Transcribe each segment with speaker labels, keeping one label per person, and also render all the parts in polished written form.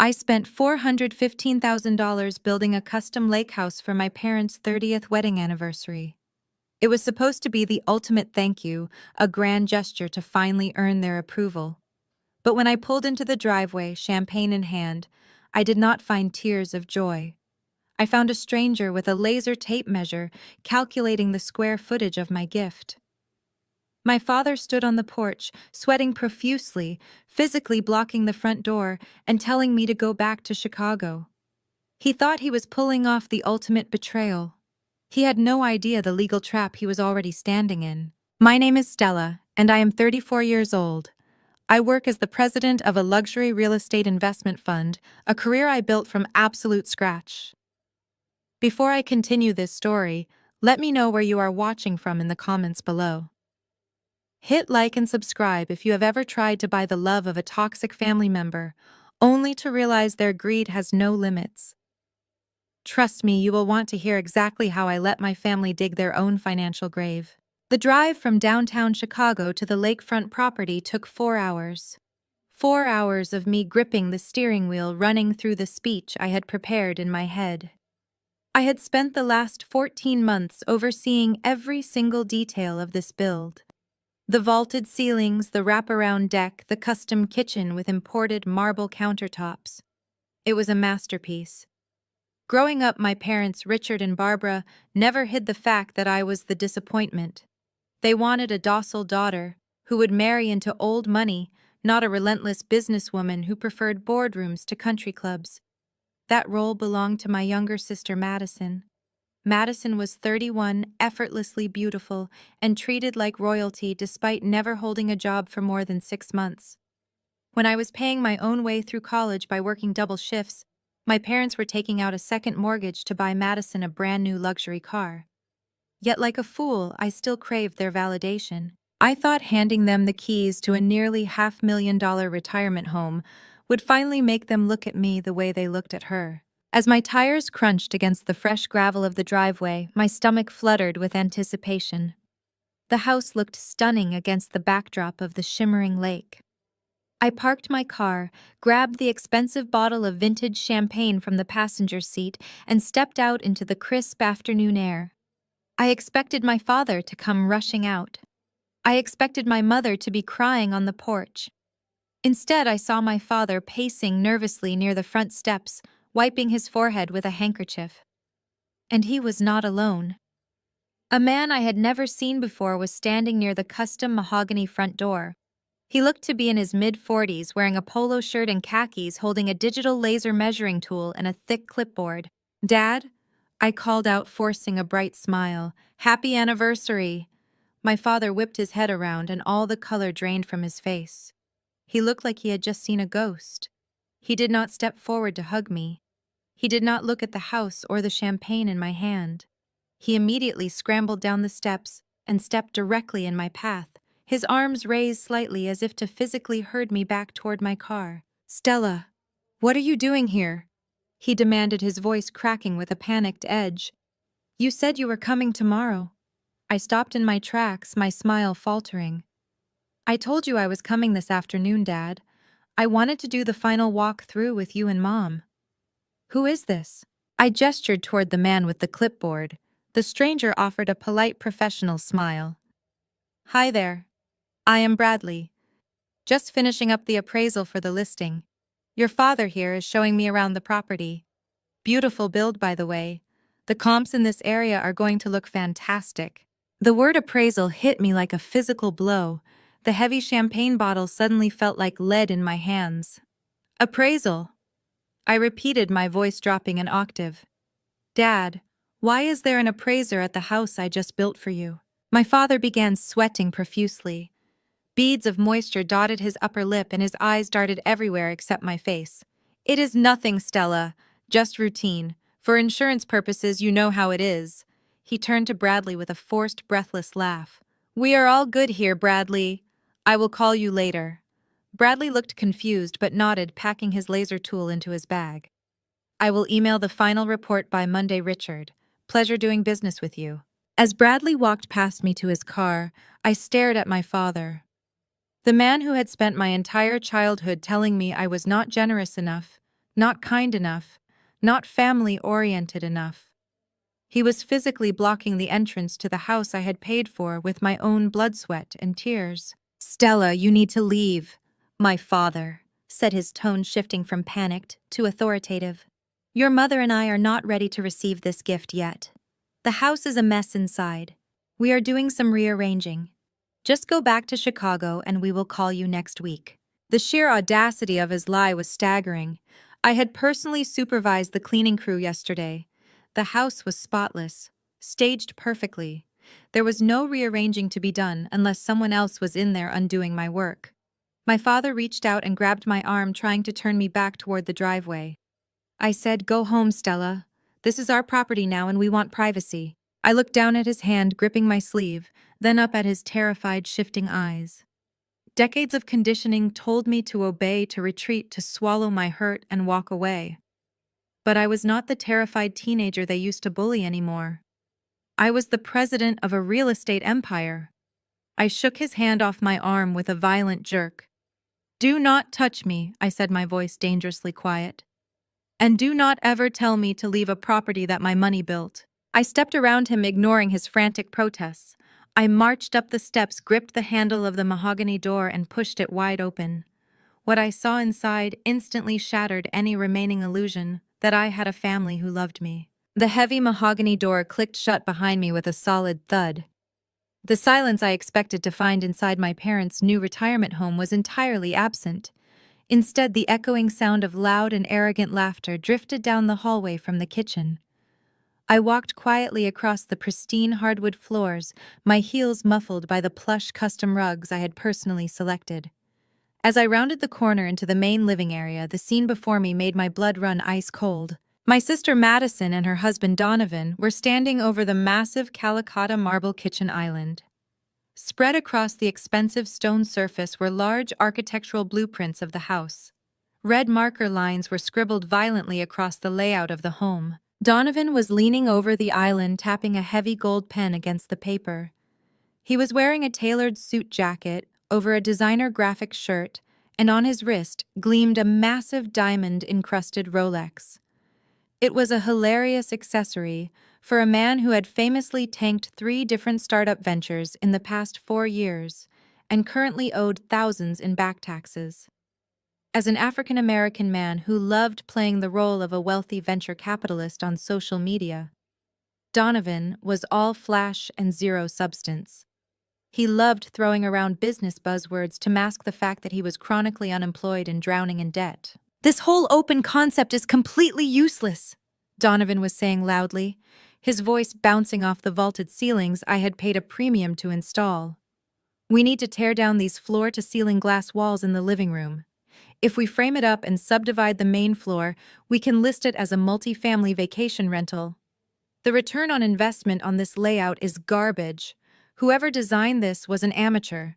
Speaker 1: I spent $415,000 building a custom lake house for my parents' 30th wedding anniversary. It was supposed to be the ultimate thank you, a grand gesture to finally earn their approval. But when I pulled into the driveway, champagne in hand, I did not find tears of joy. I found a stranger with a laser tape measure calculating the square footage of my gift. My father stood on the porch, sweating profusely, physically blocking the front door and telling me to go back to Chicago. He thought he was pulling off the ultimate betrayal. He had no idea the legal trap he was already standing in. My name is Stella, and I am 34 years old. I work as the president of a luxury real estate investment fund, a career I built from absolute scratch. Before I continue this story, let me know where you are watching from in the comments below. Hit like and subscribe if you have ever tried to buy the love of a toxic family member, only to realize their greed has no limits. Trust me, you will want to hear exactly how I let my family dig their own financial grave. The drive from downtown Chicago to the lakefront property took 4 hours. 4 hours of me gripping the steering wheel, running through the speech I had prepared in my head. I had spent the last 14 months overseeing every single detail of this build. The vaulted ceilings, the wraparound deck, the custom kitchen with imported marble countertops. It was a masterpiece. Growing up, my parents, Richard and Barbara, never hid the fact that I was the disappointment. They wanted a docile daughter who would marry into old money, not a relentless businesswoman who preferred boardrooms to country clubs. That role belonged to my younger sister, Madison. Madison was 31, effortlessly beautiful, and treated like royalty despite never holding a job for more than 6 months. When I was paying my own way through college by working double shifts, my parents were taking out a second mortgage to buy Madison a brand new luxury car. Yet like a fool, I still craved their validation. I thought handing them the keys to a nearly $500,000 retirement home would finally make them look at me the way they looked at her. As my tires crunched against the fresh gravel of the driveway, my stomach fluttered with anticipation. The house looked stunning against the backdrop of the shimmering lake. I parked my car, grabbed the expensive bottle of vintage champagne from the passenger seat, and stepped out into the crisp afternoon air. I expected my father to come rushing out. I expected my mother to be crying on the porch. Instead, I saw my father pacing nervously near the front steps, wiping his forehead with a handkerchief. And he was not alone. A man I had never seen before was standing near the custom mahogany front door. He looked to be in his mid-40s, wearing a polo shirt and khakis, holding a digital laser measuring tool and a thick clipboard. "Dad?" I called out, forcing a bright smile. "Happy anniversary!" My father whipped his head around and all the color drained from his face. He looked like he had just seen a ghost. He did not step forward to hug me. He did not look at the house or the champagne in my hand. He immediately scrambled down the steps and stepped directly in my path, his arms raised slightly as if to physically herd me back toward my car. "Stella, what are you doing here?" he demanded, his voice cracking with a panicked edge. "You said you were coming tomorrow." I stopped in my tracks, my smile faltering. "I told you I was coming this afternoon, Dad. I wanted to do the final walk through with you and Mom." "Who is this?" I gestured toward the man with the clipboard. The stranger offered a polite professional smile. "Hi there. I am Bradley. Just finishing up the appraisal for the listing. Your father here is showing me around the property. Beautiful build, by the way. The comps in this area are going to look fantastic." The word appraisal hit me like a physical blow. The heavy champagne bottle suddenly felt like lead in my hands. "Appraisal?" I repeated, my voice dropping an octave. "Dad, why is there an appraiser at the house I just built for you?" My father began sweating profusely. Beads of moisture dotted his upper lip and his eyes darted everywhere except my face. "It is nothing, Stella. Just routine. For insurance purposes, you know how it is." He turned to Bradley with a forced, breathless laugh. "We are all good here, Bradley. I will call you later." Bradley looked confused but nodded, packing his laser tool into his bag. "I will email the final report by Monday, Richard. Pleasure doing business with you." As Bradley walked past me to his car, I stared at my father. The man who had spent my entire childhood telling me I was not generous enough not kind enough, not family-oriented enough. He was physically blocking the entrance to the house I had paid for with my own blood sweat and tears. "Stella, you need to leave. My father," said, his tone shifting from panicked to authoritative. "Your mother and I are not ready to receive this gift yet. The house is a mess inside. We are doing some rearranging. Just go back to Chicago and we will call you next week." The sheer audacity of his lie was staggering. I had personally supervised the cleaning crew yesterday. The house was spotless, staged perfectly. There was no rearranging to be done unless someone else was in there undoing my work. My father reached out and grabbed my arm, trying to turn me back toward the driveway. I said, "Go home, Stella. This is our property now and we want privacy." I looked down at his hand gripping my sleeve, then up at his terrified, shifting eyes. Decades of conditioning told me to obey, to retreat, to swallow my hurt and walk away. But I was not the terrified teenager they used to bully anymore. I was the president of a real estate empire. I shook his hand off my arm with a violent jerk. "Do not touch me," I said, my voice dangerously quiet. "And do not ever tell me to leave a property that my money built." I stepped around him, ignoring his frantic protests. I marched up the steps, gripped the handle of the mahogany door, and pushed it wide open. What I saw inside instantly shattered any remaining illusion that I had a family who loved me. The heavy mahogany door clicked shut behind me with a solid thud. The silence I expected to find inside my parents' new retirement home was entirely absent. Instead, the echoing sound of loud and arrogant laughter drifted down the hallway from the kitchen. I walked quietly across the pristine hardwood floors, my heels muffled by the plush custom rugs I had personally selected. As I rounded the corner into the main living area, the scene before me made my blood run ice cold. My sister Madison and her husband Donovan were standing over the massive Calicotta marble kitchen island. Spread across the expensive stone surface were large architectural blueprints of the house. Red marker lines were scribbled violently across the layout of the home. Donovan was leaning over the island, tapping a heavy gold pen against the paper. He was wearing a tailored suit jacket over a designer graphic shirt, and on his wrist gleamed a massive diamond-encrusted Rolex. It was a hilarious accessory for a man who had famously tanked 3 different startup ventures in the past 4 years and currently owed thousands in back taxes. As an African-American man who loved playing the role of a wealthy venture capitalist on social media, Donovan was all flash and zero substance. He loved throwing around business buzzwords to mask the fact that he was chronically unemployed and drowning in debt. "This whole open concept is completely useless," Donovan was saying loudly, his voice bouncing off the vaulted ceilings I had paid a premium to install. "We need to tear down these floor-to-ceiling glass walls in the living room. If we frame it up and subdivide the main floor, we can list it as a multi-family vacation rental. The return on investment on this layout is garbage. Whoever designed this was an amateur.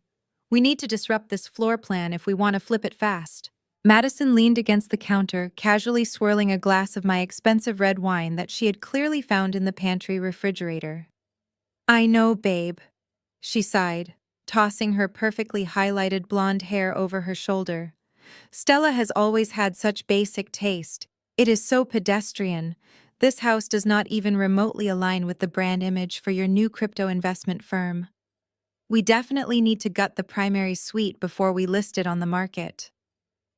Speaker 1: We need to disrupt this floor plan if we want to flip it fast." Madison leaned against the counter, casually swirling a glass of my expensive red wine that she had clearly found in the pantry refrigerator. "I know, babe," she sighed, tossing her perfectly highlighted blonde hair over her shoulder. "Stella has always had such basic taste. It is so pedestrian. This house does not even remotely align with the brand image for your new crypto investment firm. We definitely need to gut the primary suite before we list it on the market.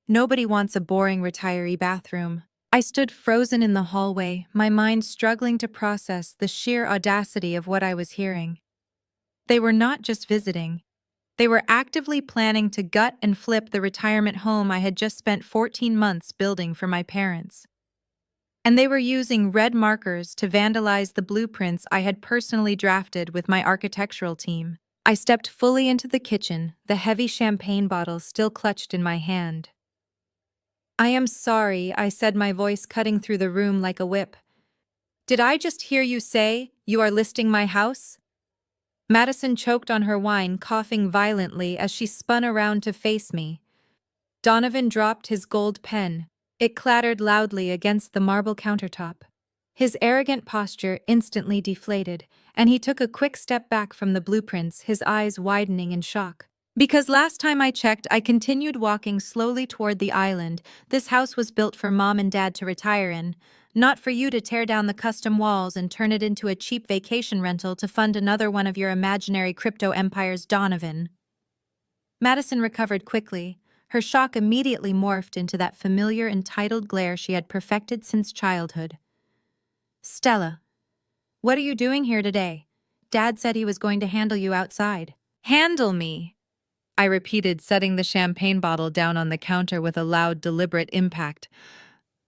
Speaker 1: Nobody wants a boring retiree bathroom." I stood frozen in the hallway, my mind struggling to process the sheer audacity of what I was hearing. They were not just visiting. They were actively planning to gut and flip the retirement home I had just spent 14 months building for my parents. And they were using red markers to vandalize the blueprints I had personally drafted with my architectural team. I stepped fully into the kitchen, the heavy champagne bottle still clutched in my hand. "I am sorry," I said, my voice cutting through the room like a whip. "Did I just hear you say you are listing my house?" Madison choked on her wine, coughing violently as she spun around to face me. Donovan dropped his gold pen. It clattered loudly against the marble countertop. His arrogant posture instantly deflated, and he took a quick step back from the blueprints, his eyes widening in shock. Because last time I checked, I continued walking slowly toward the island. This house was built for Mom and Dad to retire in, not for you to tear down the custom walls and turn it into a cheap vacation rental to fund another one of your imaginary crypto empires, Donovan. Madison recovered quickly. Her shock immediately morphed into that familiar, entitled glare she had perfected since childhood. Stella, what are you doing here today? Dad said he was going to handle you outside. Handle me, I repeated, setting the champagne bottle down on the counter with a loud, deliberate impact.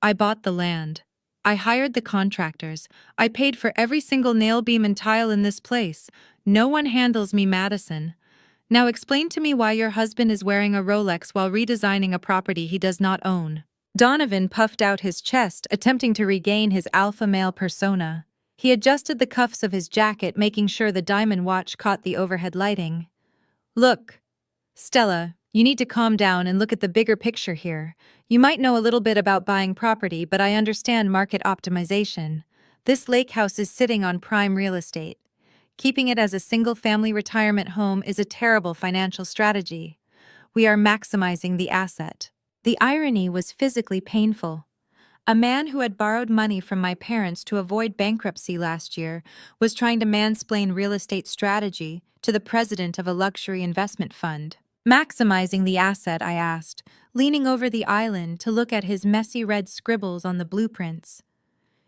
Speaker 1: I bought the land. I hired the contractors. I paid for every single nail beam and tile in this place. No one handles me, Madison. Now explain to me why your husband is wearing a Rolex while redesigning a property he does not own. Donovan puffed out his chest, attempting to regain his alpha male persona. He adjusted the cuffs of his jacket, making sure the diamond watch caught the overhead lighting. Look, Stella, you need to calm down and look at the bigger picture here. You might know a little bit about buying property, but I understand market optimization. This lake house is sitting on prime real estate. Keeping it as a single-family retirement home is a terrible financial strategy. We are maximizing the asset. The irony was physically painful. A man who had borrowed money from my parents to avoid bankruptcy last year was trying to mansplain real estate strategy to the president of a luxury investment fund. Maximizing the asset, I asked, leaning over the island to look at his messy red scribbles on the blueprints.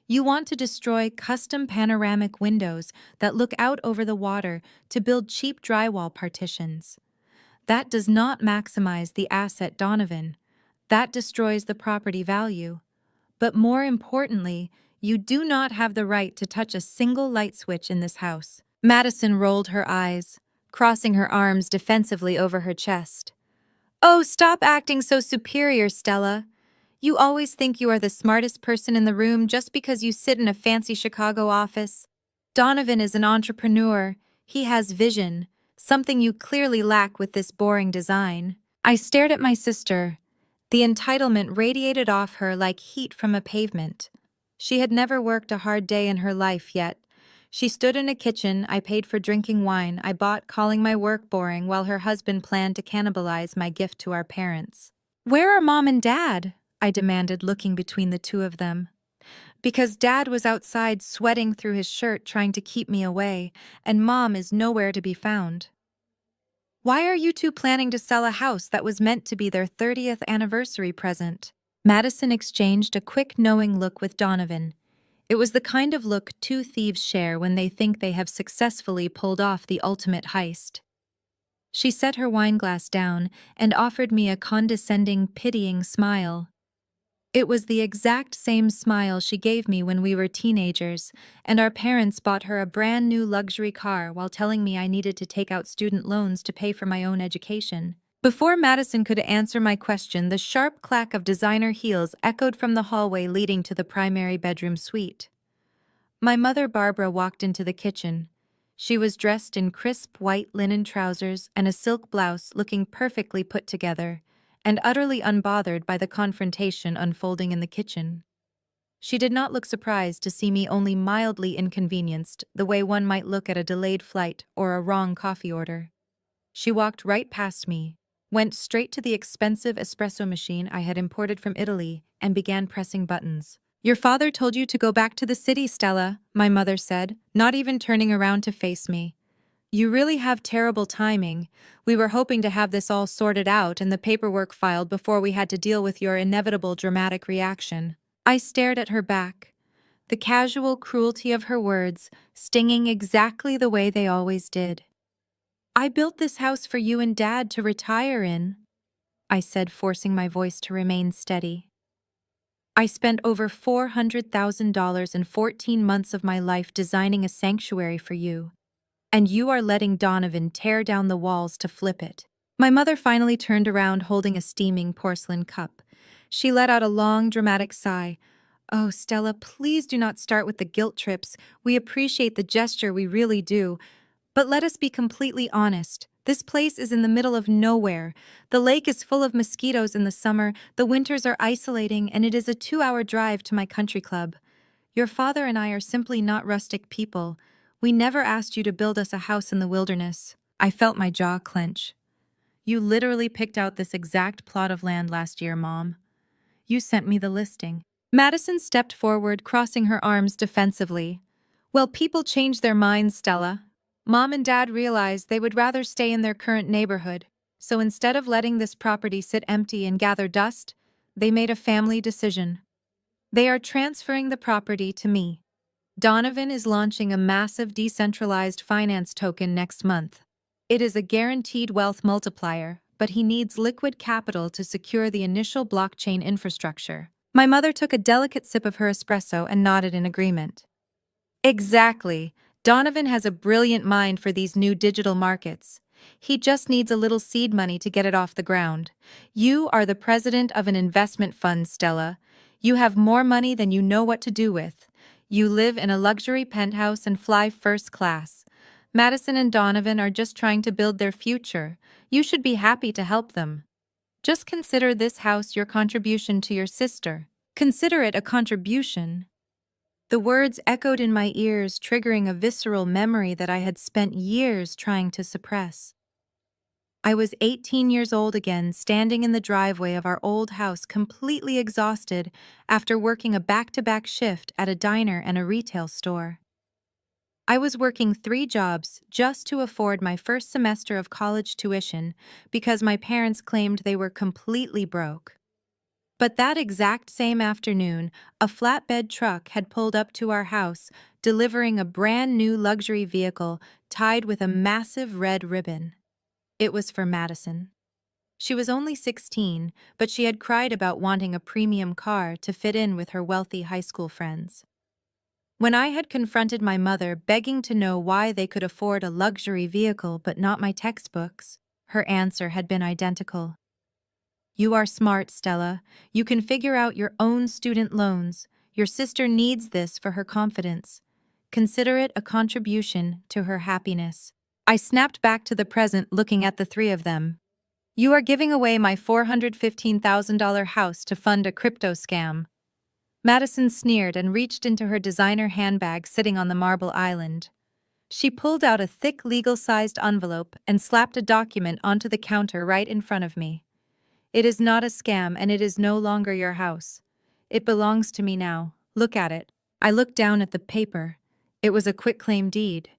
Speaker 1: You want to destroy custom panoramic windows that look out over the water to build cheap drywall partitions. That does not maximize the asset, Donovan. That destroys the property value. But more importantly, you do not have the right to touch a single light switch in this house. Madison rolled her eyes, crossing her arms defensively over her chest. Oh, stop acting so superior, Stella. You always think you are the smartest person in the room just because you sit in a fancy Chicago office. Donovan is an entrepreneur. He has vision, something you clearly lack with this boring design. I stared at my sister. The entitlement radiated off her like heat from a pavement. She had never worked a hard day in her life yet. She stood in a kitchen I paid for drinking wine I bought, calling my work boring, while her husband planned to cannibalize my gift to our parents. Where are Mom and Dad? I demanded, looking between the two of them. Because Dad was outside sweating through his shirt trying to keep me away, and Mom is nowhere to be found. Why are you two planning to sell a house that was meant to be their 30th anniversary present? Madison exchanged a quick, knowing look with Donovan. It was the kind of look two thieves share when they think they have successfully pulled off the ultimate heist. She set her wineglass down and offered me a condescending, pitying smile. It was the exact same smile she gave me when we were teenagers, and our parents bought her a brand new luxury car while telling me I needed to take out student loans to pay for my own education. Before Madison could answer my question, the sharp clack of designer heels echoed from the hallway leading to the primary bedroom suite. My mother, Barbara, walked into the kitchen. She was dressed in crisp white linen trousers and a silk blouse, looking perfectly put together, and utterly unbothered by the confrontation unfolding in the kitchen. She did not look surprised to see me, only mildly inconvenienced, the way one might look at a delayed flight or a wrong coffee order. She walked right past me, went straight to the expensive espresso machine I had imported from Italy, and began pressing buttons. Your father told you to go back to the city, Stella, my mother said, not even turning around to face me. You really have terrible timing. We were hoping to have this all sorted out and the paperwork filed before we had to deal with your inevitable dramatic reaction. I stared at her back, the casual cruelty of her words stinging exactly the way they always did. I built this house for you and Dad to retire in, I said, forcing my voice to remain steady. I spent over $400,000 in 14 months of my life designing a sanctuary for you. And you are letting Donovan tear down the walls to flip it. My mother finally turned around holding a steaming porcelain cup. She let out a long, dramatic sigh. Oh, Stella, please do not start with the guilt trips. We appreciate the gesture, we really do. But let us be completely honest. This place is in the middle of nowhere. The lake is full of mosquitoes in the summer, the winters are isolating, and it is a 2-hour drive to my country club. Your father and I are simply not rustic people. We never asked you to build us a house in the wilderness. I felt my jaw clench. You literally picked out this exact plot of land last year, Mom. You sent me the listing. Madison stepped forward, crossing her arms defensively. Well, people change their minds, Stella. Mom and Dad realized they would rather stay in their current neighborhood, so instead of letting this property sit empty and gather dust, they made a family decision. They are transferring the property to me. Donovan is launching a massive decentralized finance token next month. It is a guaranteed wealth multiplier, but he needs liquid capital to secure the initial blockchain infrastructure. My mother took a delicate sip of her espresso and nodded in agreement. Exactly. Donovan has a brilliant mind for these new digital markets. He just needs a little seed money to get it off the ground. You are the president of an investment fund, Stella. You have more money than you know what to do with. You live in a luxury penthouse and fly first class. Madison and Donovan are just trying to build their future. You should be happy to help them. Just consider this house your contribution to your sister. Consider it a contribution. The words echoed in my ears, triggering a visceral memory that I had spent years trying to suppress. I was 18 years old again, standing in the driveway of our old house, completely exhausted after working a back-to-back shift at a diner and a retail store. I was working 3 jobs just to afford my first semester of college tuition because my parents claimed they were completely broke. But that exact same afternoon, a flatbed truck had pulled up to our house, delivering a brand new luxury vehicle tied with a massive red ribbon. It was for Madison. She was only 16, but she had cried about wanting a premium car to fit in with her wealthy high school friends. When I had confronted my mother, begging to know why they could afford a luxury vehicle but not my textbooks, her answer had been identical. You are smart, Stella. You can figure out your own student loans. Your sister needs this for her confidence. Consider it a contribution to her happiness. I snapped back to the present, looking at the 3 of them. You are giving away my $415,000 house to fund a crypto scam. Madison sneered and reached into her designer handbag sitting on the marble island. She pulled out a thick legal-sized envelope and slapped a document onto the counter right in front of me. It is not a scam, and it is no longer your house. It belongs to me now. Look at it. I looked down at the paper. It was a quitclaim deed.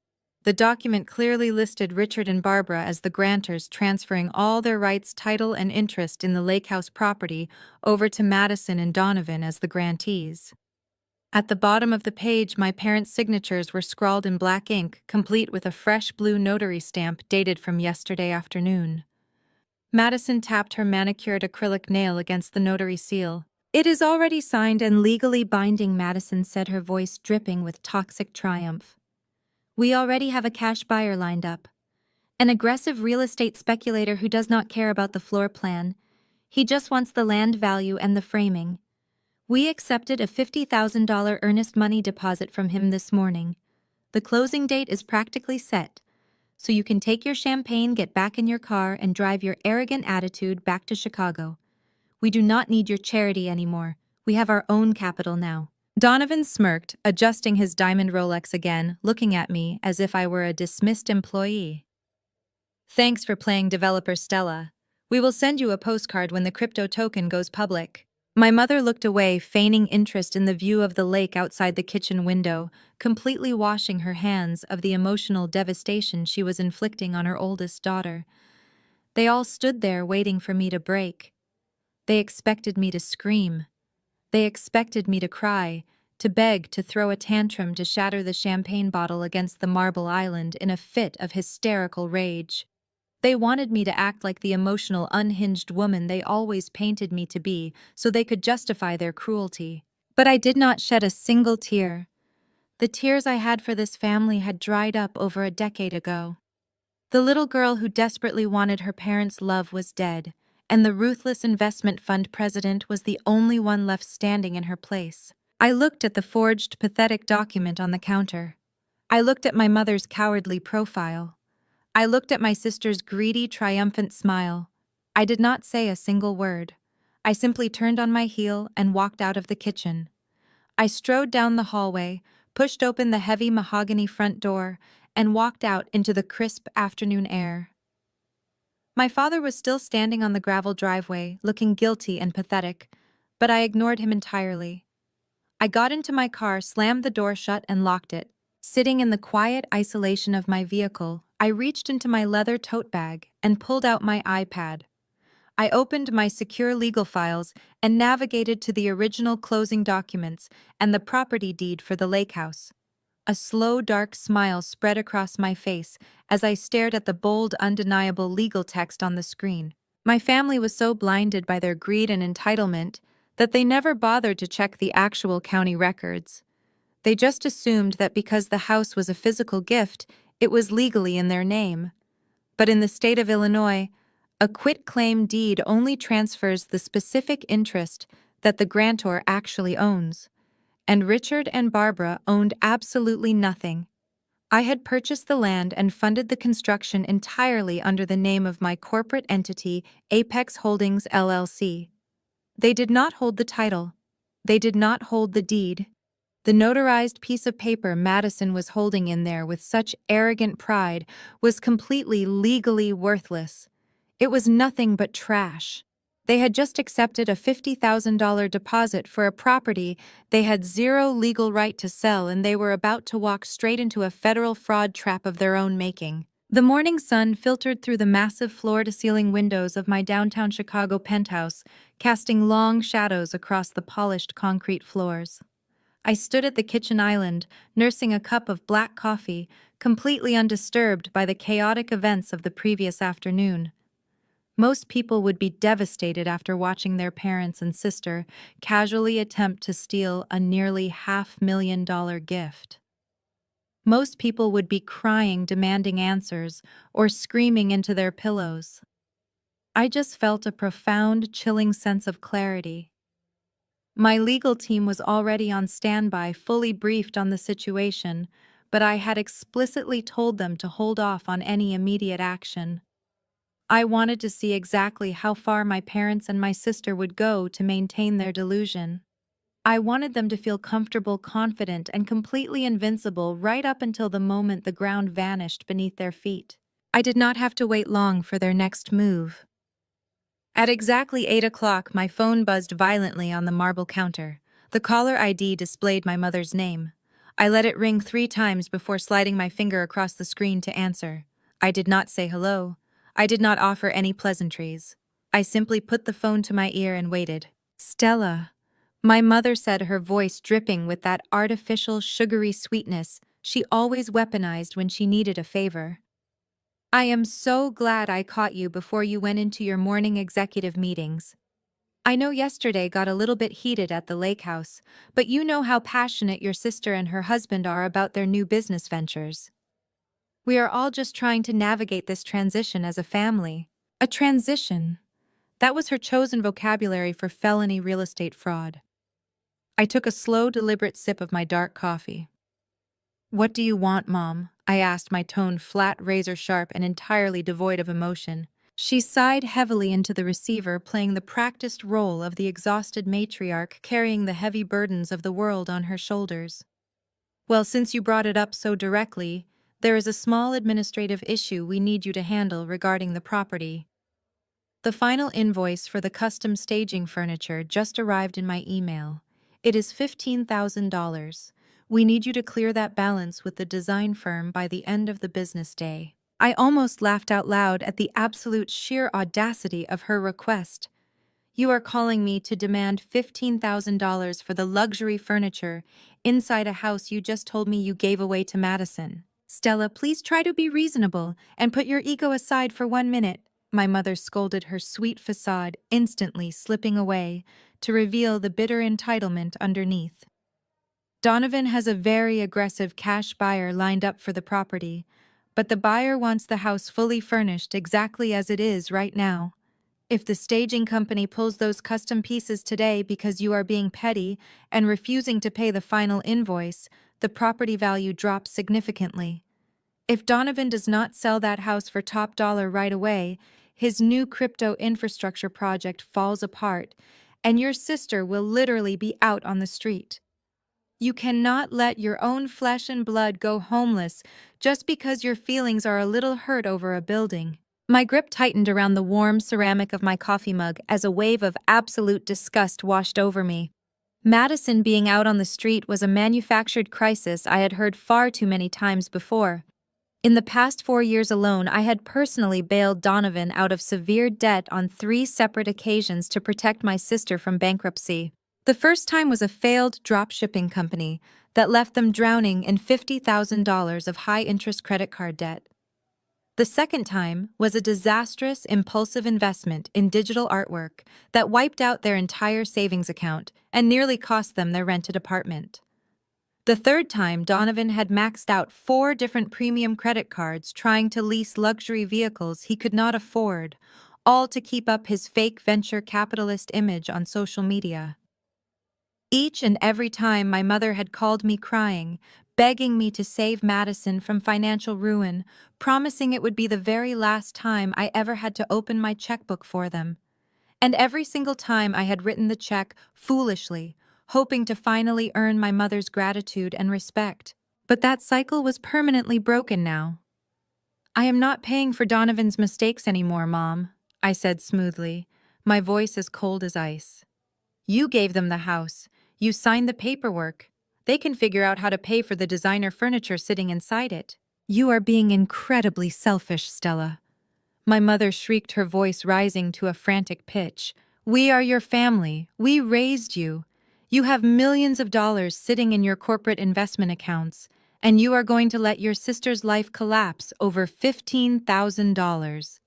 Speaker 1: The document clearly listed Richard and Barbara as the grantors, transferring all their rights, title, and interest in the lake house property over to Madison and Donovan as the grantees. At the bottom of the page, my parents' signatures were scrawled in black ink, complete with a fresh blue notary stamp dated from yesterday afternoon. Madison tapped her manicured acrylic nail against the notary seal. It is already signed and legally binding, Madison said, her voice dripping with toxic triumph. We already have a cash buyer lined up. An aggressive real estate speculator who does not care about the floor plan. He just wants the land value and the framing. We accepted a $50,000 earnest money deposit from him this morning. The closing date is practically set, so you can take your champagne, get back in your car, and drive your arrogant attitude back to Chicago. We do not need your charity anymore. We have our own capital now. Donovan smirked, adjusting his diamond Rolex again, looking at me as if I were a dismissed employee. Thanks for playing developer, Stella. We will send you a postcard when the crypto token goes public. My mother looked away, feigning interest in the view of the lake outside the kitchen window, completely washing her hands of the emotional devastation she was inflicting on her oldest daughter. They all stood there waiting for me to break. They expected me to scream. They expected me to cry, to beg, to throw a tantrum, to shatter the champagne bottle against the marble island in a fit of hysterical rage. They wanted me to act like the emotional, unhinged woman they always painted me to be, so they could justify their cruelty. But I did not shed a single tear. The tears I had for this family had dried up over a decade ago. The little girl who desperately wanted her parents' love was dead, and the ruthless investment fund president was the only one left standing in her place. I looked at the forged, pathetic document on the counter. I looked at my mother's cowardly profile. I looked at my sister's greedy, triumphant smile. I did not say a single word. I simply turned on my heel and walked out of the kitchen. I strode down the hallway, pushed open the heavy mahogany front door, and walked out into the crisp afternoon air. My father was still standing on the gravel driveway, looking guilty and pathetic, but I ignored him entirely. I got into my car, slammed the door shut, and locked it. Sitting in the quiet isolation of my vehicle, I reached into my leather tote bag and pulled out my iPad. I opened my secure legal files and navigated to the original closing documents and the property deed for the lake house. A slow, dark smile spread across my face as I stared at the bold, undeniable legal text on the screen. My family was so blinded by their greed and entitlement that they never bothered to check the actual county records. They just assumed that because the house was a physical gift, it was legally in their name. But in the state of Illinois, a quitclaim deed only transfers the specific interest that the grantor actually owns. And Richard and Barbara owned absolutely nothing. I had purchased the land and funded the construction entirely under the name of my corporate entity, Apex Holdings LLC. They did not hold the title. They did not hold the deed. The notarized piece of paper Madison was holding in there with such arrogant pride was completely legally worthless. It was nothing but trash. They had just accepted a $50,000 deposit for a property they had zero legal right to sell, and they were about to walk straight into a federal fraud trap of their own making. The morning sun filtered through the massive floor-to-ceiling windows of my downtown Chicago penthouse, casting long shadows across the polished concrete floors. I stood at the kitchen island, nursing a cup of black coffee, completely undisturbed by the chaotic events of the previous afternoon. Most people would be devastated after watching their parents and sister casually attempt to steal a nearly $500,000 gift. Most people would be crying, demanding answers, or screaming into their pillows. I just felt a profound, chilling sense of clarity. My legal team was already on standby, fully briefed on the situation, but I had explicitly told them to hold off on any immediate action. I wanted to see exactly how far my parents and my sister would go to maintain their delusion. I wanted them to feel comfortable, confident, and completely invincible right up until the moment the ground vanished beneath their feet. I did not have to wait long for their next move. At exactly 8 o'clock, my phone buzzed violently on the marble counter. The caller ID displayed my mother's name. I let it ring 3 times before sliding my finger across the screen to answer. I did not say hello. I did not offer any pleasantries. I simply put the phone to my ear and waited. "Stella," my mother said, her voice dripping with that artificial, sugary sweetness she always weaponized when she needed a favor. "I am so glad I caught you before you went into your morning executive meetings. I know yesterday got a little bit heated at the lake house, but you know how passionate your sister and her husband are about their new business ventures. We are all just trying to navigate this transition as a family." A transition. That was her chosen vocabulary for felony real estate fraud. I took a slow, deliberate sip of my dark coffee. "What do you want, Mom?" I asked, my tone flat, razor-sharp, and entirely devoid of emotion. She sighed heavily into the receiver, playing the practiced role of the exhausted matriarch carrying the heavy burdens of the world on her shoulders. "Well, since you brought it up so directly, there is a small administrative issue we need you to handle regarding the property." The final invoice for the custom staging furniture just arrived in my email. It is $15,000. We need you to clear that balance with the design firm by the end of the business day. I almost laughed out loud at the absolute sheer audacity of her request. "You are calling me to demand $15,000 for the luxury furniture inside a house you just told me you gave away to Madison. Stella, please try to be reasonable and put your ego aside for 1 minute." My mother scolded, her sweet facade instantly slipping away to reveal the bitter entitlement underneath. "Donovan has a very aggressive cash buyer lined up for the property, but the buyer wants the house fully furnished exactly as it is right now. If the staging company pulls those custom pieces today because you are being petty and refusing to pay the final invoice, the property value drops significantly. If Donovan does not sell that house for top dollar right away, his new crypto infrastructure project falls apart, and your sister will literally be out on the street. You cannot let your own flesh and blood go homeless just because your feelings are a little hurt over a building." My grip tightened around the warm ceramic of my coffee mug as a wave of absolute disgust washed over me. Madison being out on the street was a manufactured crisis I had heard far too many times before. In the past 4 years alone, I had personally bailed Donovan out of severe debt on 3 separate occasions to protect my sister from bankruptcy. The first time was a failed drop-shipping company that left them drowning in $50,000 of high-interest credit card debt. The second time was a disastrous, impulsive investment in digital artwork that wiped out their entire savings account and nearly cost them their rented apartment. The third time, Donovan had maxed out 4 different premium credit cards trying to lease luxury vehicles he could not afford, all to keep up his fake venture capitalist image on social media. Each and every time my mother had called me crying, begging me to save Madison from financial ruin, promising it would be the very last time I ever had to open my checkbook for them. And every single time I had written the check foolishly, hoping to finally earn my mother's gratitude and respect. But that cycle was permanently broken now. "I am not paying for Donovan's mistakes anymore, Mom," I said smoothly, my voice as cold as ice. "You gave them the house. You signed the paperwork. They can figure out how to pay for the designer furniture sitting inside it." "You are being incredibly selfish, Stella." My mother shrieked, her voice rising to a frantic pitch. "We are your family. We raised you. You have millions of dollars sitting in your corporate investment accounts, and you are going to let your sister's life collapse over $15,000.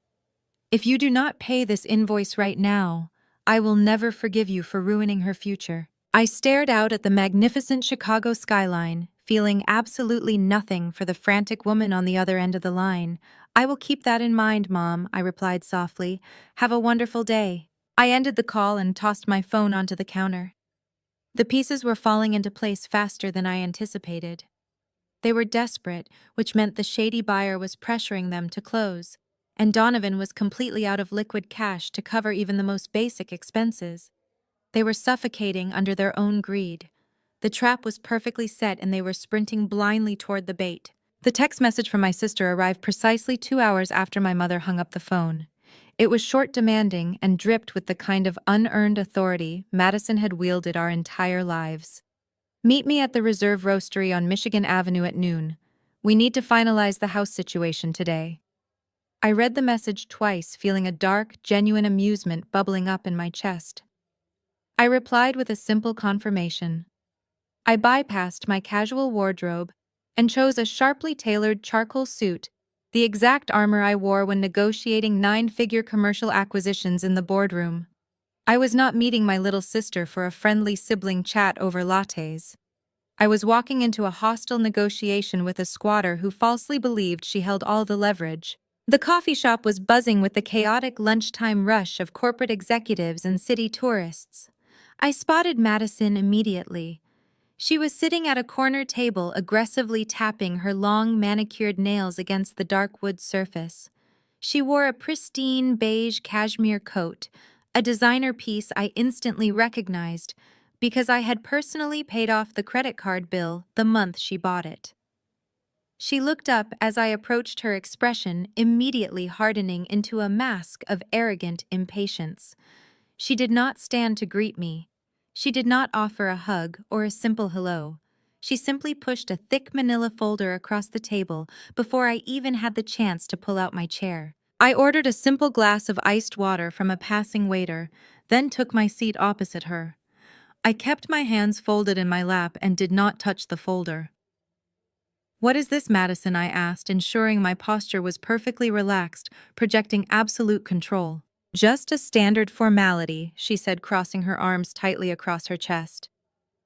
Speaker 1: If you do not pay this invoice right now, I will never forgive you for ruining her future." I stared out at the magnificent Chicago skyline, feeling absolutely nothing for the frantic woman on the other end of the line. "I will keep that in mind, Mom," I replied softly. "Have a wonderful day." I ended the call and tossed my phone onto the counter. The pieces were falling into place faster than I anticipated. They were desperate, which meant the shady buyer was pressuring them to close, and Donovan was completely out of liquid cash to cover even the most basic expenses. They were suffocating under their own greed. The trap was perfectly set and they were sprinting blindly toward the bait. The text message from my sister arrived precisely 2 hours after my mother hung up the phone. It was short, demanding, and dripped with the kind of unearned authority Madison had wielded our entire lives. "Meet me at the Reserve Roastery on Michigan Avenue at noon. We need to finalize the house situation today." I read the message twice, feeling a dark, genuine amusement bubbling up in my chest. I replied with a simple confirmation. I bypassed my casual wardrobe and chose a sharply tailored charcoal suit, the exact armor I wore when negotiating 9-figure commercial acquisitions in the boardroom. I was not meeting my little sister for a friendly sibling chat over lattes. I was walking into a hostile negotiation with a squatter who falsely believed she held all the leverage. The coffee shop was buzzing with the chaotic lunchtime rush of corporate executives and city tourists. I spotted Madison immediately. She was sitting at a corner table, aggressively tapping her long, manicured nails against the dark wood surface. She wore a pristine beige cashmere coat, a designer piece I instantly recognized because I had personally paid off the credit card bill the month she bought it. She looked up as I approached, her expression immediately hardening into a mask of arrogant impatience. She did not stand to greet me. She did not offer a hug or a simple hello. She simply pushed a thick manila folder across the table before I even had the chance to pull out my chair. I ordered a simple glass of iced water from a passing waiter, then took my seat opposite her. I kept my hands folded in my lap and did not touch the folder. "What is this, Madison?" I asked, ensuring my posture was perfectly relaxed, projecting absolute control. "Just a standard formality," she said, crossing her arms tightly across her chest.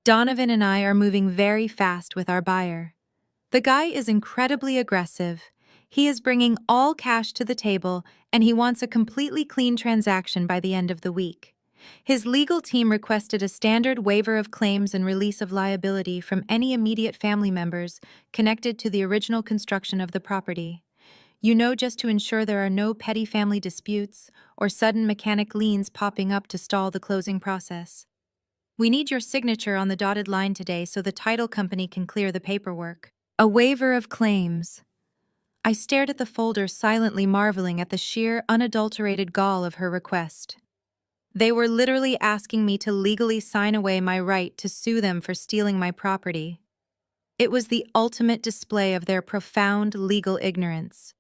Speaker 1: "Donovan and I are moving very fast with our buyer. The guy is incredibly aggressive. He is bringing all cash to the table, and he wants a completely clean transaction by the end of the week. His legal team requested a standard waiver of claims and release of liability from any immediate family members connected to the original construction of the property. Just to ensure there are no petty family disputes or sudden mechanic liens popping up to stall the closing process. We need your signature on the dotted line today so the title company can clear the paperwork." A waiver of claims. I stared at the folder, silently marveling at the sheer, unadulterated gall of her request. They were literally asking me to legally sign away my right to sue them for stealing my property. It was the ultimate display of their profound legal ignorance.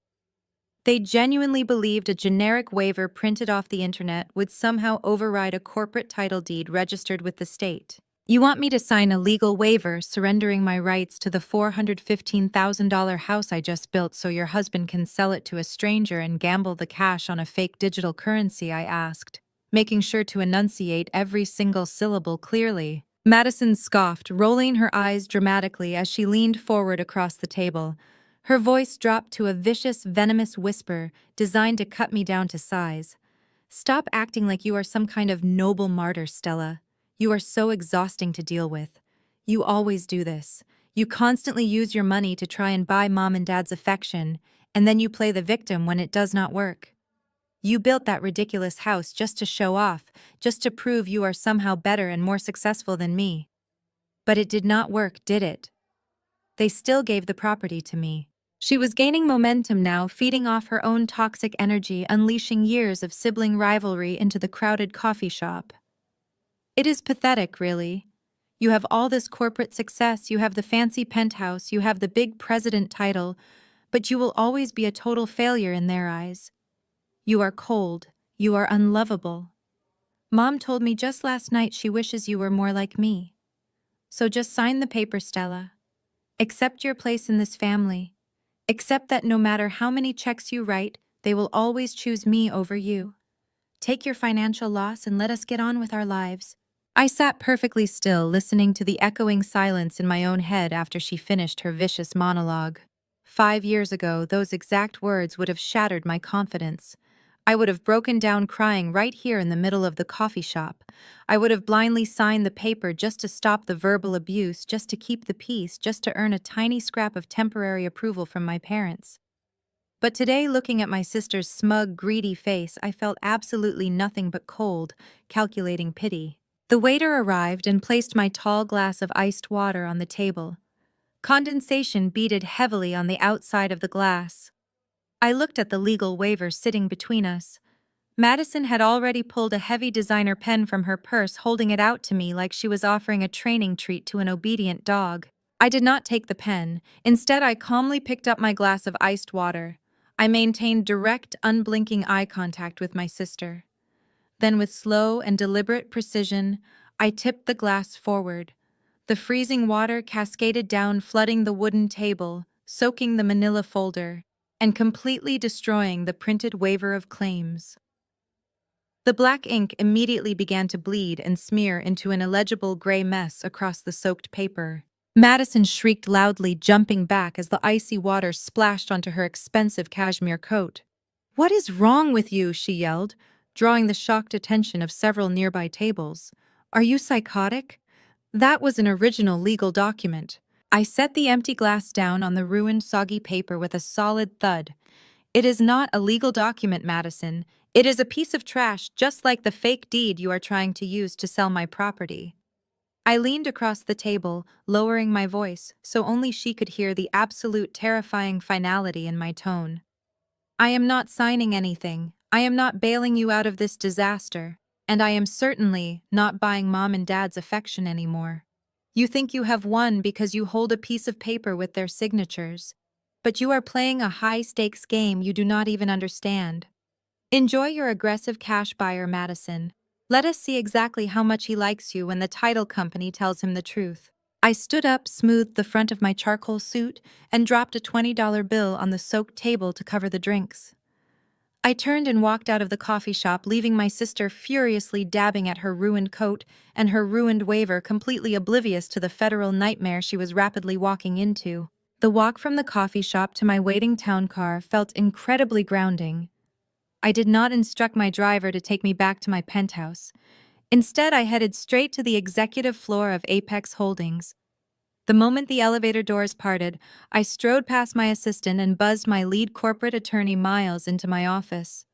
Speaker 1: They genuinely believed a generic waiver printed off the internet would somehow override a corporate title deed registered with the state. You want me to sign a legal waiver surrendering my rights to the $415,000 house I just built so your husband can sell it to a stranger and gamble the cash on a fake digital currency? I asked, making sure to enunciate every single syllable clearly. Madison scoffed, rolling her eyes dramatically as she leaned forward across the table. Her voice dropped to a vicious, venomous whisper designed to cut me down to size. Stop acting like you are some kind of noble martyr, Stella. You are so exhausting to deal with. You always do this. You constantly use your money to try and buy mom and dad's affection, and then you play the victim when it does not work. You built that ridiculous house just to show off, just to prove you are somehow better and more successful than me. But it did not work, did it? They still gave the property to me. She was gaining momentum now, feeding off her own toxic energy, unleashing years of sibling rivalry into the crowded coffee shop. It is pathetic, really. You have all this corporate success, you have the fancy penthouse, you have the big president title, but you will always be a total failure in their eyes. You are cold. You are unlovable. Mom told me just last night she wishes you were more like me. So just sign the paper, Stella. Accept your place in this family. Accept that no matter how many checks you write, they will always choose me over you. Take your financial loss and let us get on with our lives. I sat perfectly still, listening to the echoing silence in my own head after she finished her vicious monologue. 5 years ago, those exact words would have shattered my confidence. I would have broken down crying right here in the middle of the coffee shop. I would have blindly signed the paper just to stop the verbal abuse, just to keep the peace, just to earn a tiny scrap of temporary approval from my parents. But today, looking at my sister's smug, greedy face, I felt absolutely nothing but cold, calculating pity. The waiter arrived and placed my tall glass of iced water on the table. Condensation beaded heavily on the outside of the glass. I looked at the legal waiver sitting between us. Madison had already pulled a heavy designer pen from her purse, holding it out to me like she was offering a training treat to an obedient dog. I did not take the pen. Instead, I calmly picked up my glass of iced water. I maintained direct, unblinking eye contact with my sister. Then, with slow and deliberate precision, I tipped the glass forward. The freezing water cascaded down, flooding the wooden table, soaking the manila folder, and completely destroying the printed waiver of claims. The black ink immediately began to bleed and smear into an illegible gray mess across the soaked paper. Madison shrieked loudly, jumping back as the icy water splashed onto her expensive cashmere coat. "What is wrong with you?" she yelled, drawing the shocked attention of several nearby tables. "Are you psychotic? That was an original legal document." I set the empty glass down on the ruined, soggy paper with a solid thud. "It is not a legal document, Madison. It is a piece of trash, just like the fake deed you are trying to use to sell my property." I leaned across the table, lowering my voice so only she could hear the absolute terrifying finality in my tone. "I am not signing anything. I am not bailing you out of this disaster. And I am certainly not buying mom and dad's affection anymore. You think you have won because you hold a piece of paper with their signatures. But you are playing a high-stakes game you do not even understand. Enjoy your aggressive cash buyer, Madison. Let us see exactly how much he likes you when the title company tells him the truth." I stood up, smoothed the front of my charcoal suit, and dropped a $20 bill on the soaked table to cover the drinks. I turned and walked out of the coffee shop, leaving my sister furiously dabbing at her ruined coat and her ruined waiver, completely oblivious to the federal nightmare she was rapidly walking into. The walk from the coffee shop to my waiting town car felt incredibly grounding. I did not instruct my driver to take me back to my penthouse. Instead, I headed straight to the executive floor of Apex Holdings. The moment the elevator doors parted, I strode past my assistant and buzzed my lead corporate attorney Miles into my office.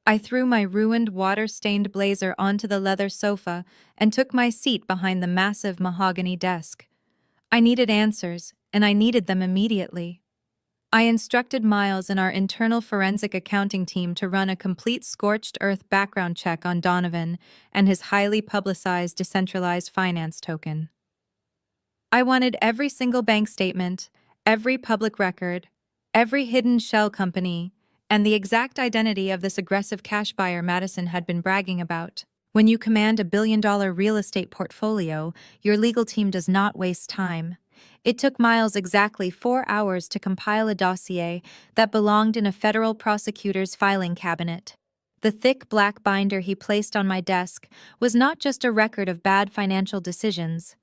Speaker 1: I threw my ruined, water-stained blazer onto the leather sofa and took my seat behind the massive mahogany desk. I needed answers, and I needed them immediately. I instructed Miles and our internal forensic accounting team to run a complete scorched earth background check on Donovan and his highly publicized decentralized finance token. I wanted every single bank statement, every public record, every hidden shell company, and the exact identity of this aggressive cash buyer Madison had been bragging about. When you command a $1 billion real estate portfolio, your legal team does not waste time. It took Miles exactly 4 hours to compile a dossier that belonged in a federal prosecutor's filing cabinet. The thick black binder he placed on my desk was not just a record of bad financial decisions.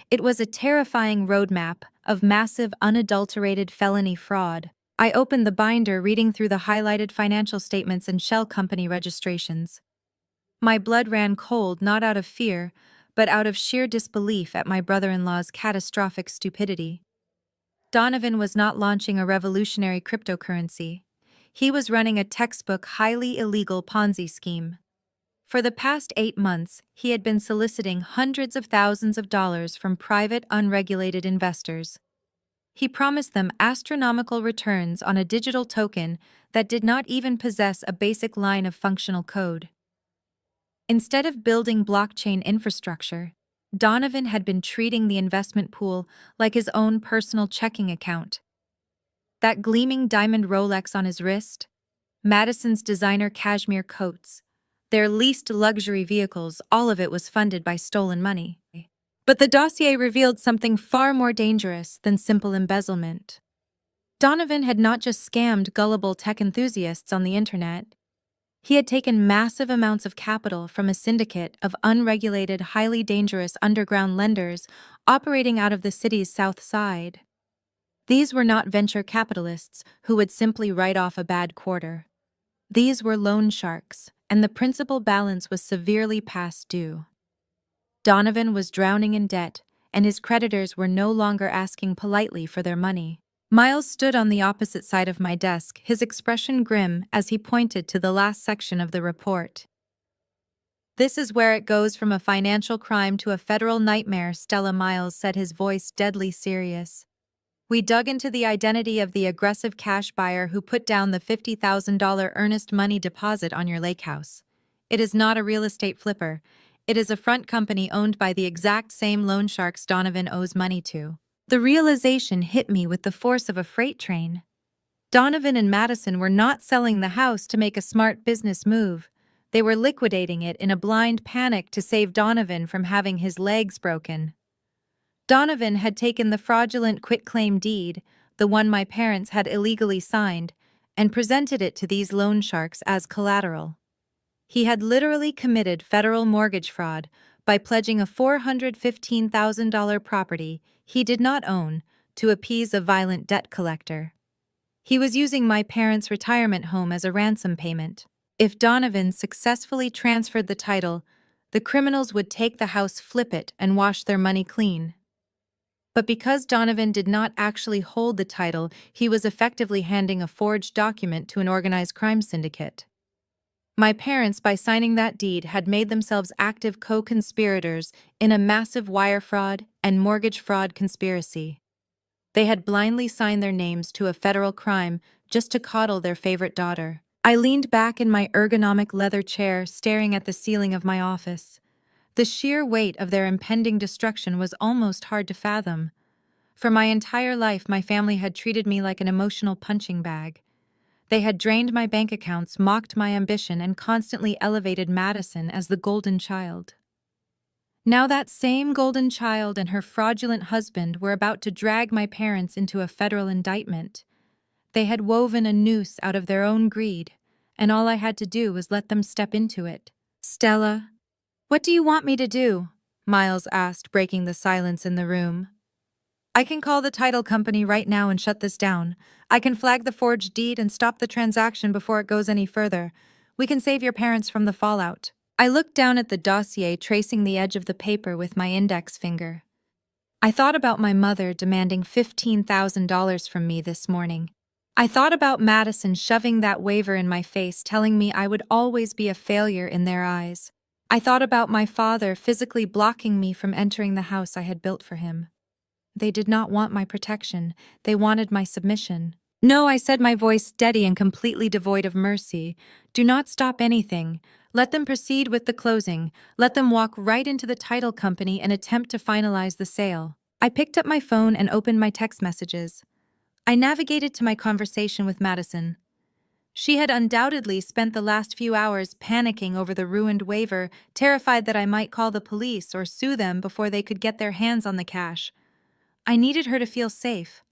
Speaker 1: It was a terrifying roadmap of massive, unadulterated felony fraud. I opened the binder, reading through the highlighted financial statements and shell company registrations. My blood ran cold, not out of fear, but out of sheer disbelief at my brother-in-law's catastrophic stupidity. Donovan was not launching a revolutionary cryptocurrency. He was running a textbook, highly illegal Ponzi scheme. For the past 8 months, he had been soliciting hundreds of thousands of dollars from private, unregulated investors. He promised them astronomical returns on a digital token that did not even possess a basic line of functional code. Instead of building blockchain infrastructure, Donovan had been treating the investment pool like his own personal checking account. That gleaming diamond Rolex on his wrist, Madison's designer cashmere coats, their leased luxury vehicles, all of it was funded by stolen money. But the dossier revealed something far more dangerous than simple embezzlement. Donovan had not just scammed gullible tech enthusiasts on the internet. He had taken massive amounts of capital from a syndicate of unregulated, highly dangerous underground lenders operating out of the city's south side. These were not venture capitalists who would simply write off a bad quarter. These were loan sharks, and the principal balance was severely past due. Donovan was drowning in debt, and his creditors were no longer asking politely for their money. Miles stood on the opposite side of my desk, his expression grim as he pointed to the last section of the report. "This is where it goes from a financial crime to a federal nightmare," Stella Miles said, his voice deadly serious. "We dug into the identity of the aggressive cash buyer who put down the $50,000 earnest money deposit on your lake house. It is not a real estate flipper. It is a front company owned by the exact same loan sharks Donovan owes money to." The realization hit me with the force of a freight train. Donovan and Madison were not selling the house to make a smart business move. They were liquidating it in a blind panic to save Donovan from having his legs broken. Donovan had taken the fraudulent quitclaim deed, the one my parents had illegally signed, and presented it to these loan sharks as collateral. He had literally committed federal mortgage fraud by pledging a $415,000 property he did not own to appease a violent debt collector. He was using my parents' retirement home as a ransom payment. If Donovan successfully transferred the title, the criminals would take the house, flip it, and wash their money clean. But because Donovan did not actually hold the title, he was effectively handing a forged document to an organized crime syndicate. My parents, by signing that deed, had made themselves active co-conspirators in a massive wire fraud and mortgage fraud conspiracy. They had blindly signed their names to a federal crime just to coddle their favorite daughter. I leaned back in my ergonomic leather chair, staring at the ceiling of my office. The sheer weight of their impending destruction was almost hard to fathom. For my entire life, my family had treated me like an emotional punching bag. They had drained my bank accounts, mocked my ambition, and constantly elevated Madison as the golden child. Now that same golden child and her fraudulent husband were about to drag my parents into a federal indictment. They had woven a noose out of their own greed, and all I had to do was let them step into it. "Stella, what do you want me to do?" Miles asked, breaking the silence in the room. "I can call the title company right now and shut this down. I can flag the forged deed and stop the transaction before it goes any further. We can save your parents from the fallout." I looked down at the dossier, tracing the edge of the paper with my index finger. I thought about my mother demanding $15,000 from me this morning. I thought about Madison shoving that waiver in my face, telling me I would always be a failure in their eyes. I thought about my father physically blocking me from entering the house I had built for him. They did not want my protection. They wanted my submission. No, I said, my voice steady and completely devoid of mercy. Do not stop anything. Let them proceed with the closing. Let them walk right into the title company and attempt to finalize the sale. I picked up my phone and opened my text messages. I navigated to my conversation with Madison. She had undoubtedly spent the last few hours panicking over the ruined waiver, terrified that I might call the police or sue them before they could get their hands on the cash. I needed her to feel safe.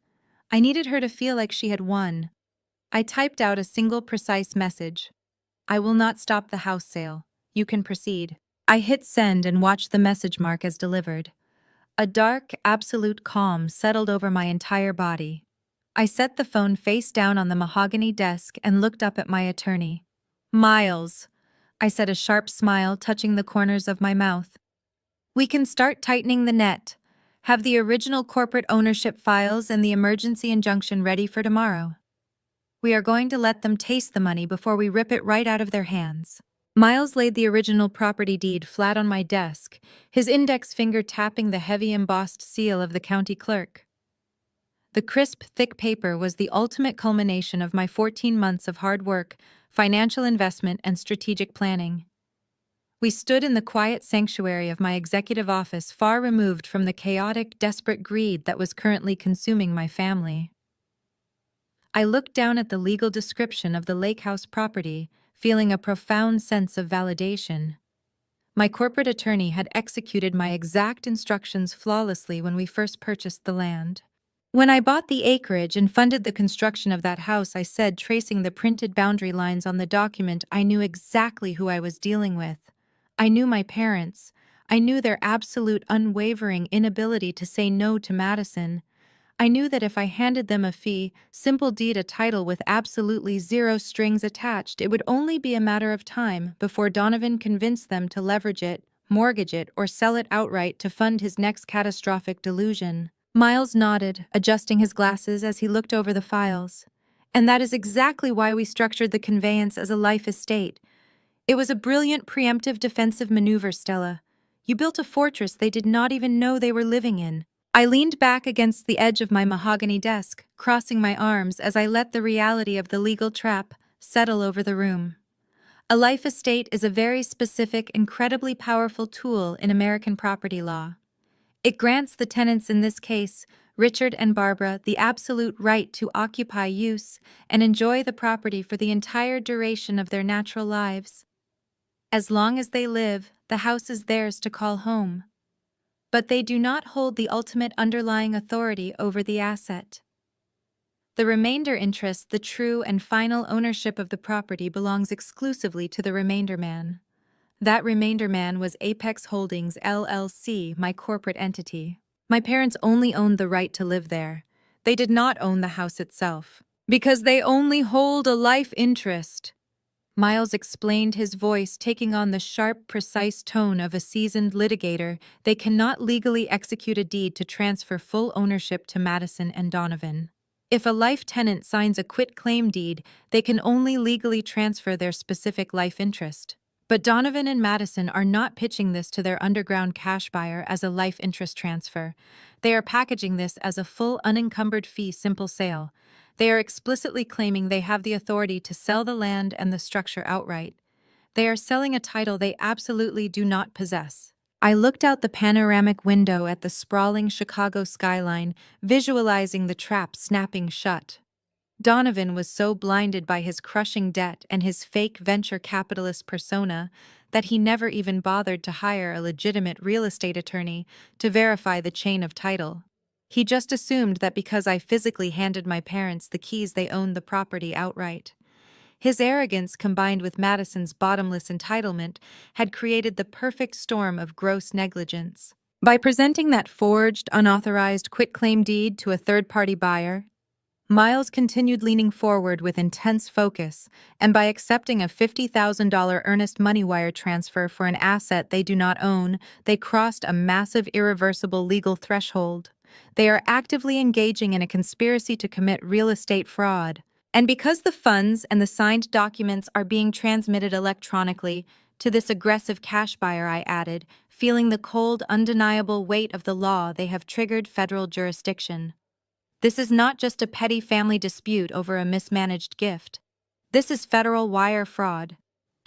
Speaker 1: I needed her to feel like she had won. I typed out a single precise message. I will not stop the house sale. You can proceed. I hit send and watched the message mark as delivered. A dark, absolute calm settled over my entire body. I set the phone face down on the mahogany desk and looked up at my attorney. Miles, I said, a sharp smile touching the corners of my mouth. We can start tightening the net. Have the original corporate ownership files and the emergency injunction ready for tomorrow. We are going to let them taste the money before we rip it right out of their hands. Miles laid the original property deed flat on my desk, his index finger tapping the heavy embossed seal of the county clerk. The crisp, thick paper was the ultimate culmination of my 14 months of hard work, financial investment, and strategic planning. We stood in the quiet sanctuary of my executive office, far removed from the chaotic, desperate greed that was currently consuming my family. I looked down at the legal description of the lake house property, feeling a profound sense of validation. My corporate attorney had executed my exact instructions flawlessly when we first purchased the land. When I bought the acreage and funded the construction of that house, I said, tracing the printed boundary lines on the document, I knew exactly who I was dealing with. I knew my parents. I knew their absolute, unwavering inability to say no to Madison. I knew that if I handed them a fee, simple deed, a title with absolutely zero strings attached, it would only be a matter of time before Donovan convinced them to leverage it, mortgage it, or sell it outright to fund his next catastrophic delusion. Miles nodded, adjusting his glasses as he looked over the files. And that is exactly why we structured the conveyance as a life estate. It was a brilliant preemptive defensive maneuver, Stella. You built a fortress they did not even know they were living in. I leaned back against the edge of my mahogany desk, crossing my arms as I let the reality of the legal trap settle over the room. A life estate is a very specific, incredibly powerful tool in American property law. It grants the tenants in this case, Richard and Barbara, the absolute right to occupy, use, and enjoy the property for the entire duration of their natural lives. As long as they live, the house is theirs to call home. But they do not hold the ultimate underlying authority over the asset. The remainder interest, the true and final ownership of the property, belongs exclusively to the remainder man. That remainder man was Apex Holdings, LLC, my corporate entity. My parents only owned the right to live there. They did not own the house itself. Because they only hold a life interest. Miles explained, his voice taking on the sharp, precise tone of a seasoned litigator. They cannot legally execute a deed to transfer full ownership to Madison and Donovan. If a life tenant signs a quitclaim deed, they can only legally transfer their specific life interest. But Donovan and Madison are not pitching this to their underground cash buyer as a life interest transfer. They are packaging this as a full, unencumbered fee simple sale. They are explicitly claiming they have the authority to sell the land and the structure outright. They are selling a title they absolutely do not possess. I looked out the panoramic window at the sprawling Chicago skyline, visualizing the trap snapping shut. Donovan was so blinded by his crushing debt and his fake venture capitalist persona that he never even bothered to hire a legitimate real estate attorney to verify the chain of title. He just assumed that because I physically handed my parents the keys, they owned the property outright. His arrogance, combined with Madison's bottomless entitlement, had created the perfect storm of gross negligence. By presenting that forged, unauthorized quitclaim deed to a third-party buyer, Miles continued leaning forward with intense focus, and by accepting a $50,000 earnest money wire transfer for an asset they do not own, they crossed a massive, irreversible legal threshold. They are actively engaging in a conspiracy to commit real estate fraud. And because the funds and the signed documents are being transmitted electronically to this aggressive cash buyer, I added, feeling the cold, undeniable weight of the law, they have triggered federal jurisdiction. This is not just a petty family dispute over a mismanaged gift. This is federal wire fraud.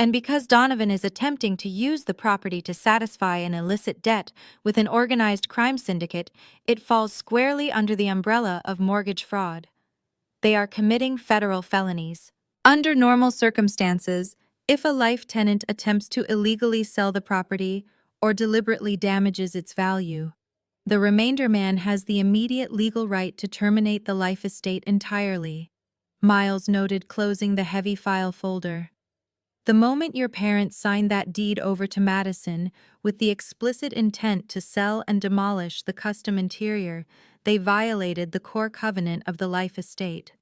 Speaker 1: And because Donovan is attempting to use the property to satisfy an illicit debt with an organized crime syndicate, it falls squarely under the umbrella of mortgage fraud. They are committing federal felonies. Under normal circumstances, if a life tenant attempts to illegally sell the property or deliberately damages its value, the remainder man has the immediate legal right to terminate the life estate entirely. Miles noted, closing the heavy file folder. The moment your parents signed that deed over to Madison with the explicit intent to sell and demolish the custom interior, they violated the core covenant of the life estate.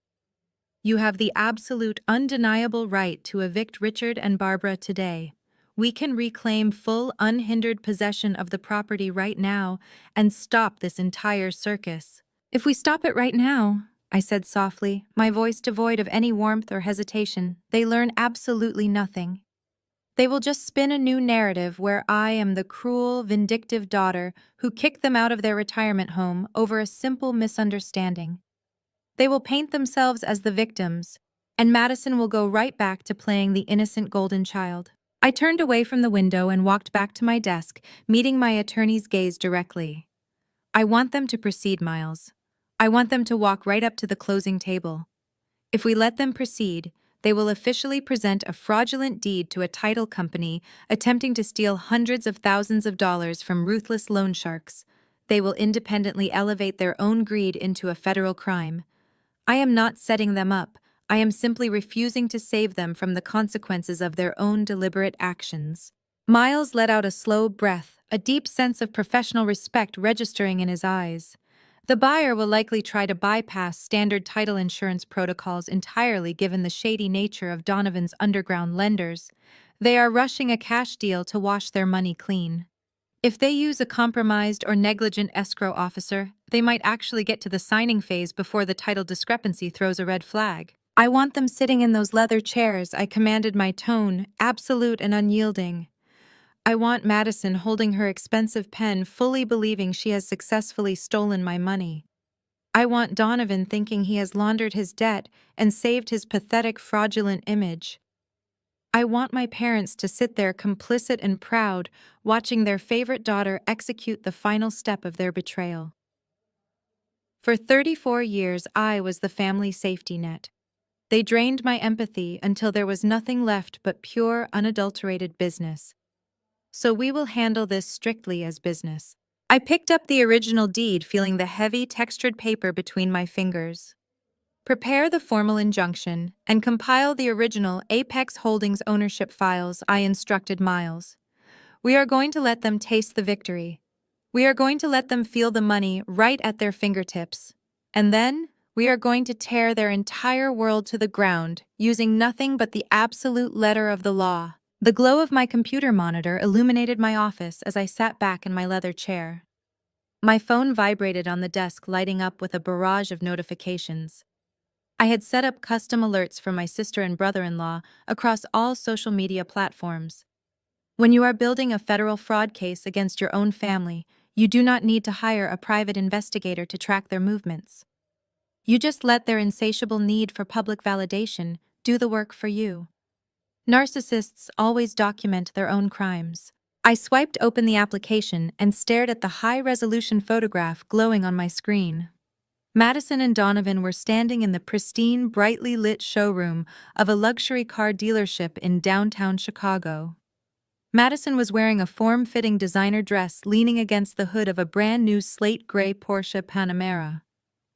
Speaker 1: You have the absolute, undeniable right to evict Richard and Barbara today. We can reclaim full, unhindered possession of the property right now and stop this entire circus. If we stop it right now, I said softly, my voice devoid of any warmth or hesitation, they learn absolutely nothing. They will just spin a new narrative where I am the cruel, vindictive daughter who kicked them out of their retirement home over a simple misunderstanding. They will paint themselves as the victims, and Madison will go right back to playing the innocent golden child. I turned away from the window and walked back to my desk, meeting my attorney's gaze directly. I want them to proceed, Miles. I want them to walk right up to the closing table. If we let them proceed, they will officially present a fraudulent deed to a title company attempting to steal hundreds of thousands of dollars from ruthless loan sharks. They will independently elevate their own greed into a federal crime. I am not setting them up. I am simply refusing to save them from the consequences of their own deliberate actions. Miles let out a slow breath, a deep sense of professional respect registering in his eyes. The buyer will likely try to bypass standard title insurance protocols entirely given the shady nature of Donovan's underground lenders. They are rushing a cash deal to wash their money clean. If they use a compromised or negligent escrow officer, they might actually get to the signing phase before the title discrepancy throws a red flag. I want them sitting in those leather chairs, I commanded, my tone absolute and unyielding. I want Madison holding her expensive pen, fully believing she has successfully stolen my money. I want Donovan thinking he has laundered his debt and saved his pathetic, fraudulent image. I want my parents to sit there complicit and proud, watching their favorite daughter execute the final step of their betrayal. For 34 years, I was the family safety net. They drained my empathy until there was nothing left but pure, unadulterated business. So we will handle this strictly as business. I picked up the original deed, feeling the heavy, textured paper between my fingers. Prepare the formal injunction and compile the original Apex Holdings ownership files, I instructed Miles. We are going to let them taste the victory. We are going to let them feel the money right at their fingertips. And then, we are going to tear their entire world to the ground, using nothing but the absolute letter of the law. The glow of my computer monitor illuminated my office as I sat back in my leather chair. My phone vibrated on the desk, lighting up with a barrage of notifications. I had set up custom alerts for my sister and brother-in-law across all social media platforms. When you are building a federal fraud case against your own family, you do not need to hire a private investigator to track their movements. You just let their insatiable need for public validation do the work for you. Narcissists always document their own crimes. I swiped open the application and stared at the high-resolution photograph glowing on my screen. Madison and Donovan were standing in the pristine, brightly lit showroom of a luxury car dealership in downtown Chicago. Madison was wearing a form-fitting designer dress, leaning against the hood of a brand-new slate gray Porsche Panamera.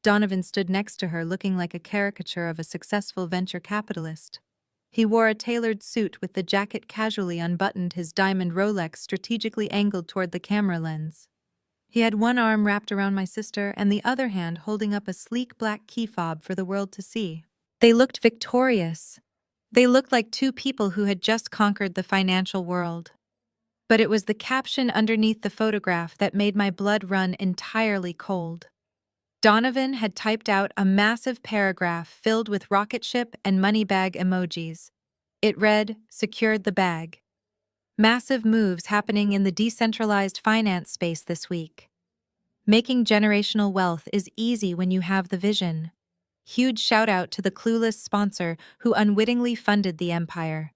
Speaker 1: Donovan stood next to her, looking like a caricature of a successful venture capitalist. He wore a tailored suit with the jacket casually unbuttoned, his diamond Rolex strategically angled toward the camera lens. He had one arm wrapped around my sister and the other hand holding up a sleek black key fob for the world to see. They looked victorious. They looked like two people who had just conquered the financial world. But it was the caption underneath the photograph that made my blood run entirely cold. Donovan had typed out a massive paragraph filled with rocket ship and money bag emojis. It read, "Secured the bag. Massive moves happening in the decentralized finance space this week." Making generational wealth is easy when you have the vision. Huge shout out to the clueless sponsor who unwittingly funded the empire.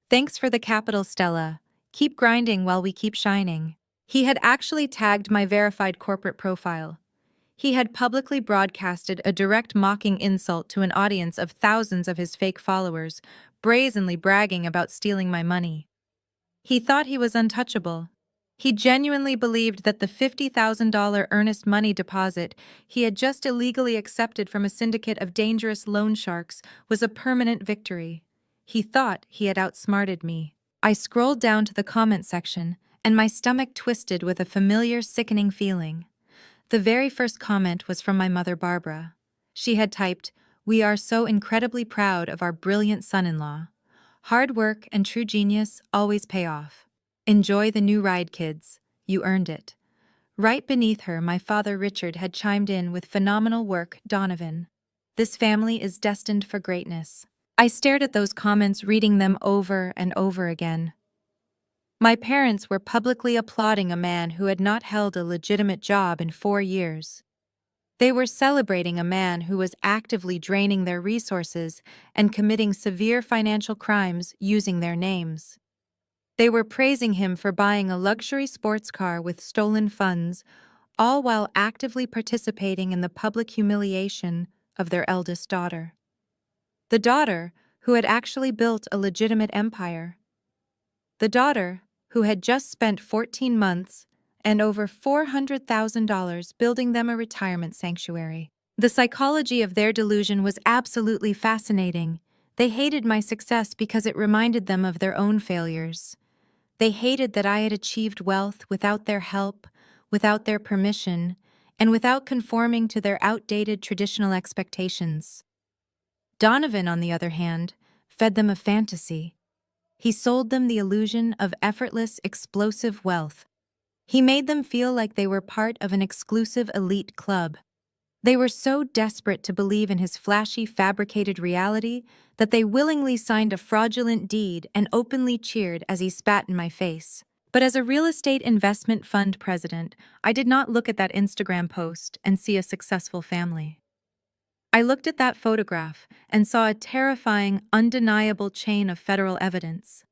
Speaker 1: Thanks for the capital, Stella. Keep grinding while we keep shining. He had actually tagged my verified corporate profile. He had publicly broadcasted a direct mocking insult to an audience of thousands of his fake followers, brazenly bragging about stealing my money. He thought he was untouchable. He genuinely believed that the $50,000 earnest money deposit he had just illegally accepted from a syndicate of dangerous loan sharks was a permanent victory. He thought he had outsmarted me. I scrolled down to the comment section, and my stomach twisted with a familiar, sickening feeling. The very first comment was from my mother, Barbara. She had typed, "We are so incredibly proud of our brilliant son-in-law. Hard work and true genius always pay off. Enjoy the new ride, kids. You earned it." Right beneath her, my father Richard had chimed in with, "Phenomenal work, Donovan. This family is destined for greatness." I stared at those comments, reading them over and over again. My parents were publicly applauding a man who had not held a legitimate job in 4 years. They were celebrating a man who was actively draining their resources and committing severe financial crimes using their names. They were praising him for buying a luxury sports car with stolen funds, all while actively participating in the public humiliation of their eldest daughter. The daughter who had actually built a legitimate empire. The daughter who had just spent 14 months and over $400,000 building them a retirement sanctuary. The psychology of their delusion was absolutely fascinating. They hated my success because it reminded them of their own failures. They hated that I had achieved wealth without their help, without their permission, and without conforming to their outdated traditional expectations. Donovan, on the other hand, fed them a fantasy. He sold them the illusion of effortless, explosive wealth. He made them feel like they were part of an exclusive elite club. They were so desperate to believe in his flashy, fabricated reality that they willingly signed a fraudulent deed and openly cheered as he spat in my face. But as a real estate investment fund president, I did not look at that Instagram post and see a successful family. I looked at that photograph and saw a terrifying, undeniable chain of federal evidence.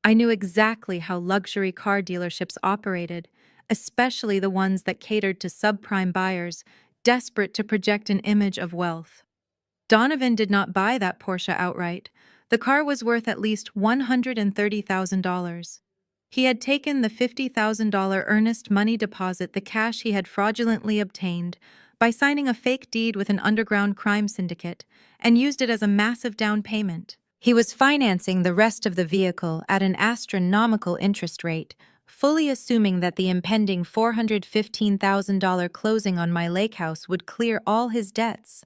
Speaker 1: I knew exactly how luxury car dealerships operated, especially the ones that catered to subprime buyers desperate to project an image of wealth. Donovan did not buy that Porsche outright. The car was worth at least $130,000. He had taken the $50,000 earnest money deposit, the cash he had fraudulently obtained, by signing a fake deed with an underground crime syndicate, and used it as a massive down payment. He was financing the rest of the vehicle at an astronomical interest rate, fully assuming that the impending $415,000 closing on my lake house would clear all his debts.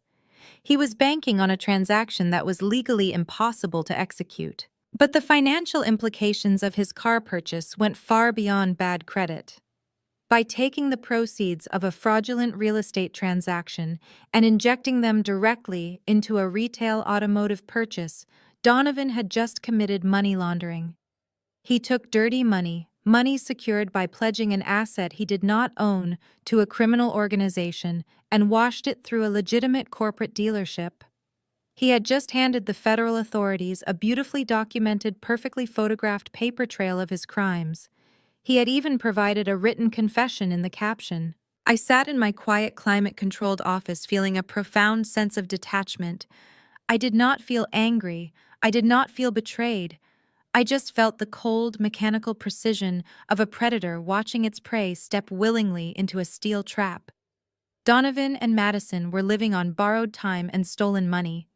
Speaker 1: He was banking on a transaction that was legally impossible to execute. But the financial implications of his car purchase went far beyond bad credit. By taking the proceeds of a fraudulent real estate transaction and injecting them directly into a retail automotive purchase, Donovan had just committed money laundering. He took dirty money, money secured by pledging an asset he did not own, to a criminal organization and washed it through a legitimate corporate dealership. He had just handed the federal authorities a beautifully documented, perfectly photographed paper trail of his crimes. He had even provided a written confession in the caption. I sat in my quiet, climate-controlled office feeling a profound sense of detachment. I did not feel angry. I did not feel betrayed. I just felt the cold, mechanical precision of a predator watching its prey step willingly into a steel trap. Donovan and Madison were living on borrowed time and stolen money.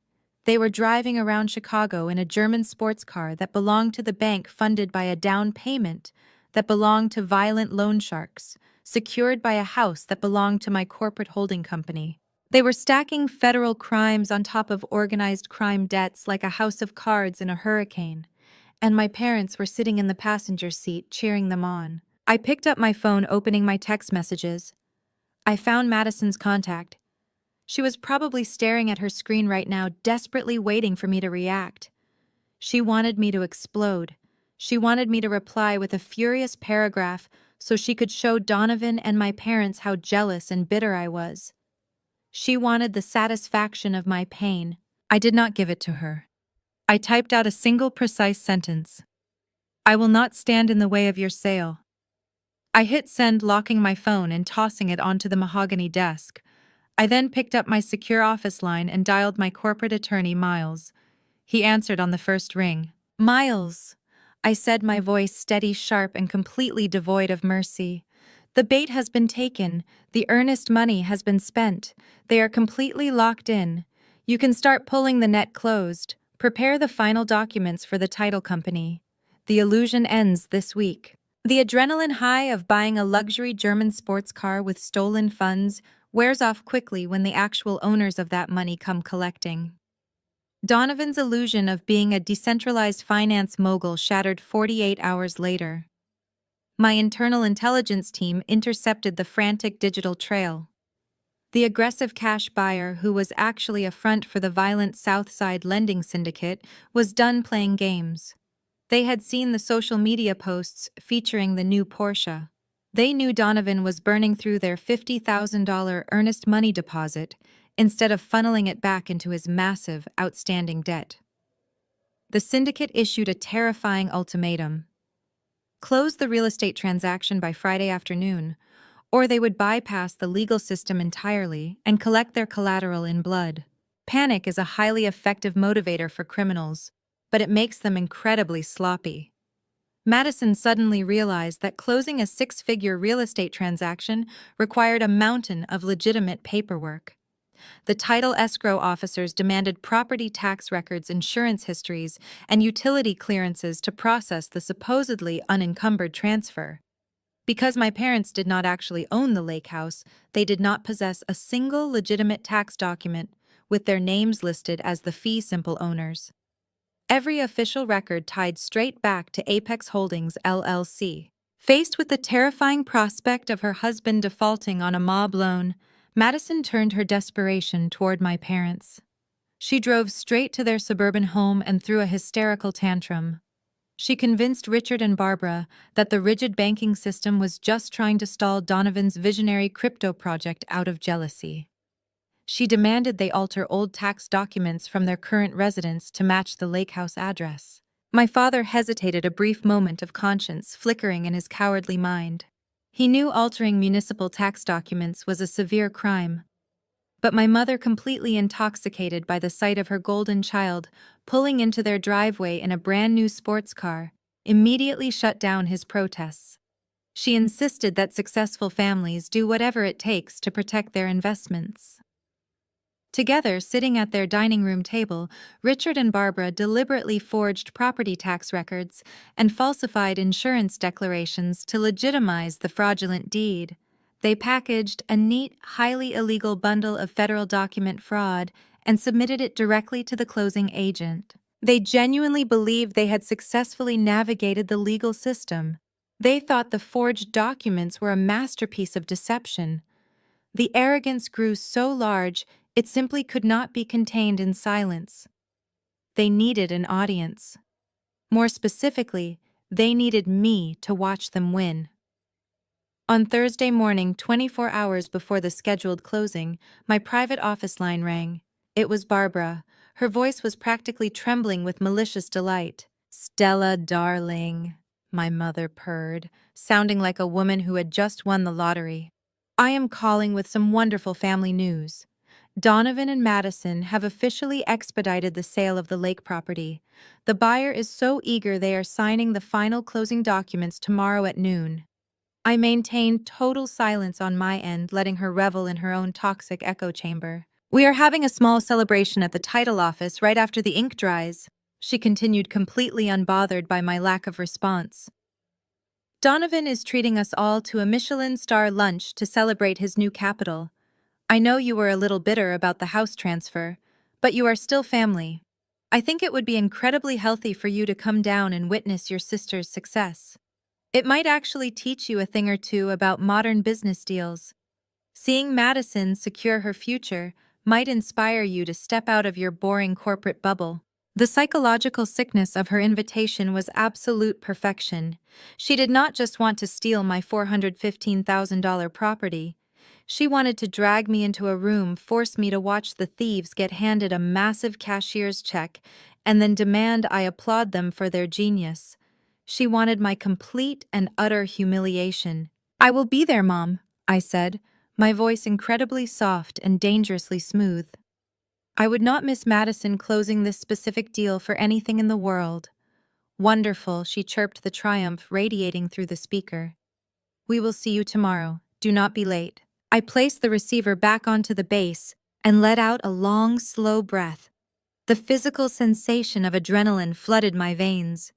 Speaker 1: They were driving around Chicago in a German sports car that belonged to the bank, funded by a down payment that belonged to violent loan sharks, secured by a house that belonged to my corporate holding company. They were stacking federal crimes on top of organized crime debts like a house of cards in a hurricane, and my parents were sitting in the passenger seat cheering them on. I picked up my phone, opening my text messages. I found Madison's contact. She was probably staring at her screen right now, desperately waiting for me to react. She wanted me to explode. She wanted me to reply with a furious paragraph so she could show Donovan and my parents how jealous and bitter I was. She wanted the satisfaction of my pain. I did not give it to her. I typed out a single precise sentence. I will not stand in the way of your sale. I hit send, locking my phone and tossing it onto the mahogany desk. I then picked up my secure office line and dialed my corporate attorney, Miles. He answered on the first ring. Miles, I said, my voice steady, sharp, and completely devoid of mercy. The bait has been taken. The earnest money has been spent. They are completely locked in. You can start pulling the net closed. Prepare the final documents for the title company. The illusion ends this week. The adrenaline high of buying a luxury German sports car with stolen funds wears off quickly when the actual owners of that money come collecting. Donovan's illusion of being a decentralized finance mogul shattered 48 hours later. My internal intelligence team intercepted the frantic digital trail. The aggressive cash buyer, who was actually a front for the violent Southside lending syndicate, was done playing games. They had seen the social media posts featuring the new Porsche. They knew Donovan was burning through their $50,000 earnest money deposit instead of funneling it back into his massive, outstanding debt. The syndicate issued a terrifying ultimatum. Close the real estate transaction by Friday afternoon, or they would bypass the legal system entirely and collect their collateral in blood. Panic is a highly effective motivator for criminals, but it makes them incredibly sloppy. Madison suddenly realized that closing a six-figure real estate transaction required a mountain of legitimate paperwork. The title escrow officers demanded property tax records, insurance histories, and utility clearances to process the supposedly unencumbered transfer. Because my parents did not actually own the lake house, they did not possess a single legitimate tax document with their names listed as the fee simple owners. Every official record tied straight back to Apex Holdings, LLC. Faced with the terrifying prospect of her husband defaulting on a mob loan, Madison turned her desperation toward my parents. She drove straight to their suburban home and threw a hysterical tantrum. She convinced Richard and Barbara that the rigid banking system was just trying to stall Donovan's visionary crypto project out of jealousy. She demanded they alter old tax documents from their current residence to match the lake house address. My father hesitated, a brief moment of conscience flickering in his cowardly mind. He knew altering municipal tax documents was a severe crime. But my mother, completely intoxicated by the sight of her golden child pulling into their driveway in a brand-new sports car, immediately shut down his protests. She insisted that successful families do whatever it takes to protect their investments. Together, sitting at their dining room table, Richard and Barbara deliberately forged property tax records and falsified insurance declarations to legitimize the fraudulent deed. They packaged a neat, highly illegal bundle of federal document fraud and submitted it directly to the closing agent. They genuinely believed they had successfully navigated the legal system. They thought the forged documents were a masterpiece of deception. The arrogance grew so large, it simply could not be contained in silence. They needed an audience. More specifically, they needed me to watch them win. On Thursday morning, 24 hours before the scheduled closing, my private office line rang. It was Barbara. Her voice was practically trembling with malicious delight. "Stella, darling," my mother purred, sounding like a woman who had just won the lottery. "I am calling with some wonderful family news. Donovan and Madison have officially expedited the sale of the lake property. The buyer is so eager they are signing the final closing documents tomorrow at noon." I maintained total silence on my end, letting her revel in her own toxic echo chamber. "We are having a small celebration at the title office right after the ink dries," she continued, completely unbothered by my lack of response. "Donovan is treating us all to a Michelin star lunch to celebrate his new capital. I know you were a little bitter about the house transfer, but you are still family. I think it would be incredibly healthy for you to come down and witness your sister's success. It might actually teach you a thing or two about modern business deals. Seeing Madison secure her future might inspire you to step out of your boring corporate bubble." The psychological sickness of her invitation was absolute perfection. She did not just want to steal my $415,000 property. She wanted to drag me into a room, force me to watch the thieves get handed a massive cashier's check, and then demand I applaud them for their genius. She wanted my complete and utter humiliation. "I will be there, Mom," I said, my voice incredibly soft and dangerously smooth. I would not miss Madison closing this specific deal for anything in the world. "Wonderful," she chirped, the triumph radiating through the speaker. "We will see you tomorrow. Do not be late." I placed the receiver back onto the base and let out a long, slow breath. The physical sensation of adrenaline flooded my veins.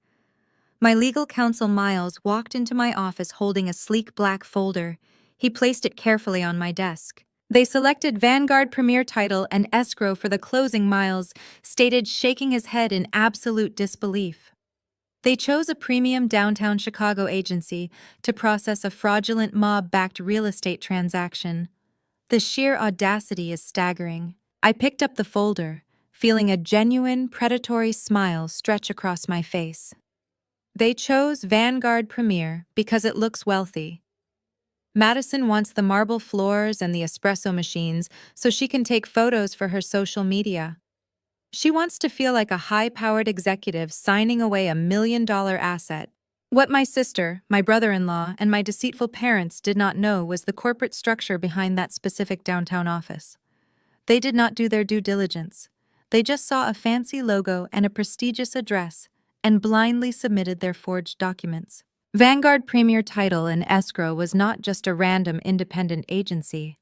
Speaker 1: My legal counsel Miles walked into my office holding a sleek black folder. He placed it carefully on my desk. "They selected Vanguard Premier Title and escrow for the closing," Miles stated, shaking his head in absolute disbelief. "They chose a premium downtown Chicago agency to process a fraudulent mob-backed real estate transaction. The sheer audacity is staggering." I picked up the folder, feeling a genuine, predatory smile stretch across my face. "They chose Vanguard Premier because it looks wealthy. Madison wants the marble floors and the espresso machines so she can take photos for her social media. She wants to feel like a high-powered executive signing away $1 million asset. What my sister, my brother-in-law, and my deceitful parents did not know was the corporate structure behind that specific downtown office. They did not do their due diligence. They just saw a fancy logo and a prestigious address and blindly submitted their forged documents. Vanguard Premier Title and Escrow was not just a random independent agency.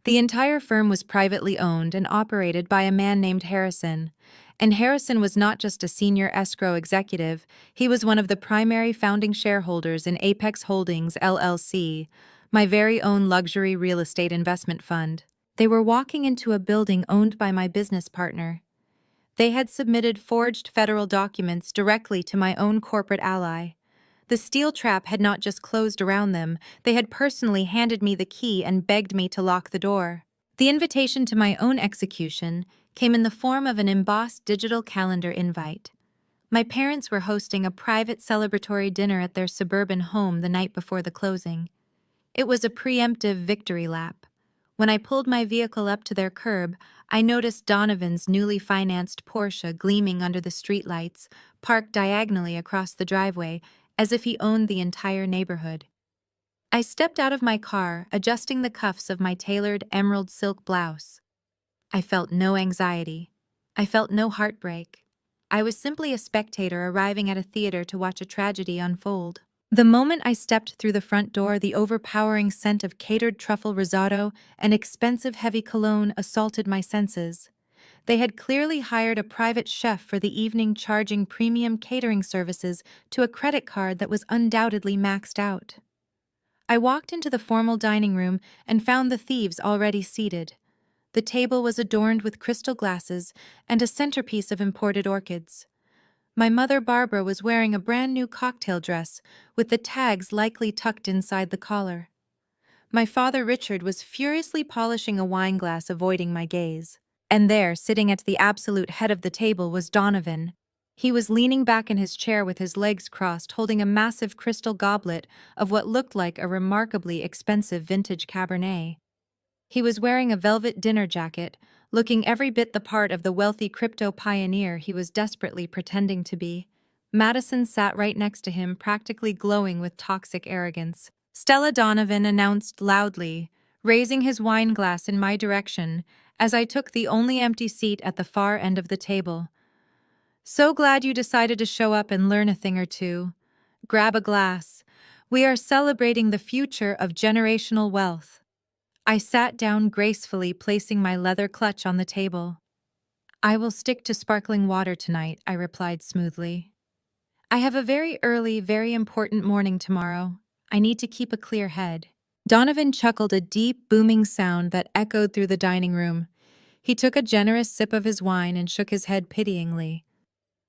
Speaker 1: The entire firm was privately owned and operated by a man named Harrison. And Harrison was not just a senior escrow executive, he was one of the primary founding shareholders in Apex Holdings, LLC, my very own luxury real estate investment fund. They were walking into a building owned by my business partner. They had submitted forged federal documents directly to my own corporate ally. The steel trap had not just closed around them, they had personally handed me the key and begged me to lock the door. The invitation to my own execution came in the form of an embossed digital calendar invite. My parents were hosting a private celebratory dinner at their suburban home the night before the closing. It was a preemptive victory lap. When I pulled my vehicle up to their curb, I noticed Donovan's newly financed Porsche gleaming under the streetlights, parked diagonally across the driveway, as if he owned the entire neighborhood. I stepped out of my car, adjusting the cuffs of my tailored emerald silk blouse. I felt no anxiety. I felt no heartbreak. I was simply a spectator arriving at a theater to watch a tragedy unfold. The moment I stepped through the front door, the overpowering scent of catered truffle risotto and expensive heavy cologne assaulted my senses. They had clearly hired a private chef for the evening, charging premium catering services to a credit card that was undoubtedly maxed out. I walked into the formal dining room and found the thieves already seated. The table was adorned with crystal glasses and a centerpiece of imported orchids. My mother Barbara was wearing a brand new cocktail dress with the tags likely tucked inside the collar. My father Richard was furiously polishing a wine glass, avoiding my gaze. And there, sitting at the absolute head of the table, was Donovan. He was leaning back in his chair with his legs crossed, holding a massive crystal goblet of what looked like a remarkably expensive vintage Cabernet. He was wearing a velvet dinner jacket, looking every bit the part of the wealthy crypto pioneer he was desperately pretending to be. Madison sat right next to him, practically glowing with toxic arrogance. "Stella," Donovan announced loudly, raising his wine glass in my direction as I took the only empty seat at the far end of the table. "So glad you decided to show up and learn a thing or two. Grab a glass. We are celebrating the future of generational wealth." I sat down gracefully, placing my leather clutch on the table. "I will stick to sparkling water tonight," I replied smoothly. "I have a very early, very important morning tomorrow. I need to keep a clear head." Donovan chuckled, a deep, booming sound that echoed through the dining room. He took a generous sip of his wine and shook his head pityingly.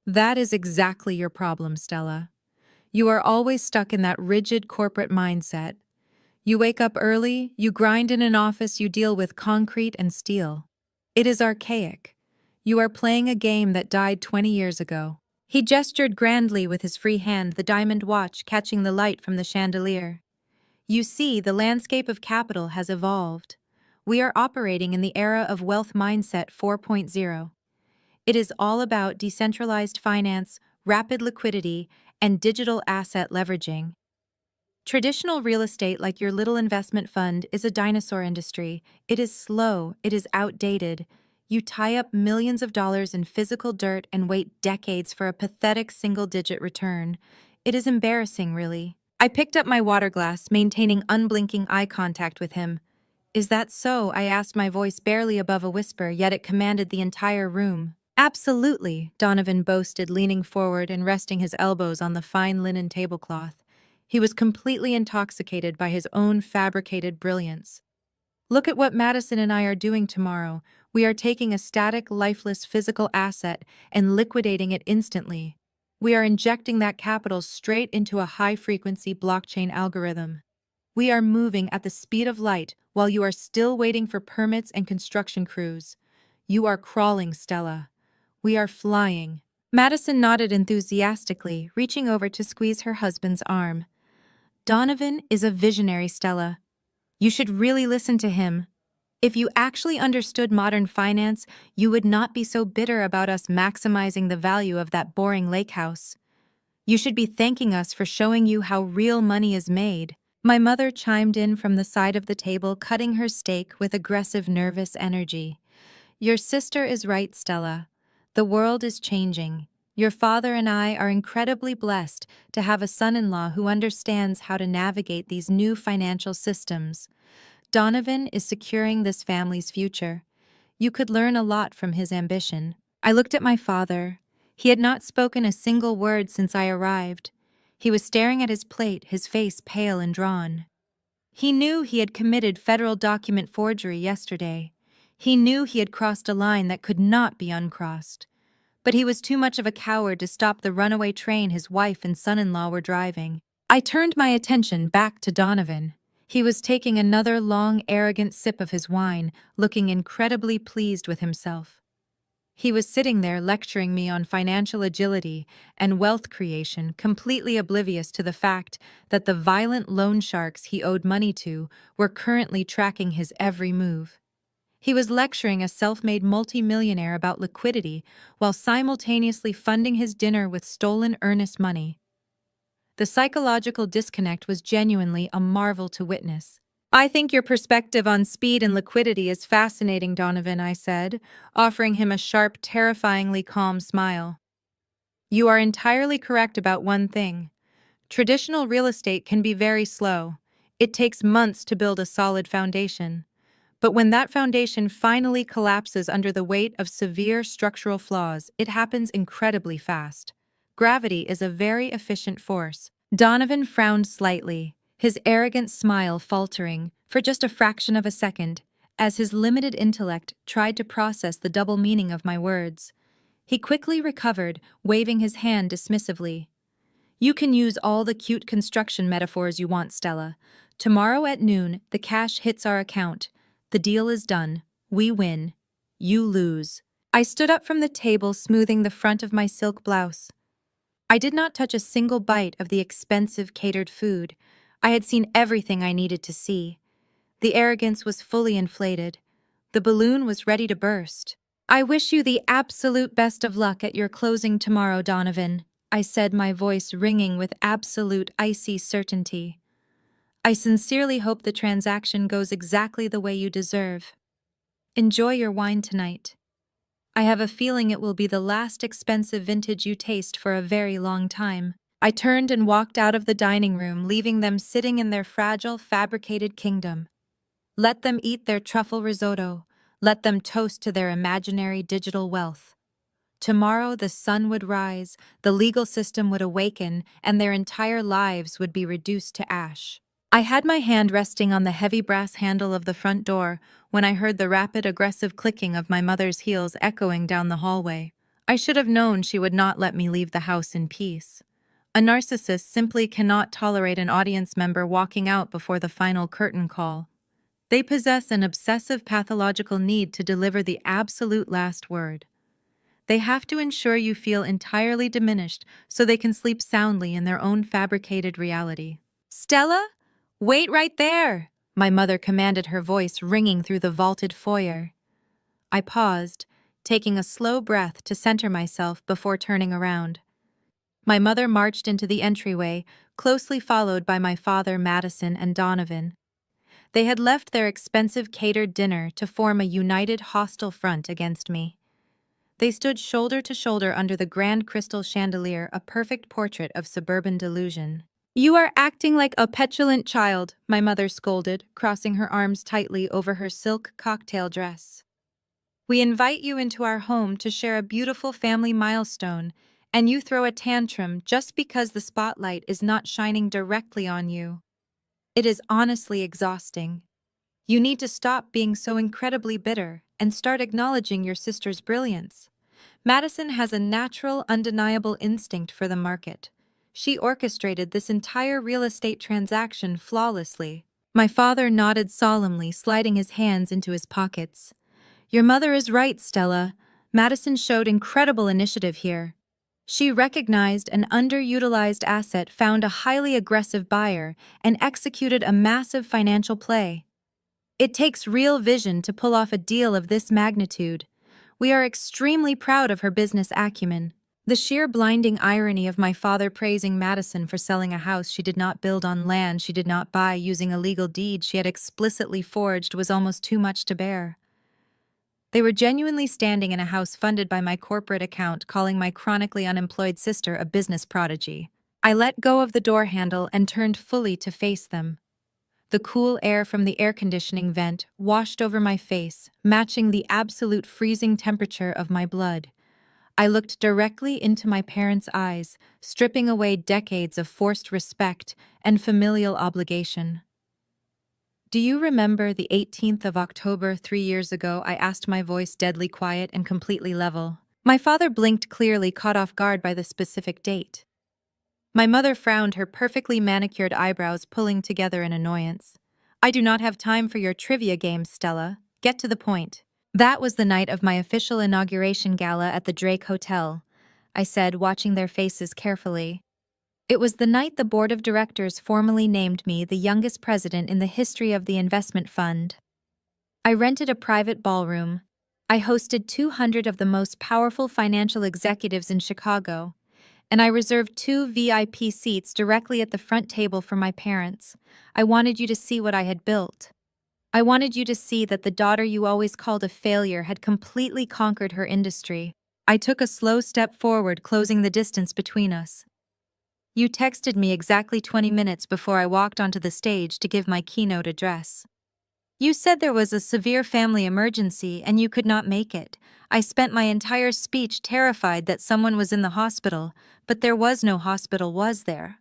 Speaker 1: "That is exactly your problem, Stella. You are always stuck in that rigid corporate mindset. You wake up early, you grind in an office, you deal with concrete and steel. It is archaic. You are playing a game that died 20 years ago. He gestured grandly with his free hand, the diamond watch catching the light from the chandelier. You see, the landscape of capital has evolved. We are operating in the era of wealth mindset 4.0. It is all about decentralized finance, rapid liquidity, and digital asset leveraging. Traditional real estate, like your little investment fund, is a dinosaur industry. It is slow, it is outdated. You tie up millions of dollars in physical dirt and wait decades for a pathetic single-digit return. It is embarrassing, really. I picked up my water glass, maintaining unblinking eye contact with him. Is that so? I asked, my voice barely above a whisper, yet it commanded the entire room. Absolutely, Donovan boasted, leaning forward and resting his elbows on the fine linen tablecloth. He was completely intoxicated by his own fabricated brilliance. Look at what Madison and I are doing tomorrow. We are taking a static, lifeless physical asset and liquidating it instantly. We are injecting that capital straight into a high-frequency blockchain algorithm. We are moving at the speed of light while you are still waiting for permits and construction crews. You are crawling, Stella. We are flying. Madison nodded enthusiastically, reaching over to squeeze her husband's arm. Donovan is a visionary, Stella. You should really listen to him. If you actually understood modern finance, you would not be so bitter about us maximizing the value of that boring lake house. You should be thanking us for showing you how real money is made. My mother chimed in from the side of the table, cutting her steak with aggressive, nervous energy. Your sister is right, Stella. The world is changing. Your father and I are incredibly blessed to have a son-in-law who understands how to navigate these new financial systems. Donovan is securing this family's future. You could learn a lot from his ambition. I looked at my father. He had not spoken a single word since I arrived. He was staring at his plate, his face pale and drawn. He knew he had committed federal document forgery yesterday. He knew he had crossed a line that could not be uncrossed. But he was too much of a coward to stop the runaway train his wife and son-in-law were driving. I turned my attention back to Donovan. He was taking another long, arrogant sip of his wine, looking incredibly pleased with himself. He was sitting there lecturing me on financial agility and wealth creation, completely oblivious to the fact that the violent loan sharks he owed money to were currently tracking his every move. He was lecturing a self-made multimillionaire about liquidity while simultaneously funding his dinner with stolen earnest money. The psychological disconnect was genuinely a marvel to witness. I think your perspective on speed and liquidity is fascinating, Donovan, I said, offering him a sharp, terrifyingly calm smile. You are entirely correct about one thing. Traditional real estate can be very slow. It takes months to build a solid foundation. But when that foundation finally collapses under the weight of severe structural flaws, it happens incredibly fast. Gravity is a very efficient force. Donovan frowned slightly, his arrogant smile faltering for just a fraction of a second, as his limited intellect tried to process the double meaning of my words. He quickly recovered, waving his hand dismissively. You can use all the cute construction metaphors you want, Stella. Tomorrow at noon, the cash hits our account. The deal is done. We win. You lose. I stood up from the table, smoothing the front of my silk blouse. I did not touch a single bite of the expensive catered food. I had seen everything I needed to see. The arrogance was fully inflated. The balloon was ready to burst. I wish you the absolute best of luck at your closing tomorrow, Donovan, I said, my voice ringing with absolute icy certainty. I sincerely hope the transaction goes exactly the way you deserve. Enjoy your wine tonight. I have a feeling it will be the last expensive vintage you taste for a very long time. I turned and walked out of the dining room, leaving them sitting in their fragile, fabricated kingdom. Let them eat their truffle risotto. Let them toast to their imaginary digital wealth. Tomorrow the sun would rise, the legal system would awaken, and their entire lives would be reduced to ash. I had my hand resting on the heavy brass handle of the front door when I heard the rapid, aggressive clicking of my mother's heels echoing down the hallway. I should have known she would not let me leave the house in peace. A narcissist simply cannot tolerate an audience member walking out before the final curtain call. They possess an obsessive pathological need to deliver the absolute last word. They have to ensure you feel entirely diminished so they can sleep soundly in their own fabricated reality. Stella? Wait right there! My mother commanded, her voice ringing through the vaulted foyer. I paused, taking a slow breath to center myself before turning around. My mother marched into the entryway, closely followed by my father, Madison, and Donovan. They had left their expensive catered dinner to form a united hostile front against me. They stood shoulder to shoulder under the grand crystal chandelier, a perfect portrait of suburban delusion. "You are acting like a petulant child," my mother scolded, crossing her arms tightly over her silk cocktail dress. "We invite you into our home to share a beautiful family milestone, and you throw a tantrum just because the spotlight is not shining directly on you. It is honestly exhausting. You need to stop being so incredibly bitter and start acknowledging your sister's brilliance. Madison has a natural, undeniable instinct for the market. She orchestrated this entire real estate transaction flawlessly." My father nodded solemnly, sliding his hands into his pockets. "Your mother is right, Stella. Madison showed incredible initiative here. She recognized an underutilized asset, found a highly aggressive buyer, and executed a massive financial play. It takes real vision to pull off a deal of this magnitude. We are extremely proud of her business acumen." The sheer blinding irony of my father praising Madison for selling a house she did not build on land she did not buy using a legal deed she had explicitly forged was almost too much to bear. They were genuinely standing in a house funded by my corporate account, calling my chronically unemployed sister a business prodigy. I let go of the door handle and turned fully to face them. The cool air from the air conditioning vent washed over my face, matching the absolute freezing temperature of my blood. I looked directly into my parents' eyes, stripping away decades of forced respect and familial obligation. "Do you remember the 18th of October 3 years ago?" I asked, my voice deadly quiet and completely level. My father blinked, clearly caught off guard by the specific date. My mother frowned, her perfectly manicured eyebrows pulling together in annoyance. "I do not have time for your trivia games, Stella. Get to the point." "That was the night of my official inauguration gala at the Drake Hotel," I said, watching their faces carefully. "It was the night the board of directors formally named me the youngest president in the history of the investment fund. I rented a private ballroom. I hosted 200 of the most powerful financial executives in Chicago, and I reserved 2 VIP seats directly at the front table for my parents. I wanted you to see what I had built. I wanted you to see that the daughter you always called a failure had completely conquered her industry." I took a slow step forward, closing the distance between us. "You texted me exactly 20 minutes before I walked onto the stage to give my keynote address. You said there was a severe family emergency and you could not make it. I spent my entire speech terrified that someone was in the hospital, but there was no hospital, was there?"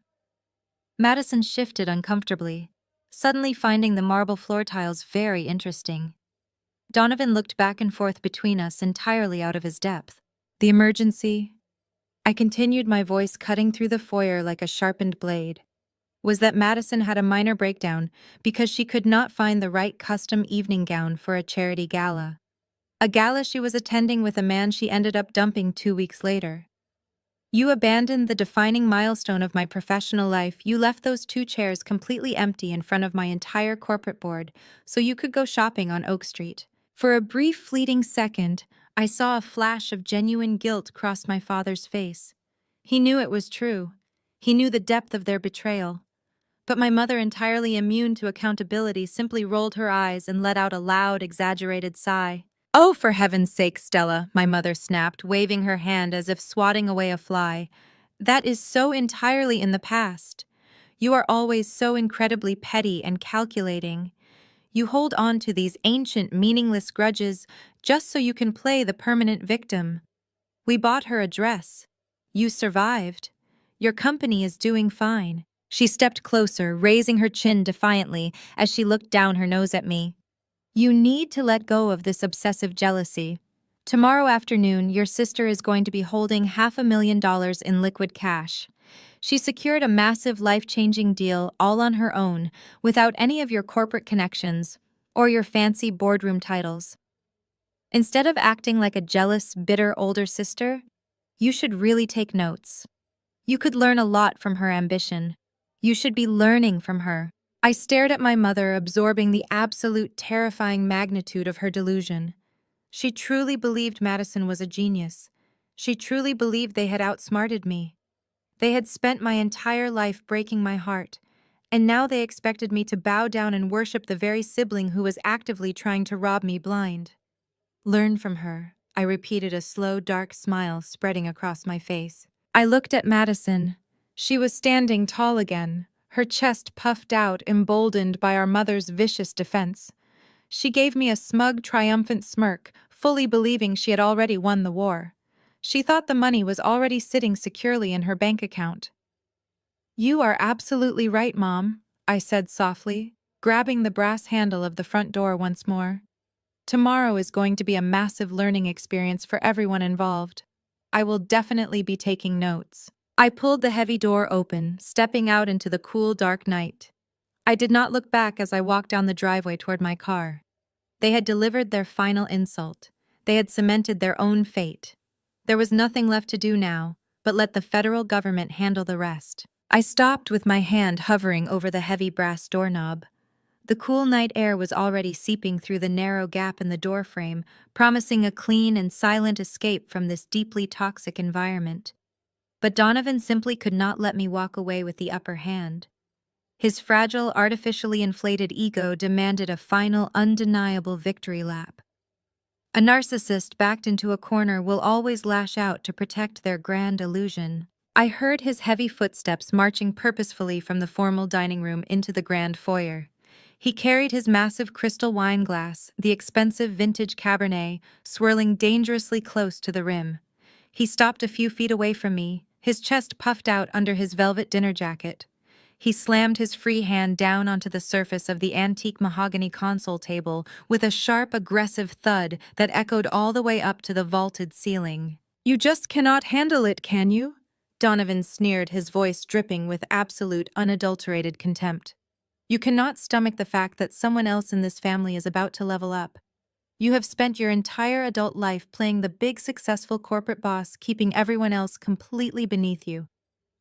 Speaker 1: Madison shifted uncomfortably, suddenly finding the marble floor tiles very interesting. Donovan looked back and forth between us, entirely out of his depth. "The emergency," I continued, my voice cutting through the foyer like a sharpened blade, "was that Madison had a minor breakdown because she could not find the right custom evening gown for a charity gala. A gala she was attending with a man she ended up dumping 2 weeks later. You abandoned the defining milestone of my professional life. You left those 2 chairs completely empty in front of my entire corporate board so you could go shopping on Oak Street." For a brief, fleeting second, I saw a flash of genuine guilt cross my father's face. He knew it was true. He knew the depth of their betrayal. But my mother, entirely immune to accountability, simply rolled her eyes and let out a loud, exaggerated sigh. "Oh, for heaven's sake, Stella," my mother snapped, waving her hand as if swatting away a fly. "That is so entirely in the past. You are always so incredibly petty and calculating. You hold on to these ancient, meaningless grudges just so you can play the permanent victim. We bought her a dress. You survived. Your company is doing fine." She stepped closer, raising her chin defiantly as she looked down her nose at me. "You need to let go of this obsessive jealousy. Tomorrow afternoon, your sister is going to be holding $500,000 in liquid cash. She secured a massive, life-changing deal all on her own, without any of your corporate connections or your fancy boardroom titles. Instead of acting like a jealous, bitter older sister, you should really take notes. You could learn a lot from her ambition. You should be learning from her. I stared at my mother, absorbing the absolute terrifying magnitude of her delusion. She truly believed Madison was a genius. She truly believed they had outsmarted me. They had spent my entire life breaking my heart, and now they expected me to bow down and worship the very sibling who was actively trying to rob me blind. Learn from her, I repeated, a slow, dark smile spreading across my face. I looked at Madison. She was standing tall again, her chest puffed out, emboldened by our mother's vicious defense. She gave me a smug, triumphant smirk, fully believing she had already won the war. She thought the money was already sitting securely in her bank account. "You are absolutely right, Mom," I said softly, grabbing the brass handle of the front door once more. "Tomorrow is going to be a massive learning experience for everyone involved. I will definitely be taking notes." I pulled the heavy door open, stepping out into the cool, dark night. I did not look back as I walked down the driveway toward my car. They had delivered their final insult. They had cemented their own fate. There was nothing left to do now, but let the federal government handle the rest. I stopped with my hand hovering over the heavy brass doorknob. The cool night air was already seeping through the narrow gap in the doorframe, promising a clean and silent escape from this deeply toxic environment. But Donovan simply could not let me walk away with the upper hand. His fragile, artificially inflated ego demanded a final, undeniable victory lap. A narcissist backed into a corner will always lash out to protect their grand illusion. I heard his heavy footsteps marching purposefully from the formal dining room into the grand foyer. He carried his massive crystal wine glass, the expensive vintage Cabernet, swirling dangerously close to the rim. He stopped a few feet away from me, his chest puffed out under his velvet dinner jacket. He slammed his free hand down onto the surface of the antique mahogany console table with a sharp, aggressive thud that echoed all the way up to the vaulted ceiling. "You just cannot handle it, can you?" Donovan sneered, his voice dripping with absolute, unadulterated contempt. "You cannot stomach the fact that someone else in this family is about to level up. You have spent your entire adult life playing the big, successful corporate boss, keeping everyone else completely beneath you.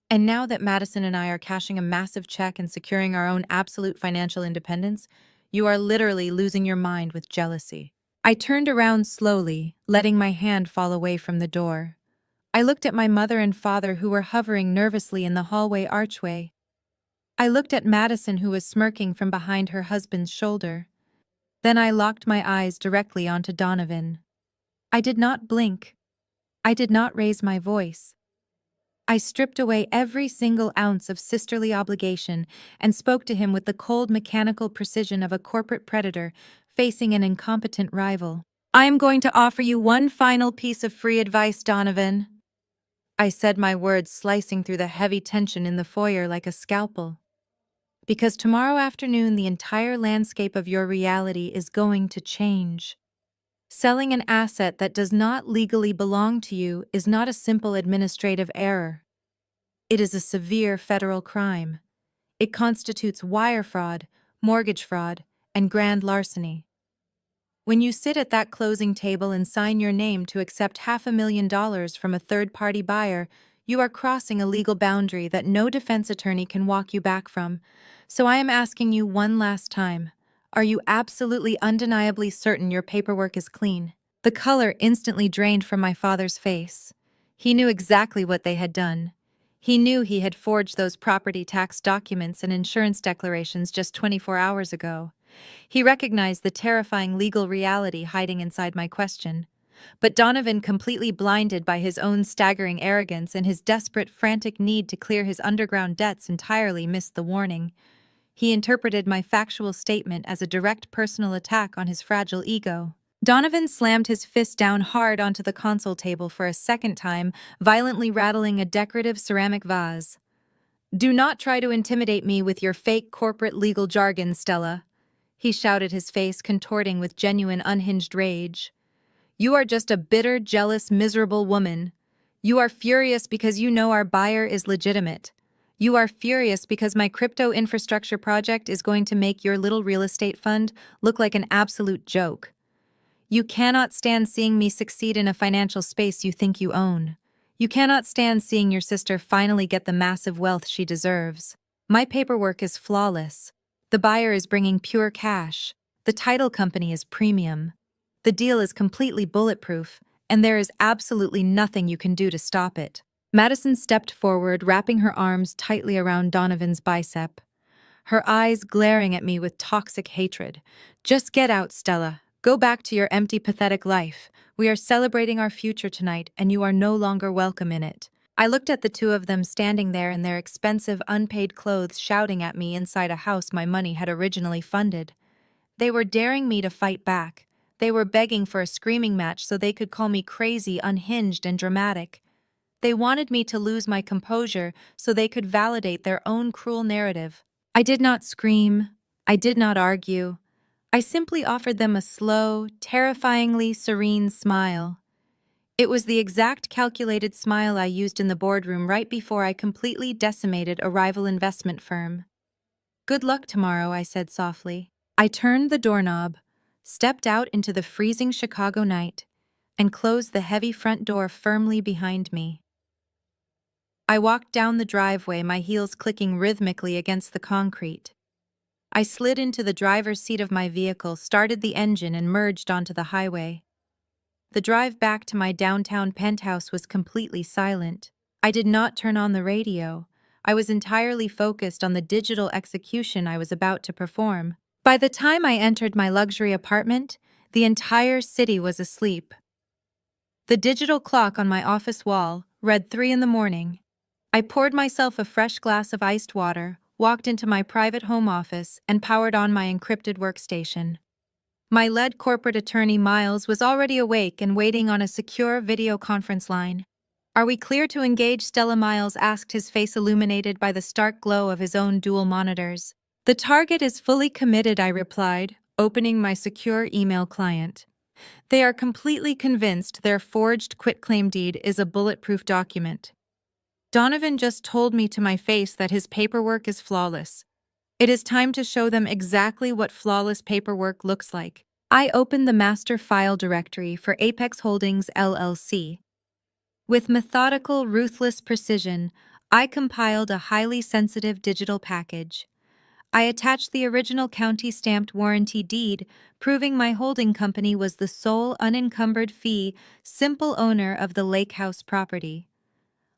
Speaker 1: And now that Madison and I are cashing a massive check and securing our own absolute financial independence, you are literally losing your mind with jealousy." I turned around slowly, letting my hand fall away from the door. I looked at my mother and father, who were hovering nervously in the hallway archway. I looked at Madison, who was smirking from behind her husband's shoulder. Then I locked my eyes directly onto Donovan. I did not blink. I did not raise my voice. I stripped away every single ounce of sisterly obligation and spoke to him with the cold, mechanical precision of a corporate predator facing an incompetent rival. "I am going to offer you one final piece of free advice, Donovan." I said, my words slicing through the heavy tension in the foyer like a scalpel. "Because tomorrow afternoon the entire landscape of your reality is going to change. Selling an asset that does not legally belong to you is not a simple administrative error. It is a severe federal crime. It constitutes wire fraud, mortgage fraud, and grand larceny. When you sit at that closing table and sign your name to accept $500,000 from a third-party buyer, you are crossing a legal boundary that no defense attorney can walk you back from. So I am asking you one last time. Are you absolutely, undeniably certain your paperwork is clean?" The color instantly drained from my father's face. He knew exactly what they had done. He knew he had forged those property tax documents and insurance declarations just 24 hours ago. He recognized the terrifying legal reality hiding inside my question. But Donovan, completely blinded by his own staggering arrogance and his desperate, frantic need to clear his underground debts, entirely missed the warning. He interpreted my factual statement as a direct personal attack on his fragile ego. Donovan slammed his fist down hard onto the console table for a second time, violently rattling a decorative ceramic vase. "Do not try to intimidate me with your fake corporate legal jargon, Stella," he shouted, his face contorting with genuine unhinged rage. "You are just a bitter, jealous, miserable woman. You are furious because you know our buyer is legitimate. You are furious because my crypto infrastructure project is going to make your little real estate fund look like an absolute joke. You cannot stand seeing me succeed in a financial space you think you own. You cannot stand seeing your sister finally get the massive wealth she deserves. My paperwork is flawless. The buyer is bringing pure cash. The title company is premium. The deal is completely bulletproof, and there is absolutely nothing you can do to stop it. Madison stepped forward, wrapping her arms tightly around Donovan's bicep, her eyes glaring at me with toxic hatred. Just get out, Stella. Go back to your empty, pathetic life. We are celebrating our future tonight, and you are no longer welcome in it. I looked at the two of them standing there in their expensive, unpaid clothes, shouting at me inside a house my money had originally funded. They were daring me to fight back. They were begging for a screaming match so they could call me crazy, unhinged, and dramatic. They wanted me to lose my composure so they could validate their own cruel narrative. I did not scream. I did not argue. I simply offered them a slow, terrifyingly serene smile. It was the exact calculated smile I used in the boardroom right before I completely decimated a rival investment firm. Good luck tomorrow, I said softly. I turned the doorknob, stepped out into the freezing Chicago night, and closed the heavy front door firmly behind me. I walked down the driveway, my heels clicking rhythmically against the concrete. I slid into the driver's seat of my vehicle, started the engine, and merged onto the highway. The drive back to my downtown penthouse was completely silent. I did not turn on the radio. I was entirely focused on the digital execution I was about to perform. By the time I entered my luxury apartment, the entire city was asleep. The digital clock on my office wall read 3 in the morning. I poured myself a fresh glass of iced water, walked into my private home office, and powered on my encrypted workstation. My lead corporate attorney Miles was already awake and waiting on a secure video conference line. "Are we clear to engage?" Stella Miles asked, his face illuminated by the stark glow of his own dual monitors. "The target is fully committed," I replied, opening my secure email client. "They are completely convinced their forged quitclaim deed is a bulletproof document. Donovan just told me to my face that his paperwork is flawless. It is time to show them exactly what flawless paperwork looks like." I opened the master file directory for Apex Holdings LLC. With methodical, ruthless precision, I compiled a highly sensitive digital package. I attached the original county-stamped warranty deed, proving my holding company was the sole unencumbered fee, simple owner of the lake house property.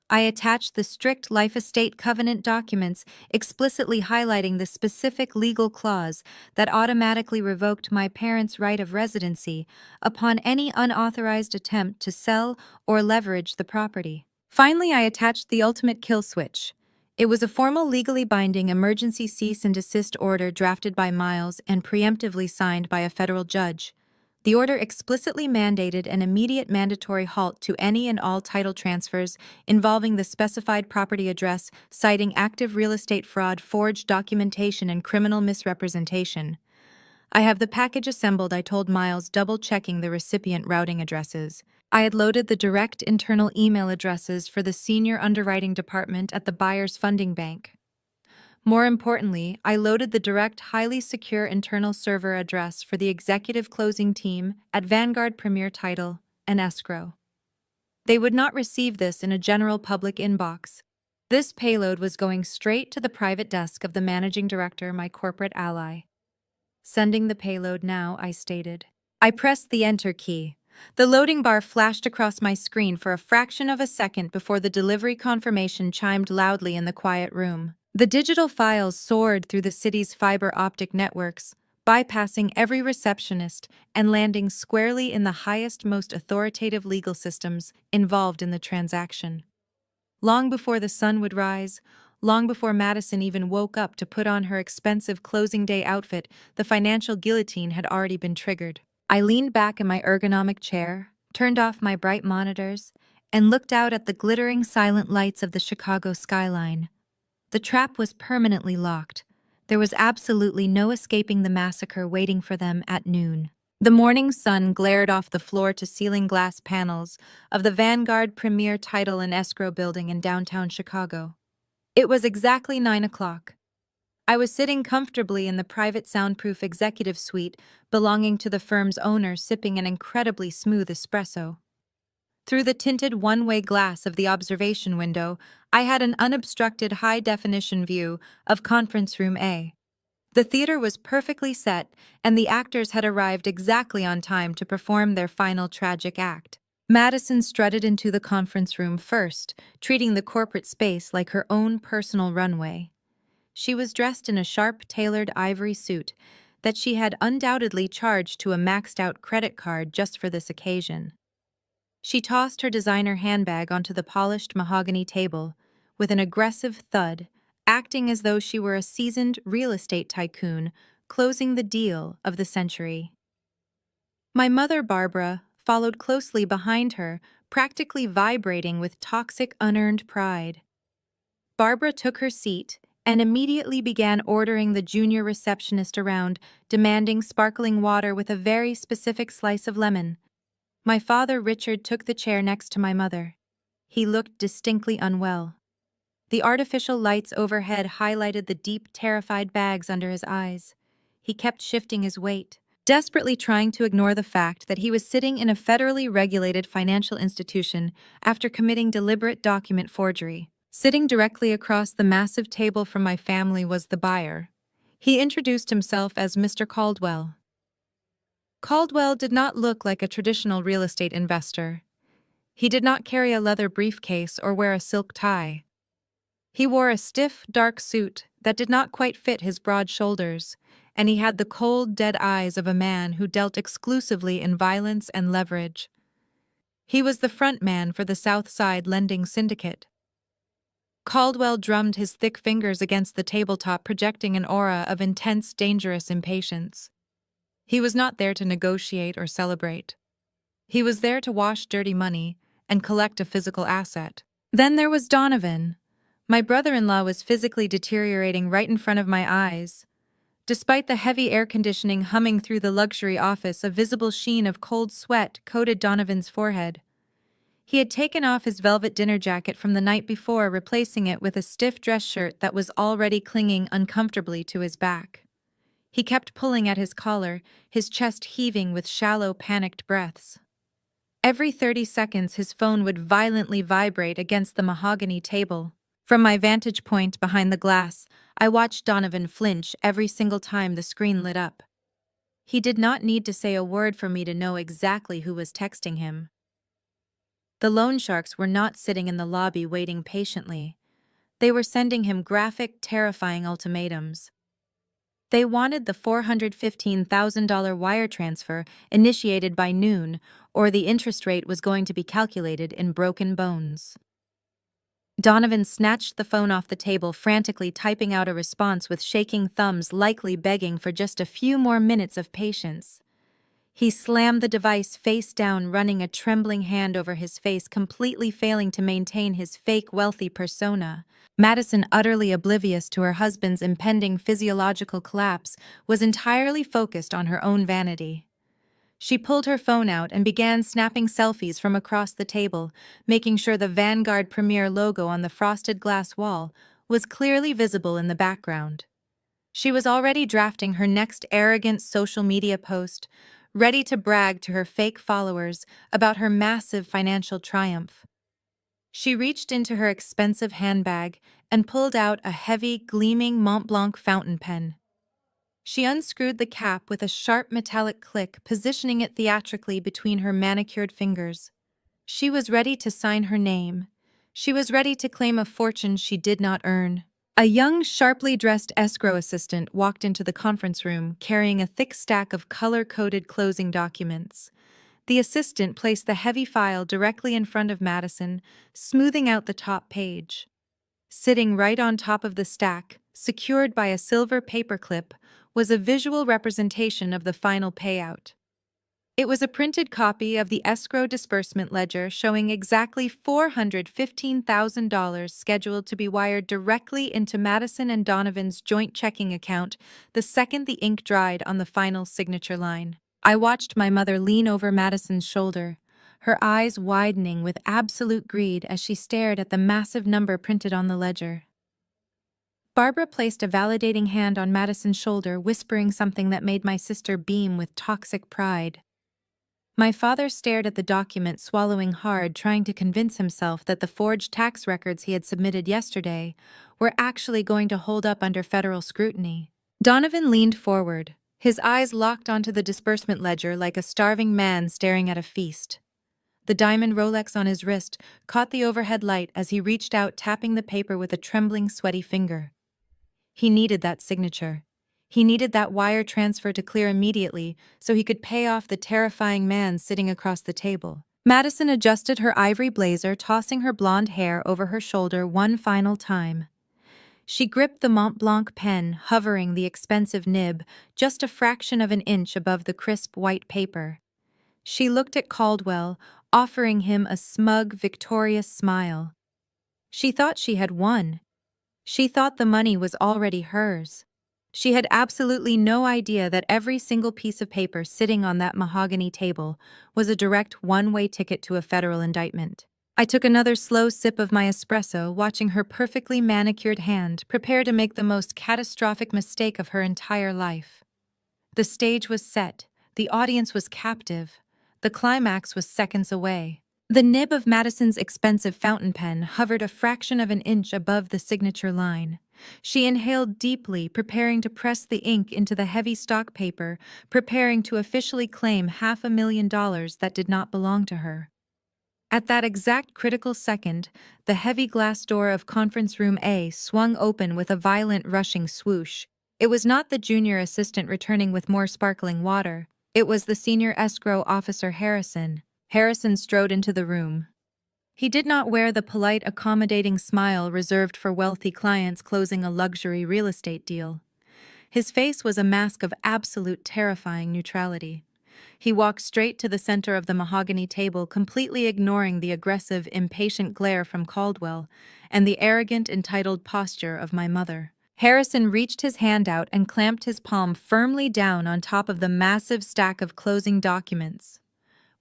Speaker 1: I attached the strict life estate covenant documents, explicitly highlighting the specific legal clause that automatically revoked my parents' right of residency upon any unauthorized attempt to sell or leverage the property. Finally, I attached the ultimate kill switch. It was a formal, legally binding emergency cease and desist order drafted by Miles and preemptively signed by a federal judge. The order explicitly mandated an immediate mandatory halt to any and all title transfers involving the specified property address, citing active real estate fraud, forged documentation, and criminal misrepresentation. "I have the package assembled," I told Miles, double-checking the recipient routing addresses. I had loaded the direct internal email addresses for the senior underwriting department at the buyer's funding bank. More importantly, I loaded the direct, highly secure internal server address for the executive closing team at Vanguard Premier Title and Escrow. They would not receive this in a general public inbox. This payload was going straight to the private desk of the managing director, my corporate ally. "Sending the payload now," I stated. I pressed the enter key. The loading bar flashed across my screen for a fraction of a second before the delivery confirmation chimed loudly in the quiet room. The digital files soared through the city's fiber optic networks, bypassing every receptionist and landing squarely in the highest, most authoritative legal systems involved in the transaction. Long before the sun would rise, long before Madison even woke up to put on her expensive closing day outfit, the financial guillotine had already been triggered. I leaned back in my ergonomic chair, turned off my bright monitors, and looked out at the glittering silent lights of the Chicago skyline. The trap was permanently locked. There was absolutely no escaping the massacre waiting for them at noon. The morning sun glared off the floor-to-ceiling glass panels of the Vanguard Premier Title and Escrow building in downtown Chicago. It was exactly 9 o'clock. I was sitting comfortably in the private soundproof executive suite belonging to the firm's owner, sipping an incredibly smooth espresso. Through the tinted one-way glass of the observation window, I had an unobstructed high-definition view of Conference Room A. The theater was perfectly set, and the actors had arrived exactly on time to perform their final tragic act. Madison strutted into the conference room first, treating the corporate space like her own personal runway. She was dressed in a sharp, tailored ivory suit that she had undoubtedly charged to a maxed-out credit card just for this occasion. She tossed her designer handbag onto the polished mahogany table with an aggressive thud, acting as though she were a seasoned real estate tycoon closing the deal of the century. My mother, Barbara, followed closely behind her, practically vibrating with toxic, unearned pride. Barbara took her seat and immediately began ordering the junior receptionist around, demanding sparkling water with a very specific slice of lemon. My father, Richard, took the chair next to my mother. He looked distinctly unwell. The artificial lights overhead highlighted the deep, terrified bags under his eyes. He kept shifting his weight, desperately trying to ignore the fact that he was sitting in a federally regulated financial institution after committing deliberate document forgery. Sitting directly across the massive table from my family was the buyer. He introduced himself as Mr. Caldwell. Caldwell did not look like a traditional real estate investor. He did not carry a leather briefcase or wear a silk tie. He wore a stiff, dark suit that did not quite fit his broad shoulders, and he had the cold, dead eyes of a man who dealt exclusively in violence and leverage. He was the front man for the South Side Lending Syndicate. Caldwell drummed his thick fingers against the tabletop, projecting an aura of intense, dangerous impatience. He was not there to negotiate or celebrate. He was there to wash dirty money and collect a physical asset. Then there was Donovan. My brother-in-law was physically deteriorating right in front of my eyes. Despite the heavy air conditioning humming through the luxury office, a visible sheen of cold sweat coated Donovan's forehead. He had taken off his velvet dinner jacket from the night before, replacing it with a stiff dress shirt that was already clinging uncomfortably to his back. He kept pulling at his collar, his chest heaving with shallow, panicked breaths. Every 30 seconds, his phone would violently vibrate against the mahogany table. From my vantage point behind the glass, I watched Donovan flinch every single time the screen lit up. He did not need to say a word for me to know exactly who was texting him. The loan sharks were not sitting in the lobby waiting patiently. They were sending him graphic, terrifying ultimatums. They wanted the $415,000 wire transfer initiated by noon, or the interest rate was going to be calculated in broken bones. Donovan snatched the phone off the table, frantically typing out a response with shaking thumbs, likely begging for just a few more minutes of patience. He slammed the device face down, running a trembling hand over his face, completely failing to maintain his fake wealthy persona. Madison, utterly oblivious to her husband's impending physiological collapse, was entirely focused on her own vanity. She pulled her phone out and began snapping selfies from across the table, making sure the Vanguard Premier logo on the frosted glass wall was clearly visible in the background. She was already drafting her next arrogant social media post, ready to brag to her fake followers about her massive financial triumph. She reached into her expensive handbag and pulled out a heavy, gleaming Mont Blanc fountain pen. She unscrewed the cap with a sharp metallic click, positioning it theatrically between her manicured fingers. She was ready to sign her name. She was ready to claim a fortune she did not earn. A young, sharply dressed escrow assistant walked into the conference room, carrying a thick stack of color-coded closing documents. The assistant placed the heavy file directly in front of Madison, smoothing out the top page. Sitting right on top of the stack, secured by a silver paperclip, was a visual representation of the final payout. It was a printed copy of the escrow disbursement ledger showing exactly $415,000 scheduled to be wired directly into Madison and Donovan's joint checking account the second the ink dried on the final signature line. I watched my mother lean over Madison's shoulder, her eyes widening with absolute greed as she stared at the massive number printed on the ledger. Barbara placed a validating hand on Madison's shoulder, whispering something that made my sister beam with toxic pride. My father stared at the document, swallowing hard, trying to convince himself that the forged tax records he had submitted yesterday were actually going to hold up under federal scrutiny. Donovan leaned forward, his eyes locked onto the disbursement ledger like a starving man staring at a feast. The diamond Rolex on his wrist caught the overhead light as he reached out, tapping the paper with a trembling, sweaty finger. He needed that signature. He needed that wire transfer to clear immediately so he could pay off the terrifying man sitting across the table. Madison adjusted her ivory blazer, tossing her blonde hair over her shoulder one final time. She gripped the Mont Blanc pen, hovering the expensive nib just a fraction of an inch above the crisp white paper. She looked at Caldwell, offering him a smug, victorious smile. She thought she had won. She thought the money was already hers. She had absolutely no idea that every single piece of paper sitting on that mahogany table was a direct one-way ticket to a federal indictment. I took another slow sip of my espresso, watching her perfectly manicured hand prepare to make the most catastrophic mistake of her entire life. The stage was set, the audience was captive, the climax was seconds away. The nib of Madison's expensive fountain pen hovered a fraction of an inch above the signature line. She inhaled deeply, preparing to press the ink into the heavy stock paper, preparing to officially claim $500,000 that did not belong to her. At that exact critical second, the heavy glass door of Conference Room A swung open with a violent rushing swoosh. It was not the junior assistant returning with more sparkling water. It was the senior escrow officer, Harrison. Harrison strode into the room. He did not wear the polite, accommodating smile reserved for wealthy clients closing a luxury real estate deal. His face was a mask of absolute terrifying neutrality. He walked straight to the center of the mahogany table, completely ignoring the aggressive, impatient glare from Caldwell and the arrogant, entitled posture of my mother. Harrison reached his hand out and clamped his palm firmly down on top of the massive stack of closing documents.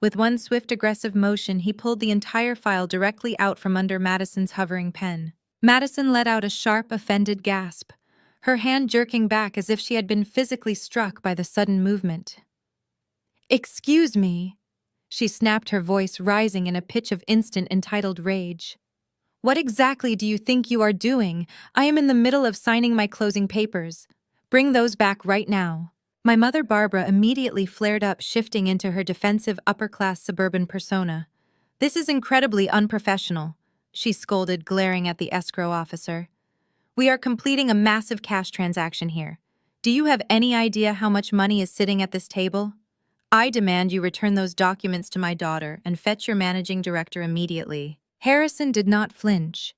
Speaker 1: With one swift, aggressive motion, he pulled the entire file directly out from under Madison's hovering pen. Madison let out a sharp, offended gasp, her hand jerking back as if she had been physically struck by the sudden movement. "Excuse me," she snapped, her voice rising in a pitch of instant, entitled rage. "What exactly do you think you are doing? I am in the middle of signing my closing papers. Bring those back right now." My mother Barbara immediately flared up, shifting into her defensive upper-class suburban persona. "This is incredibly unprofessional," she scolded, glaring at the escrow officer. "We are completing a massive cash transaction here. Do you have any idea how much money is sitting at this table? I demand you return those documents to my daughter and fetch your managing director immediately." Harrison did not flinch.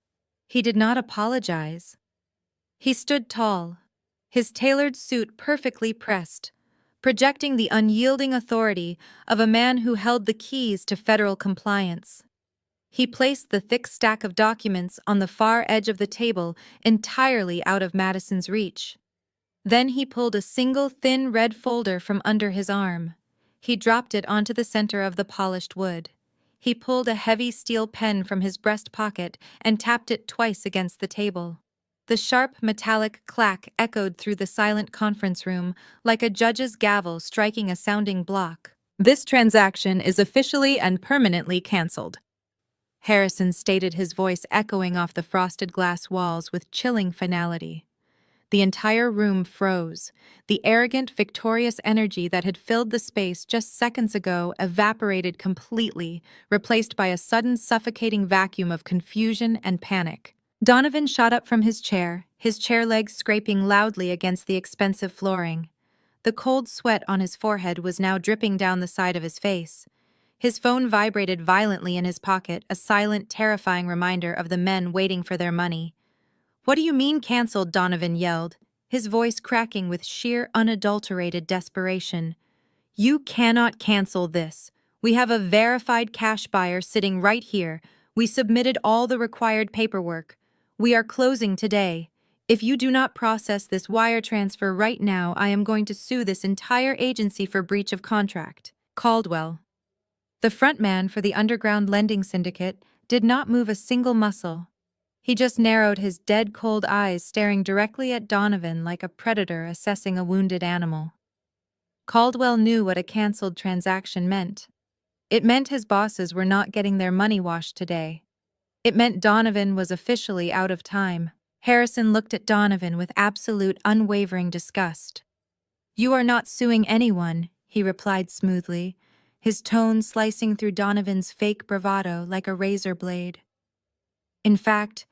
Speaker 1: He did not apologize. He stood tall, his tailored suit perfectly pressed, projecting the unyielding authority of a man who held the keys to federal compliance. He placed the thick stack of documents on the far edge of the table, entirely out of Madison's reach. Then he pulled a single thin red folder from under his arm. He dropped it onto the center of the polished wood. He pulled a heavy steel pen from his breast pocket and tapped it twice against the table. The sharp, metallic clack echoed through the silent conference room like a judge's gavel striking a sounding block. "This transaction is officially and permanently canceled," Harrison stated, his voice echoing off the frosted glass walls with chilling finality. The entire room froze. The arrogant, victorious energy that had filled the space just seconds ago evaporated completely, replaced by a sudden suffocating vacuum of confusion and panic. Donovan shot up from his chair legs scraping loudly against the expensive flooring. The cold sweat on his forehead was now dripping down the side of his face. His phone vibrated violently in his pocket, a silent, terrifying reminder of the men waiting for their money. "What do you mean canceled?" Donovan yelled, his voice cracking with sheer, unadulterated desperation. "You cannot cancel this. We have a verified cash buyer sitting right here. We submitted all the required paperwork. We are closing today. If you do not process this wire transfer right now, I am going to sue this entire agency for breach of contract." Caldwell, the frontman for the underground lending syndicate, did not move a single muscle. He just narrowed his dead-cold eyes, staring directly at Donovan like a predator assessing a wounded animal. Caldwell knew what a canceled transaction meant. It meant his bosses were not getting their money washed today. It meant Donovan was officially out of time. Harrison looked at Donovan with absolute, unwavering disgust. "You are not suing anyone," he replied smoothly, his tone slicing through Donovan's fake bravado like a razor blade. "In fact,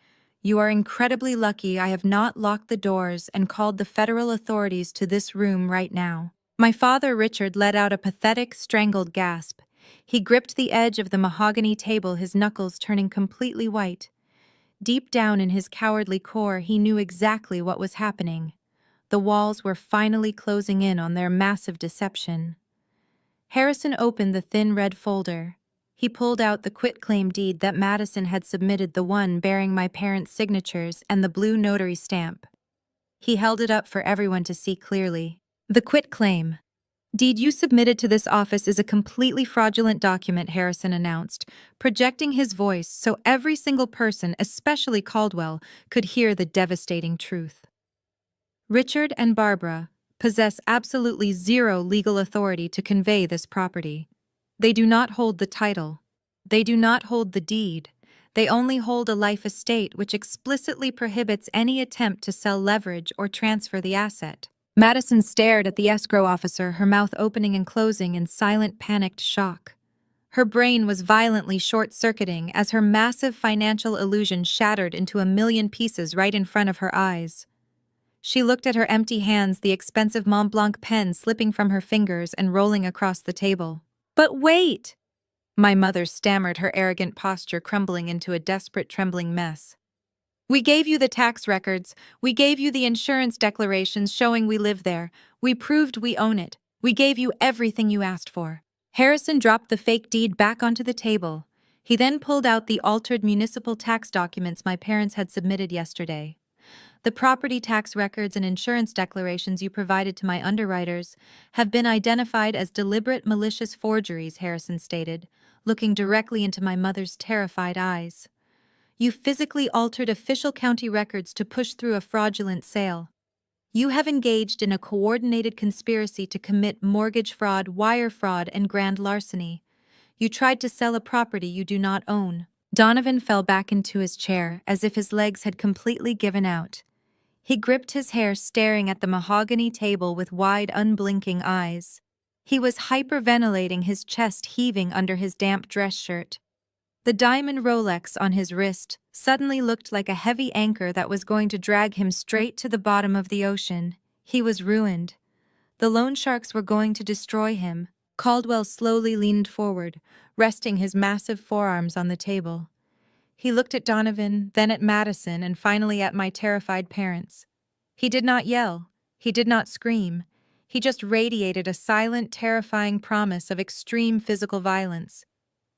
Speaker 1: you are incredibly lucky I have not locked the doors and called the federal authorities to this room right now." My father, Richard, let out a pathetic, strangled gasp. He gripped the edge of the mahogany table, his knuckles turning completely white. Deep down in his cowardly core, he knew exactly what was happening. The walls were finally closing in on their massive deception. Harrison opened the thin red folder. He pulled out the quitclaim deed that Madison had submitted, the one bearing my parents' signatures and the blue notary stamp. He held it up for everyone to see clearly. "The quitclaim deed you submitted to this office is a completely fraudulent document," Harrison announced, projecting his voice so every single person, especially Caldwell, could hear the devastating truth. "Richard and Barbara possess absolutely zero legal authority to convey this property. They do not hold the title. They do not hold the deed. They only hold a life estate which explicitly prohibits any attempt to sell, leverage, or transfer the asset." Madison stared at the escrow officer, her mouth opening and closing in silent, panicked shock. Her brain was violently short-circuiting as her massive financial illusion shattered into a million pieces right in front of her eyes. She looked at her empty hands, the expensive Mont Blanc pen slipping from her fingers and rolling across the table. "But wait!" My mother stammered, her arrogant posture crumbling into a desperate, trembling mess. "We gave you the tax records. We gave you the insurance declarations showing we live there. We proved we own it. We gave you everything you asked for." Harrison dropped the fake deed back onto the table. He then pulled out the altered municipal tax documents my parents had submitted yesterday. "The property tax records and insurance declarations you provided to my underwriters have been identified as deliberate, malicious forgeries," Harrison stated, looking directly into my mother's terrified eyes. "You physically altered official county records to push through a fraudulent sale. You have engaged in a coordinated conspiracy to commit mortgage fraud, wire fraud, and grand larceny. You tried to sell a property you do not own." Donovan fell back into his chair as if his legs had completely given out. He gripped his hair, staring at the mahogany table with wide, unblinking eyes. He was hyperventilating, his chest heaving under his damp dress shirt. The diamond Rolex on his wrist suddenly looked like a heavy anchor that was going to drag him straight to the bottom of the ocean. He was ruined. The loan sharks were going to destroy him. Caldwell slowly leaned forward, resting his massive forearms on the table. He looked at Donovan, then at Madison, and finally at my terrified parents. He did not yell. He did not scream. He just radiated a silent, terrifying promise of extreme physical violence.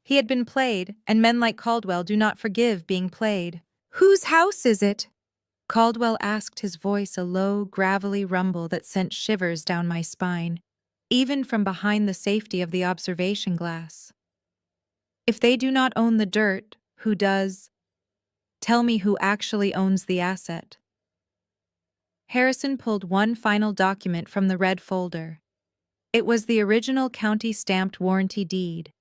Speaker 1: He had been played, and men like Caldwell do not forgive being played. "Whose house is it?" Caldwell asked, his voice a low, gravelly rumble that sent shivers down my spine, even from behind the safety of the observation glass. "If they do not own the dirt, who does? Tell me who actually owns the asset." Harrison pulled one final document from the red folder. It was the original county-stamped warranty deed.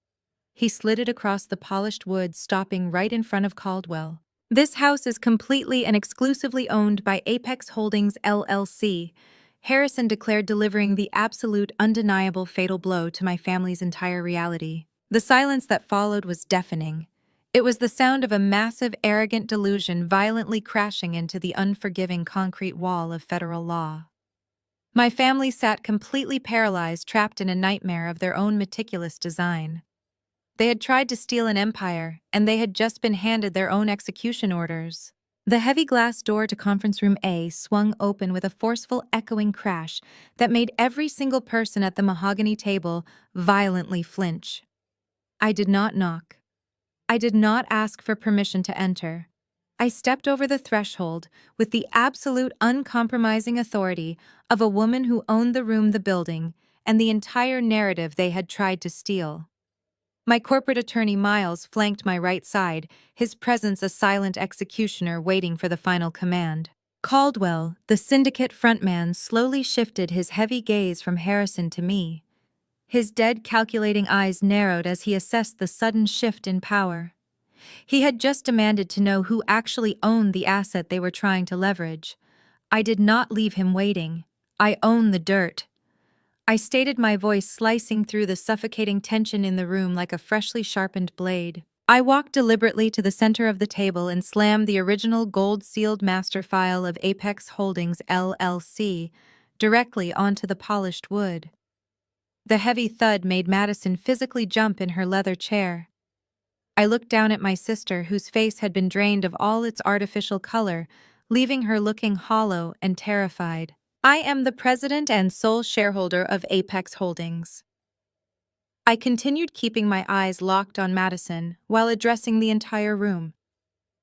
Speaker 1: He slid it across the polished wood, stopping right in front of Caldwell. "This house is completely and exclusively owned by Apex Holdings, LLC," Harrison declared, delivering the absolute, undeniable fatal blow to my family's entire reality. The silence that followed was deafening. It was the sound of a massive, arrogant delusion violently crashing into the unforgiving concrete wall of federal law. My family sat completely paralyzed, trapped in a nightmare of their own meticulous design. They had tried to steal an empire, and they had just been handed their own execution orders. The heavy glass door to Conference Room A swung open with a forceful, echoing crash that made every single person at the mahogany table violently flinch. I did not knock. I did not ask for permission to enter. I stepped over the threshold with the absolute, uncompromising authority of a woman who owned the room, the building, and the entire narrative they had tried to steal. My corporate attorney Miles flanked my right side, his presence a silent executioner waiting for the final command. Caldwell, the syndicate frontman, slowly shifted his heavy gaze from Harrison to me. His dead, calculating eyes narrowed as he assessed the sudden shift in power. He had just demanded to know who actually owned the asset they were trying to leverage. I did not leave him waiting. I own the dirt. I stated, my voice slicing through the suffocating tension in the room like a freshly sharpened blade. I walked deliberately to the center of the table and slammed the original gold-sealed master file of Apex Holdings LLC directly onto the polished wood. The heavy thud made Madison physically jump in her leather chair. I looked down at my sister, whose face had been drained of all its artificial color, leaving her looking hollow and terrified. I am the president and sole shareholder of Apex Holdings. I continued, keeping my eyes locked on Madison while addressing the entire room.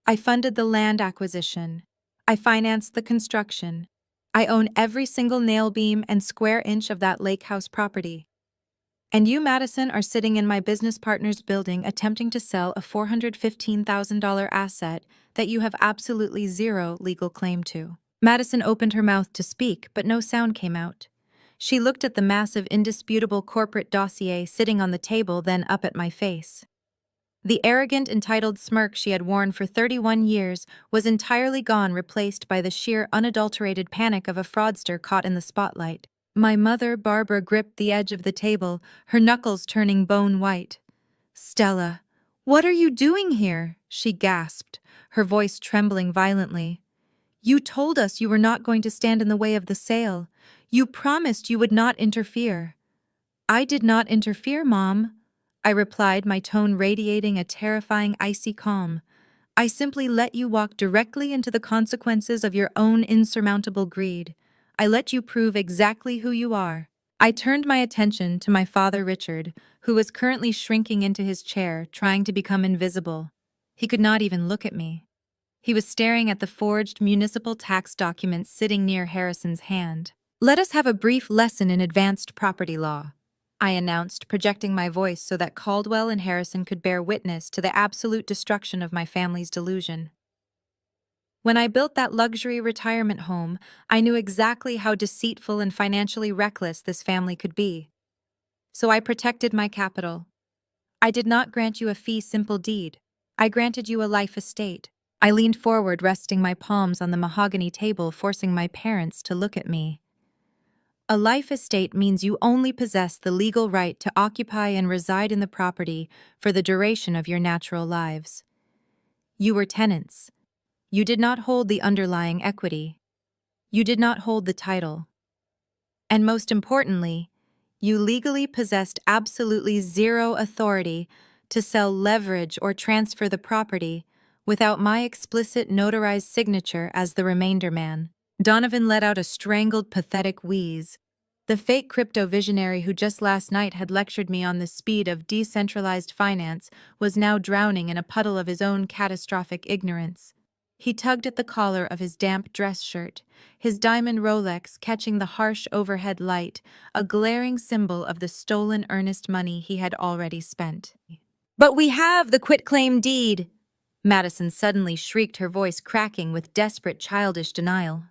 Speaker 1: I funded the land acquisition. I financed the construction. I own every single nail beam and square inch of that lake house property. And you, Madison, are sitting in my business partner's building attempting to sell a $415,000 asset that you have absolutely zero legal claim to. Madison opened her mouth to speak, but no sound came out. She looked at the massive, indisputable corporate dossier sitting on the table, then up at my face. The arrogant, entitled smirk she had worn for 31 years was entirely gone, replaced by the sheer, unadulterated panic of a fraudster caught in the spotlight. My mother, Barbara, gripped the edge of the table, her knuckles turning bone white. "Stella, what are you doing here?" she gasped, her voice trembling violently. "You told us you were not going to stand in the way of the sale. You promised you would not interfere." "I did not interfere, Mom," I replied, my tone radiating a terrifying, icy calm. "I simply let you walk directly into the consequences of your own insurmountable greed. I let you prove exactly who you are." I turned my attention to my father, Richard, who was currently shrinking into his chair, trying to become invisible. He could not even look at me. He was staring at the forged municipal tax documents sitting near Harrison's hand. "Let us have a brief lesson in advanced property law," I announced, projecting my voice so that Caldwell and Harrison could bear witness to the absolute destruction of my family's delusion. When I built that luxury retirement home, I knew exactly how deceitful and financially reckless this family could be. So I protected my capital. I did not grant you a fee simple deed. I granted you a life estate. I leaned forward, resting my palms on the mahogany table, forcing my parents to look at me. A life estate means you only possess the legal right to occupy and reside in the property for the duration of your natural lives. You were tenants. You did not hold the underlying equity. You did not hold the title. And most importantly, you legally possessed absolutely zero authority to sell, leverage, or transfer the property without my explicit notarized signature as the remainder man. Donovan let out a strangled, pathetic wheeze. The fake crypto visionary who just last night had lectured me on the speed of decentralized finance was now drowning in a puddle of his own catastrophic ignorance. He tugged at the collar of his damp dress shirt, his diamond Rolex catching the harsh overhead light, a glaring symbol of the stolen earnest money he had already spent. "But we have the quitclaim deed!" Madison suddenly shrieked, her voice cracking with desperate, childish denial.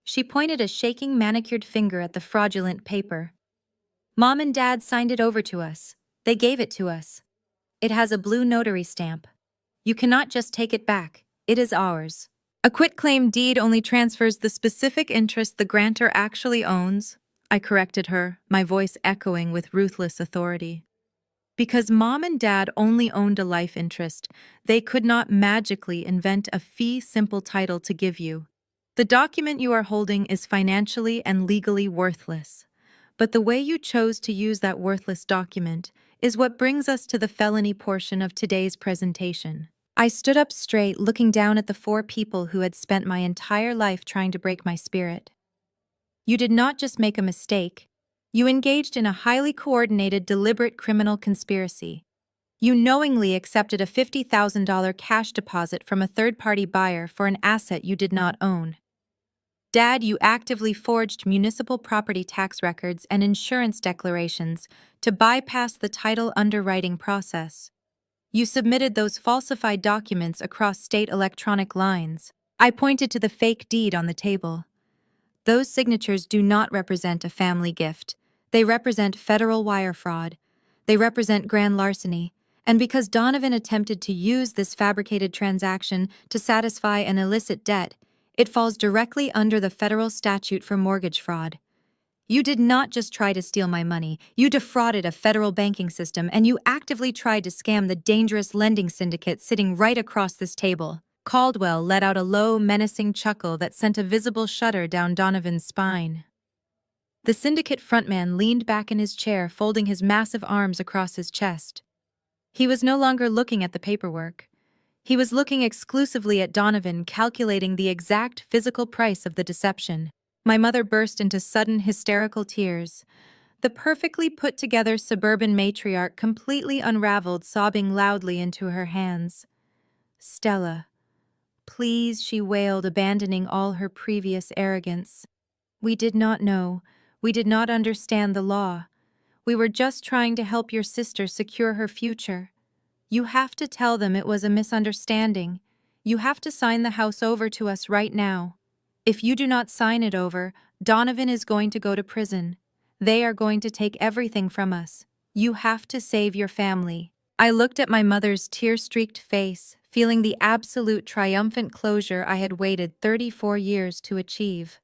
Speaker 1: She pointed a shaking, manicured finger at the fraudulent paper. "Mom and Dad signed it over to us. They gave it to us. It has a blue notary stamp. You cannot just take it back. It is ours." "A quitclaim deed only transfers the specific interest the grantor actually owns," I corrected her, my voice echoing with ruthless authority. "Because Mom and Dad only owned a life interest, they could not magically invent a fee-simple title to give you. The document you are holding is financially and legally worthless. But the way you chose to use that worthless document is what brings us to the felony portion of today's presentation." I stood up straight, looking down at the four people who had spent my entire life trying to break my spirit. You did not just make a mistake. You engaged in a highly coordinated, deliberate criminal conspiracy. You knowingly accepted a $50,000 cash deposit from a third-party buyer for an asset you did not own. Dad, you actively forged municipal property tax records and insurance declarations to bypass the title underwriting process. You submitted those falsified documents across state electronic lines. I pointed to the fake deed on the table. Those signatures do not represent a family gift. They represent federal wire fraud. They represent grand larceny. And because Donovan attempted to use this fabricated transaction to satisfy an illicit debt, it falls directly under the federal statute for mortgage fraud. You did not just try to steal my money, you defrauded a federal banking system, and you actively tried to scam the dangerous lending syndicate sitting right across this table. Caldwell let out a low, menacing chuckle that sent a visible shudder down Donovan's spine. The syndicate frontman leaned back in his chair, folding his massive arms across his chest. He was no longer looking at the paperwork. He was looking exclusively at Donovan, calculating the exact physical price of the deception. My mother burst into sudden, hysterical tears. The perfectly put-together suburban matriarch completely unraveled, sobbing loudly into her hands. "Stella, please," she wailed, abandoning all her previous arrogance. "We did not know. We did not understand the law. We were just trying to help your sister secure her future. You have to tell them it was a misunderstanding. You have to sign the house over to us right now. If you do not sign it over, Donovan is going to go to prison. They are going to take everything from us. You have to save your family." I looked at my mother's tear-streaked face, feeling the absolute triumphant closure I had waited 34 years to achieve.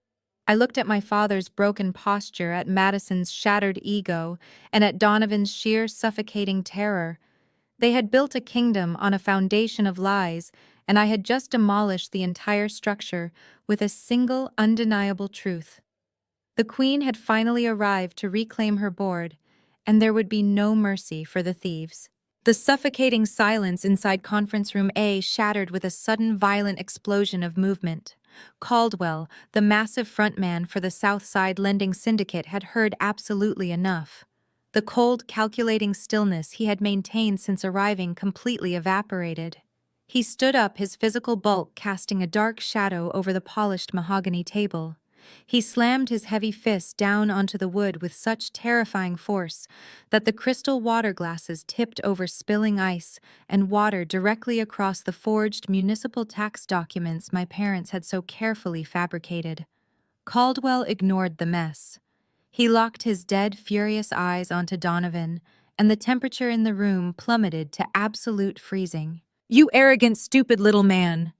Speaker 1: I looked at my father's broken posture, at Madison's shattered ego, and at Donovan's sheer suffocating terror. They had built a kingdom on a foundation of lies, and I had just demolished the entire structure with a single undeniable truth. The Queen had finally arrived to reclaim her board, and there would be no mercy for the thieves. The suffocating silence inside Conference Room A shattered with a sudden violent explosion of movement. Caldwell, the massive frontman for the South Side Lending Syndicate, had heard absolutely enough. The cold, calculating stillness he had maintained since arriving completely evaporated. He stood up, his physical bulk casting a dark shadow over the polished mahogany table. He slammed his heavy fist down onto the wood with such terrifying force that the crystal water glasses tipped over, spilling ice and water directly across the forged municipal tax documents my parents had so carefully fabricated. Caldwell ignored the mess. He locked his dead, furious eyes onto Donovan, and the temperature in the room plummeted to absolute freezing. "You arrogant, stupid little man!"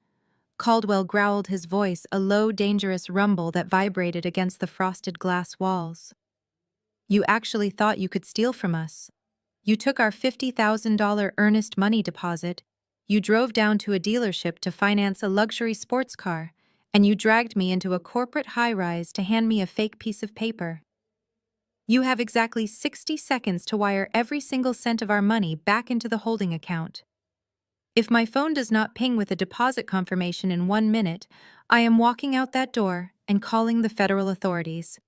Speaker 1: Caldwell growled, his voice a low, dangerous rumble that vibrated against the frosted glass walls. "You actually thought you could steal from us. You took our $50,000 earnest money deposit, you drove down to a dealership to finance a luxury sports car, and you dragged me into a corporate high-rise to hand me a fake piece of paper. You have exactly 60 seconds to wire every single cent of our money back into the holding account. If my phone does not ping with a deposit confirmation in 1 minute, I am walking out that door and calling the federal authorities.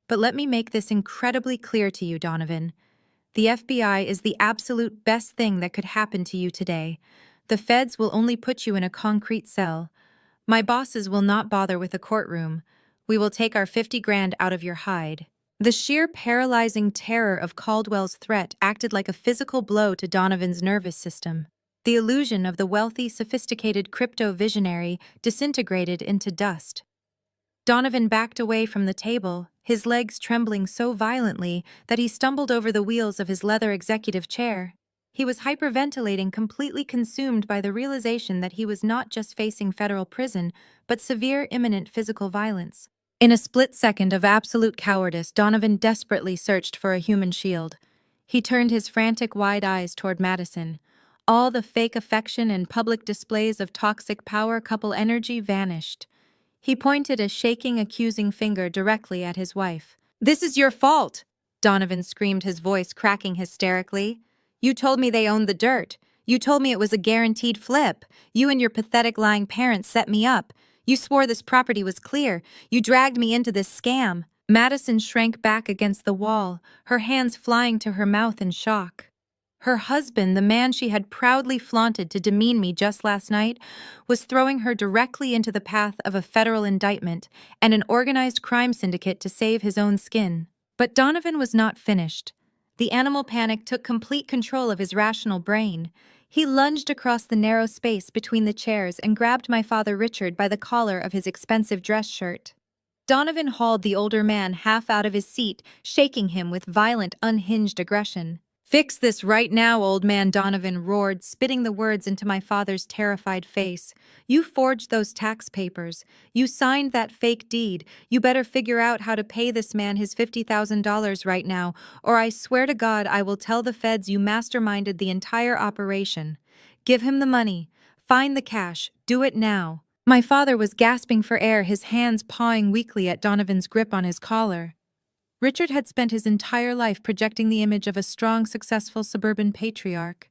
Speaker 1: But let me make this incredibly clear to you, Donovan. The FBI is the absolute best thing that could happen to you today. The feds will only put you in a concrete cell. My bosses will not bother with a courtroom. We will take our 50 grand out of your hide." The sheer paralyzing terror of Caldwell's threat acted like a physical blow to Donovan's nervous system. The illusion of the wealthy, sophisticated crypto visionary disintegrated into dust. Donovan backed away from the table, his legs trembling so violently that he stumbled over the wheels of his leather executive chair. He was hyperventilating, completely consumed by the realization that he was not just facing federal prison, but severe, imminent physical violence. In a split second of absolute cowardice, Donovan desperately searched for a human shield. He turned his frantic, wide eyes toward Madison. All the fake affection and public displays of toxic power couple energy vanished. He pointed a shaking, accusing finger directly at his wife. "This is your fault!" Donovan screamed, his voice cracking hysterically. "You told me they owned the dirt. You told me it was a guaranteed flip. You and your pathetic lying parents set me up. You swore this property was clear. You dragged me into this scam." Madison shrank back against the wall, her hands flying to her mouth in shock. Her husband, the man she had proudly flaunted to demean me just last night, was throwing her directly into the path of a federal indictment and an organized crime syndicate to save his own skin. But Donovan was not finished. The animal panic took complete control of his rational brain. He lunged across the narrow space between the chairs and grabbed my father Richard by the collar of his expensive dress shirt. Donovan hauled the older man half out of his seat, shaking him with violent, unhinged aggression. "Fix this right now, old man," Donovan roared, spitting the words into my father's terrified face. "You forged those tax papers. You signed that fake deed. You better figure out how to pay this man his $50,000 right now, or I swear to God I will tell the feds you masterminded the entire operation. Give him the money. Find the cash. Do it now." My father was gasping for air, his hands pawing weakly at Donovan's grip on his collar. Richard had spent his entire life projecting the image of a strong, successful suburban patriarch.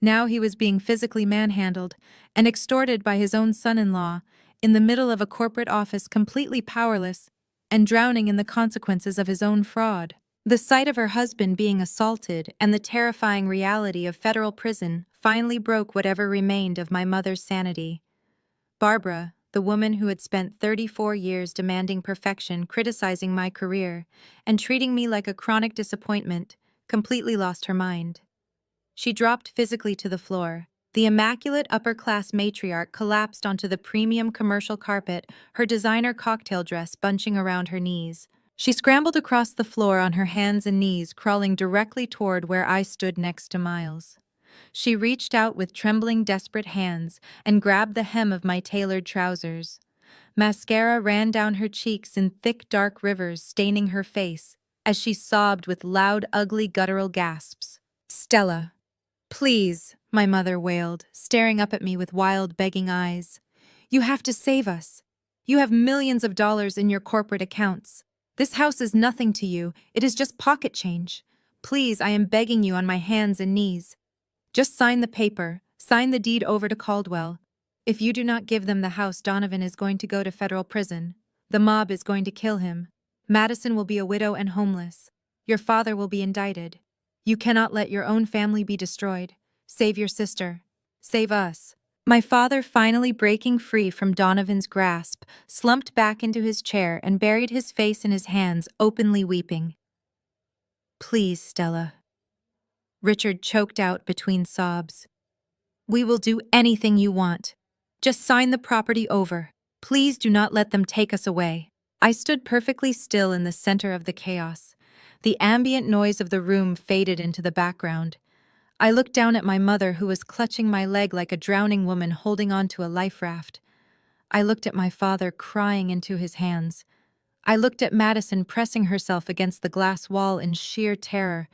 Speaker 1: Now he was being physically manhandled and extorted by his own son-in-law, in the middle of a corporate office, completely powerless and drowning in the consequences of his own fraud. The sight of her husband being assaulted and the terrifying reality of federal prison finally broke whatever remained of my mother's sanity. Barbara, the woman who had spent 34 years demanding perfection, criticizing my career, and treating me like a chronic disappointment, completely lost her mind. She dropped physically to the floor. The immaculate upper-class matriarch collapsed onto the premium commercial carpet, her designer cocktail dress bunching around her knees. She scrambled across the floor on her hands and knees, crawling directly toward where I stood next to Miles. She reached out with trembling, desperate hands and grabbed the hem of my tailored trousers. Mascara ran down her cheeks in thick, dark rivers, staining her face as she sobbed with loud, ugly, guttural gasps. "Stella, please," my mother wailed, staring up at me with wild, begging eyes. "You have to save us. You have millions of dollars in your corporate accounts. This house is nothing to you. It is just pocket change. Please, I am begging you on my hands and knees. Just sign the paper, sign the deed over to Caldwell. If you do not give them the house, Donovan is going to go to federal prison. The mob is going to kill him. Madison will be a widow and homeless. Your father will be indicted. You cannot let your own family be destroyed. Save your sister. Save us." My father, finally breaking free from Donovan's grasp, slumped back into his chair and buried his face in his hands, openly weeping. "Please, Stella," Richard choked out between sobs. "We will do anything you want. Just sign the property over. Please do not let them take us away." I stood perfectly still in the center of the chaos. The ambient noise of the room faded into the background. I looked down at my mother, who was clutching my leg like a drowning woman holding on to a life raft. I looked at my father, crying into his hands. I looked at Madison, pressing herself against the glass wall in sheer terror.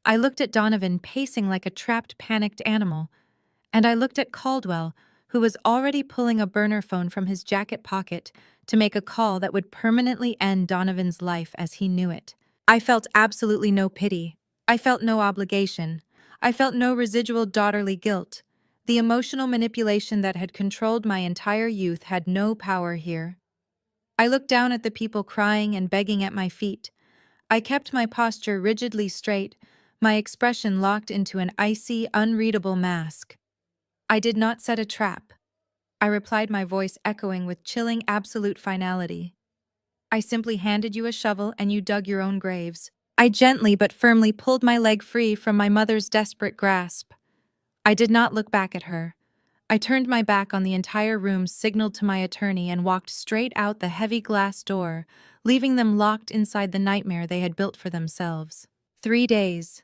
Speaker 1: I looked at Donovan, pacing like a trapped, panicked animal. And I looked at Caldwell, who was already pulling a burner phone from his jacket pocket to make a call that would permanently end Donovan's life as he knew it. I felt absolutely no pity. I felt no obligation. I felt no residual daughterly guilt. The emotional manipulation that had controlled my entire youth had no power here. I looked down at the people crying and begging at my feet. I kept my posture rigidly straight, my expression locked into an icy, unreadable mask. "I did not set a trap," I replied, my voice echoing with chilling, absolute finality. "I simply handed you a shovel and you dug your own graves." I gently but firmly pulled my leg free from my mother's desperate grasp. I did not look back at her. I turned my back on the entire room, signaled to my attorney, and walked straight out the heavy glass door, leaving them locked inside the nightmare they had built for themselves. 3 days.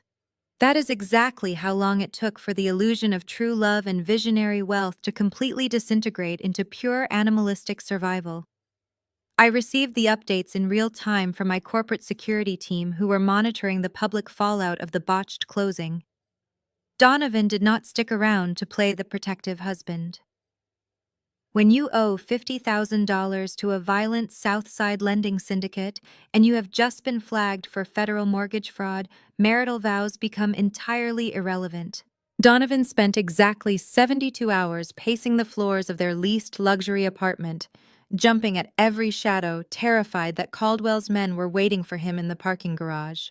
Speaker 1: That is exactly how long it took for the illusion of true love and visionary wealth to completely disintegrate into pure animalistic survival. I received the updates in real time from my corporate security team, who were monitoring the public fallout of the botched closing. Donovan did not stick around to play the protective husband. When you owe $50,000 to a violent Southside lending syndicate and you have just been flagged for federal mortgage fraud, marital vows become entirely irrelevant. Donovan spent exactly 72 hours pacing the floors of their leased luxury apartment, jumping at every shadow, terrified that Caldwell's men were waiting for him in the parking garage.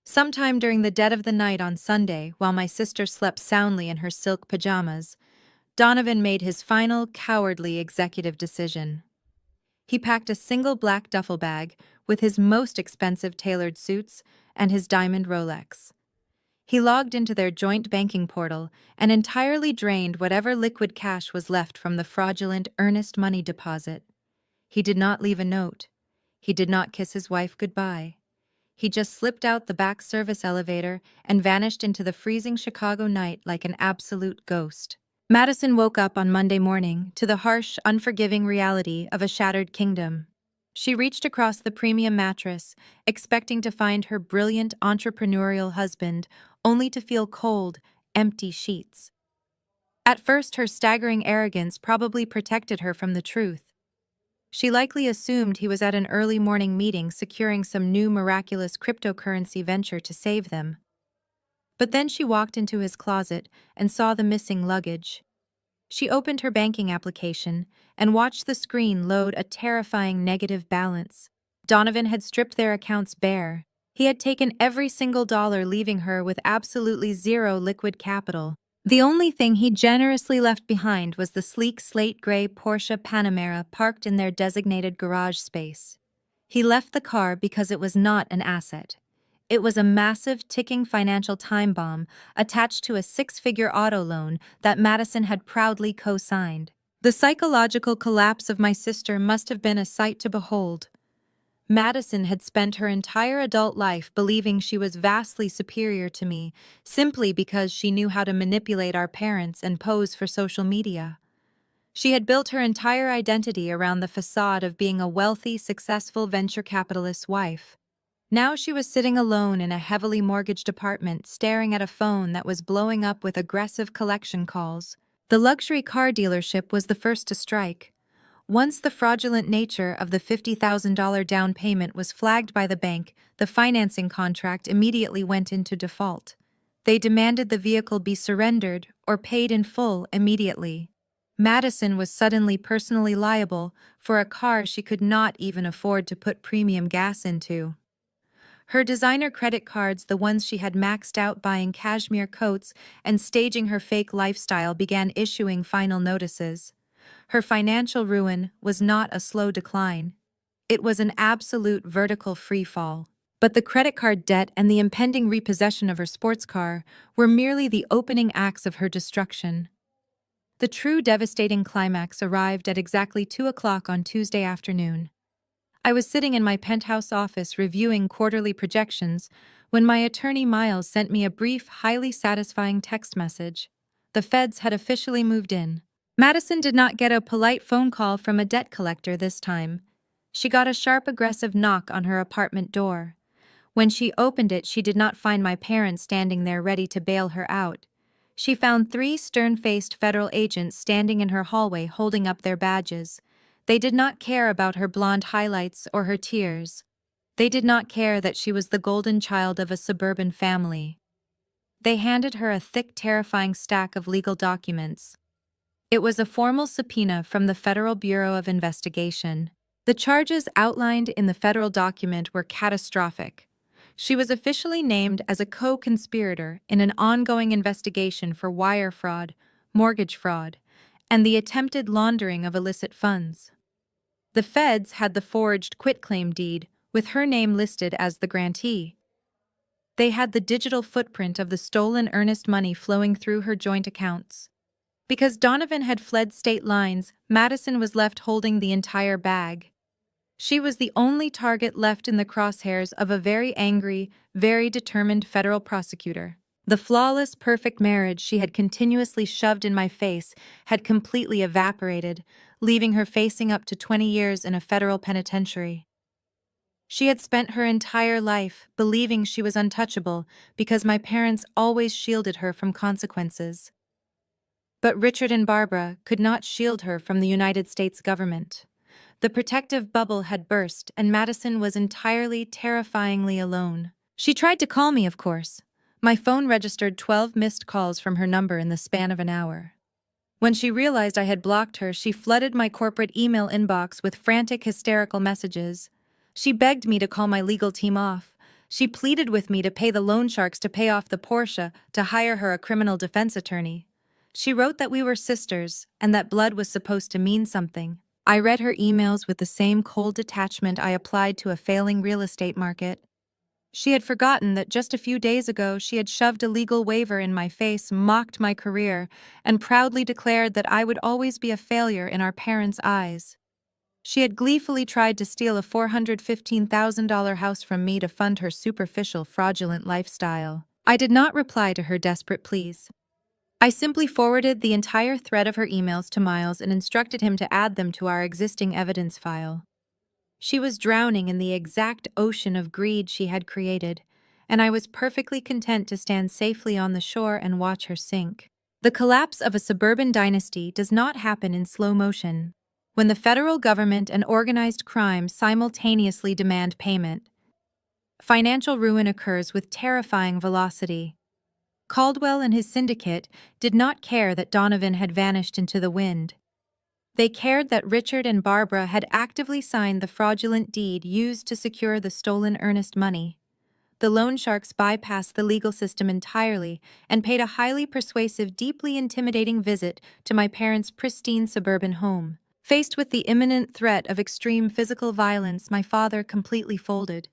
Speaker 1: Sometime during the dead of the night on Sunday, while my sister slept soundly in her silk pajamas, Donovan made his final, cowardly executive decision. He packed a single black duffel bag with his most expensive tailored suits and his diamond Rolex. He logged into their joint banking portal and entirely drained whatever liquid cash was left from the fraudulent earnest money deposit. He did not leave a note. He did not kiss his wife goodbye. He just slipped out the back service elevator and vanished into the freezing Chicago night like an absolute ghost. Madison woke up on Monday morning to the harsh, unforgiving reality of a shattered kingdom. She reached across the premium mattress, expecting to find her brilliant entrepreneurial husband, only to feel cold, empty sheets. At first, her staggering arrogance probably protected her from the truth. She likely assumed he was at an early morning meeting securing some new miraculous cryptocurrency venture to save them. But then she walked into his closet and saw the missing luggage. She opened her banking application and watched the screen load a terrifying negative balance. Donovan had stripped their accounts bare. He had taken every single dollar, leaving her with absolutely zero liquid capital. The only thing he generously left behind was the sleek slate gray Porsche Panamera parked in their designated garage space. He left the car because it was not an asset. It was a massive, ticking financial time bomb attached to a six-figure auto loan that Madison had proudly co-signed. The psychological collapse of my sister must have been a sight to behold. Madison had spent her entire adult life believing she was vastly superior to me, simply because she knew how to manipulate our parents and pose for social media. She had built her entire identity around the facade of being a wealthy, successful venture capitalist's wife. Now she was sitting alone in a heavily mortgaged apartment, staring at a phone that was blowing up with aggressive collection calls. The luxury car dealership was the first to strike. Once the fraudulent nature of the $50,000 down payment was flagged by the bank, the financing contract immediately went into default. They demanded the vehicle be surrendered or paid in full immediately. Madison was suddenly personally liable for a car she could not even afford to put premium gas into. Her designer credit cards, the ones she had maxed out buying cashmere coats and staging her fake lifestyle, began issuing final notices. Her financial ruin was not a slow decline. It was an absolute vertical freefall. But the credit card debt and the impending repossession of her sports car were merely the opening acts of her destruction. The true devastating climax arrived at exactly 2 o'clock on Tuesday afternoon. I was sitting in my penthouse office reviewing quarterly projections when my attorney Miles sent me a brief, highly satisfying text message. The feds had officially moved in. Madison did not get a polite phone call from a debt collector this time. She got a sharp, aggressive knock on her apartment door. When she opened it, she did not find my parents standing there ready to bail her out. She found 3 stern-faced federal agents standing in her hallway holding up their badges. They did not care about her blonde highlights or her tears. They did not care that she was the golden child of a suburban family. They handed her a thick, terrifying stack of legal documents. It was a formal subpoena from the Federal Bureau of Investigation. The charges outlined in the federal document were catastrophic. She was officially named as a co-conspirator in an ongoing investigation for wire fraud, mortgage fraud, and the attempted laundering of illicit funds. The feds had the forged quitclaim deed with her name listed as the grantee. They had the digital footprint of the stolen earnest money flowing through her joint accounts. Because Donovan had fled state lines, Madison was left holding the entire bag. She was the only target left in the crosshairs of a very angry, very determined federal prosecutor. The flawless, perfect marriage she had continuously shoved in my face had completely evaporated, leaving her facing up to 20 years in a federal penitentiary. She had spent her entire life believing she was untouchable because my parents always shielded her from consequences. But Richard and Barbara could not shield her from the United States government. The protective bubble had burst, and Madison was entirely, terrifyingly alone. She tried to call me, of course. My phone registered 12 missed calls from her number in the span of an hour. When she realized I had blocked her, she flooded my corporate email inbox with frantic, hysterical messages. She begged me to call my legal team off, She pleaded with me to pay the loan sharks to pay off the Porsche to hire her a criminal defense attorney. She wrote that we were sisters and that blood was supposed to mean something. I read her emails with the same cold detachment I applied to a failing real estate market. She had forgotten that just a few days ago she had shoved a legal waiver in my face, mocked my career, and proudly declared that I would always be a failure in our parents' eyes. She had gleefully tried to steal a $415,000 house from me to fund her superficial, fraudulent lifestyle. I did not reply to her desperate pleas. I simply forwarded the entire thread of her emails to Miles and instructed him to add them to our existing evidence file. She was drowning in the exact ocean of greed she had created, and I was perfectly content to stand safely on the shore and watch her sink. The collapse of a suburban dynasty does not happen in slow motion. When the federal government and organized crime simultaneously demand payment, financial ruin occurs with terrifying velocity. Caldwell and his syndicate did not care that Donovan had vanished into the wind. They cared that Richard and Barbara had actively signed the fraudulent deed used to secure the stolen earnest money. The loan sharks bypassed the legal system entirely and paid a highly persuasive, deeply intimidating visit to my parents' pristine suburban home. Faced with the imminent threat of extreme physical violence, my father completely folded.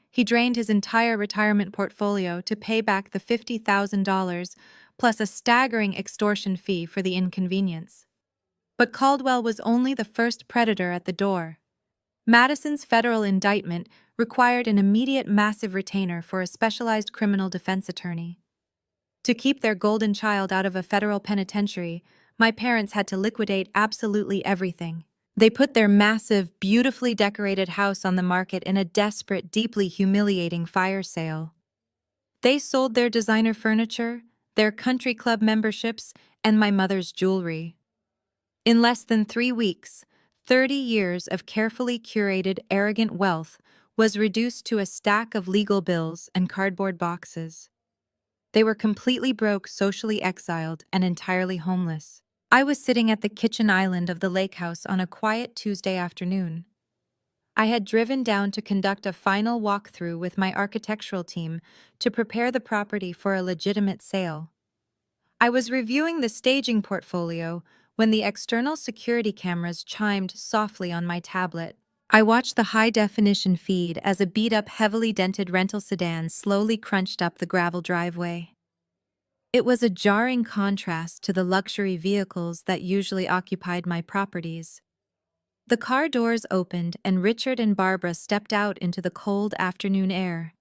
Speaker 1: He drained his entire retirement portfolio to pay back the $50,000 plus a staggering extortion fee for the inconvenience. But Caldwell was only the first predator at the door. Madison's federal indictment required an immediate massive retainer for a specialized criminal defense attorney. To keep their golden child out of a federal penitentiary, my parents had to liquidate absolutely everything. They put their massive, beautifully decorated house on the market in a desperate, deeply humiliating fire sale. They sold their designer furniture, their country club memberships, and my mother's jewelry. In less than 3 weeks, 30 years of carefully curated, arrogant wealth was reduced to a stack of legal bills and cardboard boxes. They were completely broke, socially exiled, and entirely homeless. I was sitting at the kitchen island of the lake house on a quiet Tuesday afternoon. I had driven down to conduct a final walkthrough with my architectural team to prepare the property for a legitimate sale. I was reviewing the staging portfolio when the external security cameras chimed softly on my tablet. I watched the high-definition feed as a beat-up, heavily dented rental sedan slowly crunched up the gravel driveway. It was a jarring contrast to the luxury vehicles that usually occupied my properties. The car doors opened and Richard and Barbara stepped out into the cold afternoon air.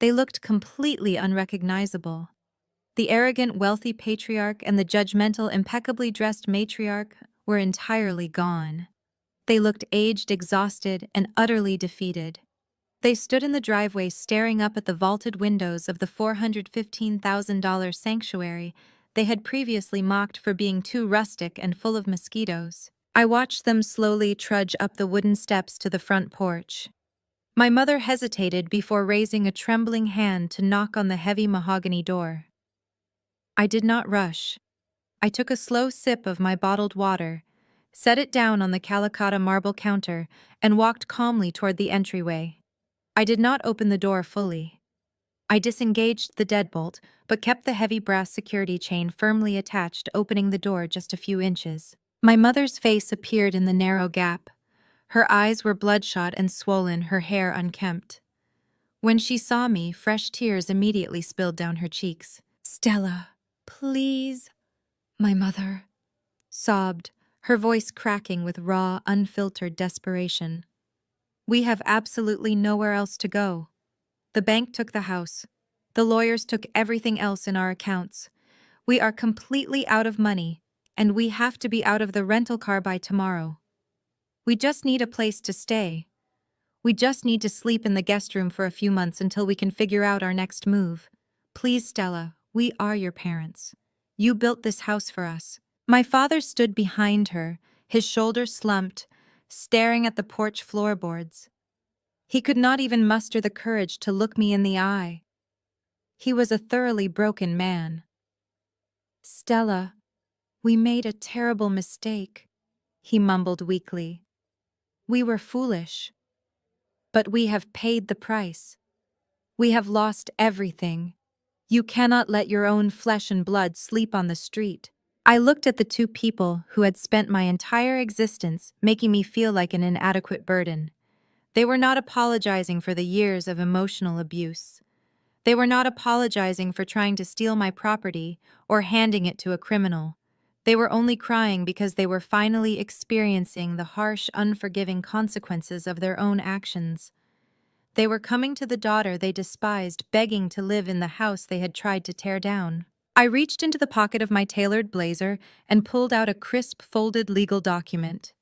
Speaker 1: They looked completely unrecognizable. The arrogant, wealthy patriarch and the judgmental, impeccably dressed matriarch were entirely gone. They looked aged, exhausted, and utterly defeated. They stood in the driveway staring up at the vaulted windows of the $415,000 sanctuary they had previously mocked for being too rustic and full of mosquitoes. I watched them slowly trudge up the wooden steps to the front porch. My mother hesitated before raising a trembling hand to knock on the heavy mahogany door. I did not rush. I took a slow sip of my bottled water, set it down on the Calicut marble counter, and walked calmly toward the entryway. I did not open the door fully. I disengaged the deadbolt, but kept the heavy brass security chain firmly attached, opening the door just a few inches. My mother's face appeared in the narrow gap. Her eyes were bloodshot and swollen, her hair unkempt. When she saw me, fresh tears immediately spilled down her cheeks. "Stella, please," my mother sobbed, her voice cracking with raw, unfiltered desperation. "We have absolutely nowhere else to go. The bank took the house. The lawyers took everything else in our accounts. We are completely out of money, and we have to be out of the rental car by tomorrow. We just need a place to stay. We just need to sleep in the guest room for a few months until we can figure out our next move. Please, Stella, we are your parents. You built this house for us." My father stood behind her, his shoulders slumped, staring at the porch floorboards. He could not even muster the courage to look me in the eye. He was a thoroughly broken man. "Stella, we made a terrible mistake," he mumbled weakly. "We were foolish. But we have paid the price. We have lost everything. You cannot let your own flesh and blood sleep on the street. I looked at the two people who had spent my entire existence making me feel like an inadequate burden. They were not apologizing for the years of emotional abuse. They were not apologizing for trying to steal my property or handing it to a criminal. They were only crying because they were finally experiencing the harsh, unforgiving consequences of their own actions. They were coming to the daughter they despised, begging to live in the house they had tried to tear down. I reached into the pocket of my tailored blazer and pulled out a crisp, folded legal document.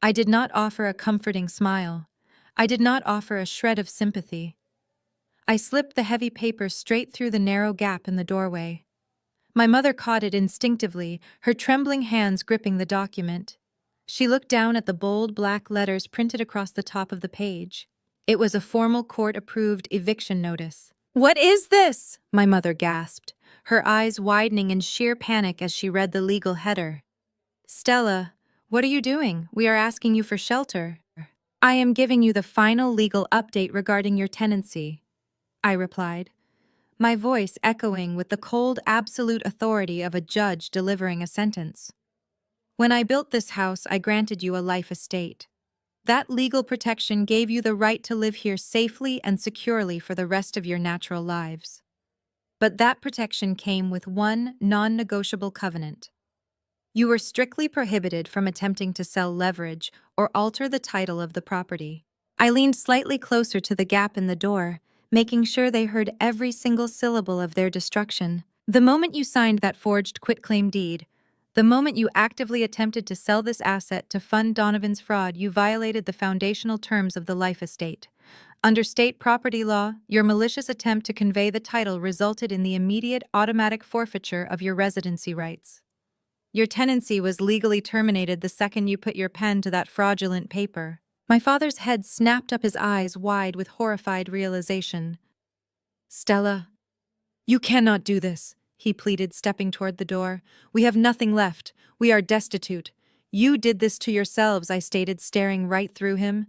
Speaker 1: I did not offer a comforting smile. I did not offer a shred of sympathy. I slipped the heavy paper straight through the narrow gap in the doorway. My mother caught it instinctively, her trembling hands gripping the document. She looked down at the bold black letters printed across the top of the page. It was a formal court-approved eviction notice. "What is this?" my mother gasped, her eyes widening in sheer panic as she read the legal header. "Stella, what are you doing? We are asking you for shelter." "I am giving you the final legal update regarding your tenancy," I replied, my voice echoing with the cold, absolute authority of a judge delivering a sentence. "When I built this house, I granted you a life estate. That legal protection gave you the right to live here safely and securely for the rest of your natural lives. But that protection came with one non-negotiable covenant. You were strictly prohibited from attempting to sell leverage or alter the title of the property." I leaned slightly closer to the gap in the door, making sure they heard every single syllable of their destruction. "The moment you signed that forged quitclaim deed, the moment you actively attempted to sell this asset to fund Donovan's fraud, you violated the foundational terms of the life estate. Under state property law, your malicious attempt to convey the title resulted in the immediate automatic forfeiture of your residency rights. Your tenancy was legally terminated the second you put your pen to that fraudulent paper." My father's head snapped up, his eyes wide with horrified realization. "Stella, you cannot do this," he pleaded, stepping toward the door. "We have nothing left. We are destitute. You did this to yourselves," I stated, staring right through him.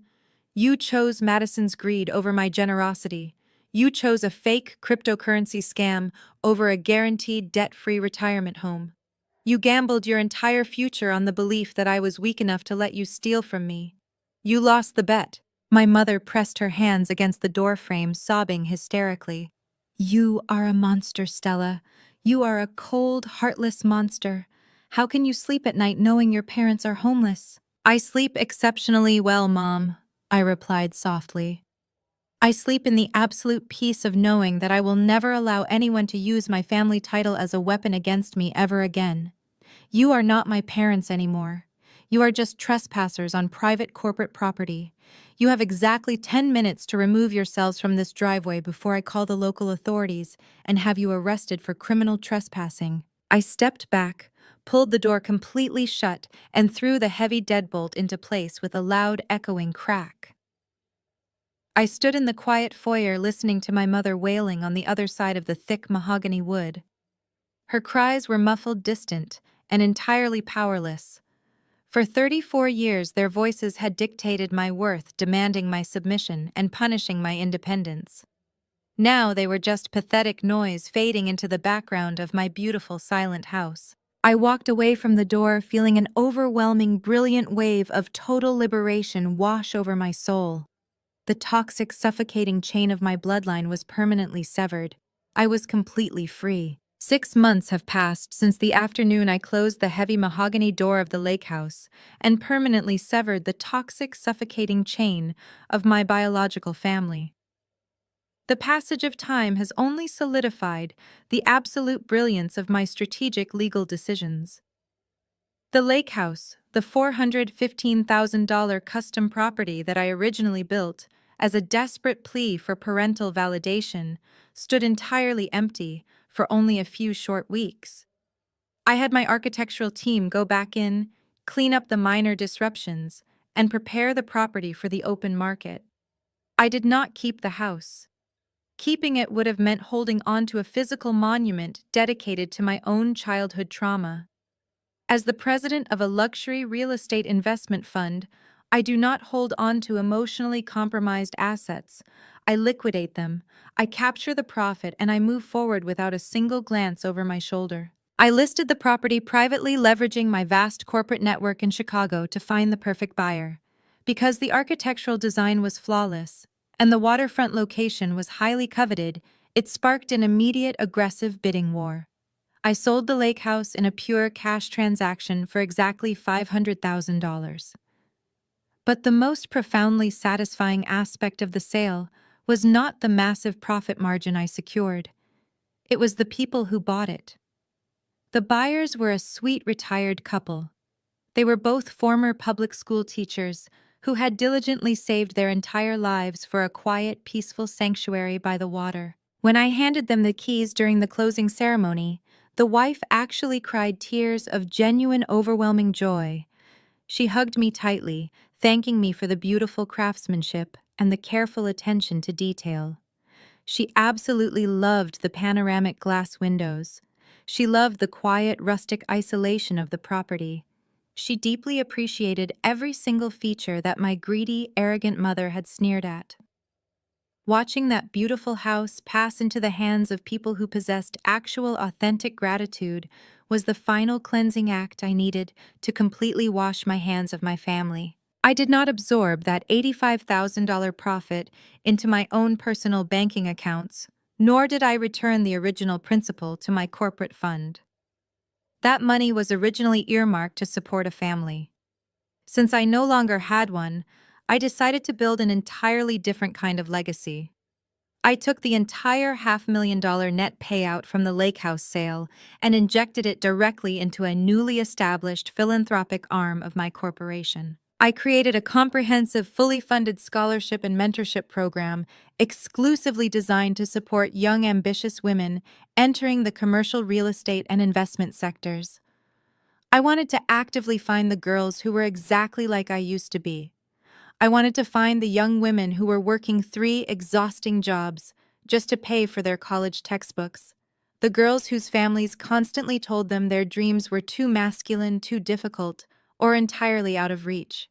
Speaker 1: "You chose Madison's greed over my generosity. You chose a fake cryptocurrency scam over a guaranteed debt-free retirement home. You gambled your entire future on the belief that I was weak enough to let you steal from me. You lost the bet." My mother pressed her hands against the doorframe, sobbing hysterically. "You are a monster, Stella. You are a cold, heartless monster. How can you sleep at night knowing your parents are homeless?" "I sleep exceptionally well, Mom," I replied softly. "I sleep in the absolute peace of knowing that I will never allow anyone to use my family title as a weapon against me ever again. You are not my parents anymore. You are just trespassers on private corporate property. You have exactly 10 minutes to remove yourselves from this driveway before I call the local authorities and have you arrested for criminal trespassing." I stepped back, pulled the door completely shut, and threw the heavy deadbolt into place with a loud, echoing crack. I stood in the quiet foyer listening to my mother wailing on the other side of the thick mahogany wood. Her cries were muffled, distant, and entirely powerless. For 34 years, their voices had dictated my worth, demanding my submission and punishing my independence. Now they were just pathetic noise fading into the background of my beautiful, silent house. I walked away from the door, feeling an overwhelming, brilliant wave of total liberation wash over my soul. The toxic, suffocating chain of my bloodline was permanently severed. I was completely free. 6 months have passed since the afternoon I closed the heavy mahogany door of the lake house and permanently severed the toxic, suffocating chain of my biological family. The passage of time has only solidified the absolute brilliance of my strategic legal decisions. The lake house, the $415,000 custom property that I originally built as a desperate plea for parental validation, stood entirely empty for only a few short weeks. I had my architectural team go back in, clean up the minor disruptions, and prepare the property for the open market. I did not keep the house. Keeping it would have meant holding on to a physical monument dedicated to my own childhood trauma. As the president of a luxury real estate investment fund, I do not hold on to emotionally compromised assets. I liquidate them. I capture the profit and I move forward without a single glance over my shoulder. I listed the property privately, leveraging my vast corporate network in Chicago to find the perfect buyer. Because the architectural design was flawless and the waterfront location was highly coveted, it sparked an immediate aggressive bidding war. I sold the lake house in a pure cash transaction for exactly $500,000. But the most profoundly satisfying aspect of the sale was not the massive profit margin I secured. It was the people who bought it. The buyers were a sweet retired couple. They were both former public school teachers who had diligently saved their entire lives for a quiet, peaceful sanctuary by the water. When I handed them the keys during the closing ceremony, the wife actually cried tears of genuine, overwhelming joy. She hugged me tightly, thanking me for the beautiful craftsmanship and the careful attention to detail. She absolutely loved the panoramic glass windows. She loved the quiet, rustic isolation of the property. She deeply appreciated every single feature that my greedy, arrogant mother had sneered at. Watching that beautiful house pass into the hands of people who possessed actual, authentic gratitude was the final cleansing act I needed to completely wash my hands of my family. I did not absorb that $85,000 profit into my own personal banking accounts, nor did I return the original principal to my corporate fund. That money was originally earmarked to support a family. Since I no longer had one, I decided to build an entirely different kind of legacy. I took the entire $500,000 net payout from the lake house sale and injected it directly into a newly established philanthropic arm of my corporation. I created a comprehensive, fully funded scholarship and mentorship program exclusively designed to support young, ambitious women entering the commercial real estate and investment sectors. I wanted to actively find the girls who were exactly like I used to be. I wanted to find the young women who were working 3 exhausting jobs just to pay for their college textbooks. The girls whose families constantly told them their dreams were too masculine, too difficult, or entirely out of reach.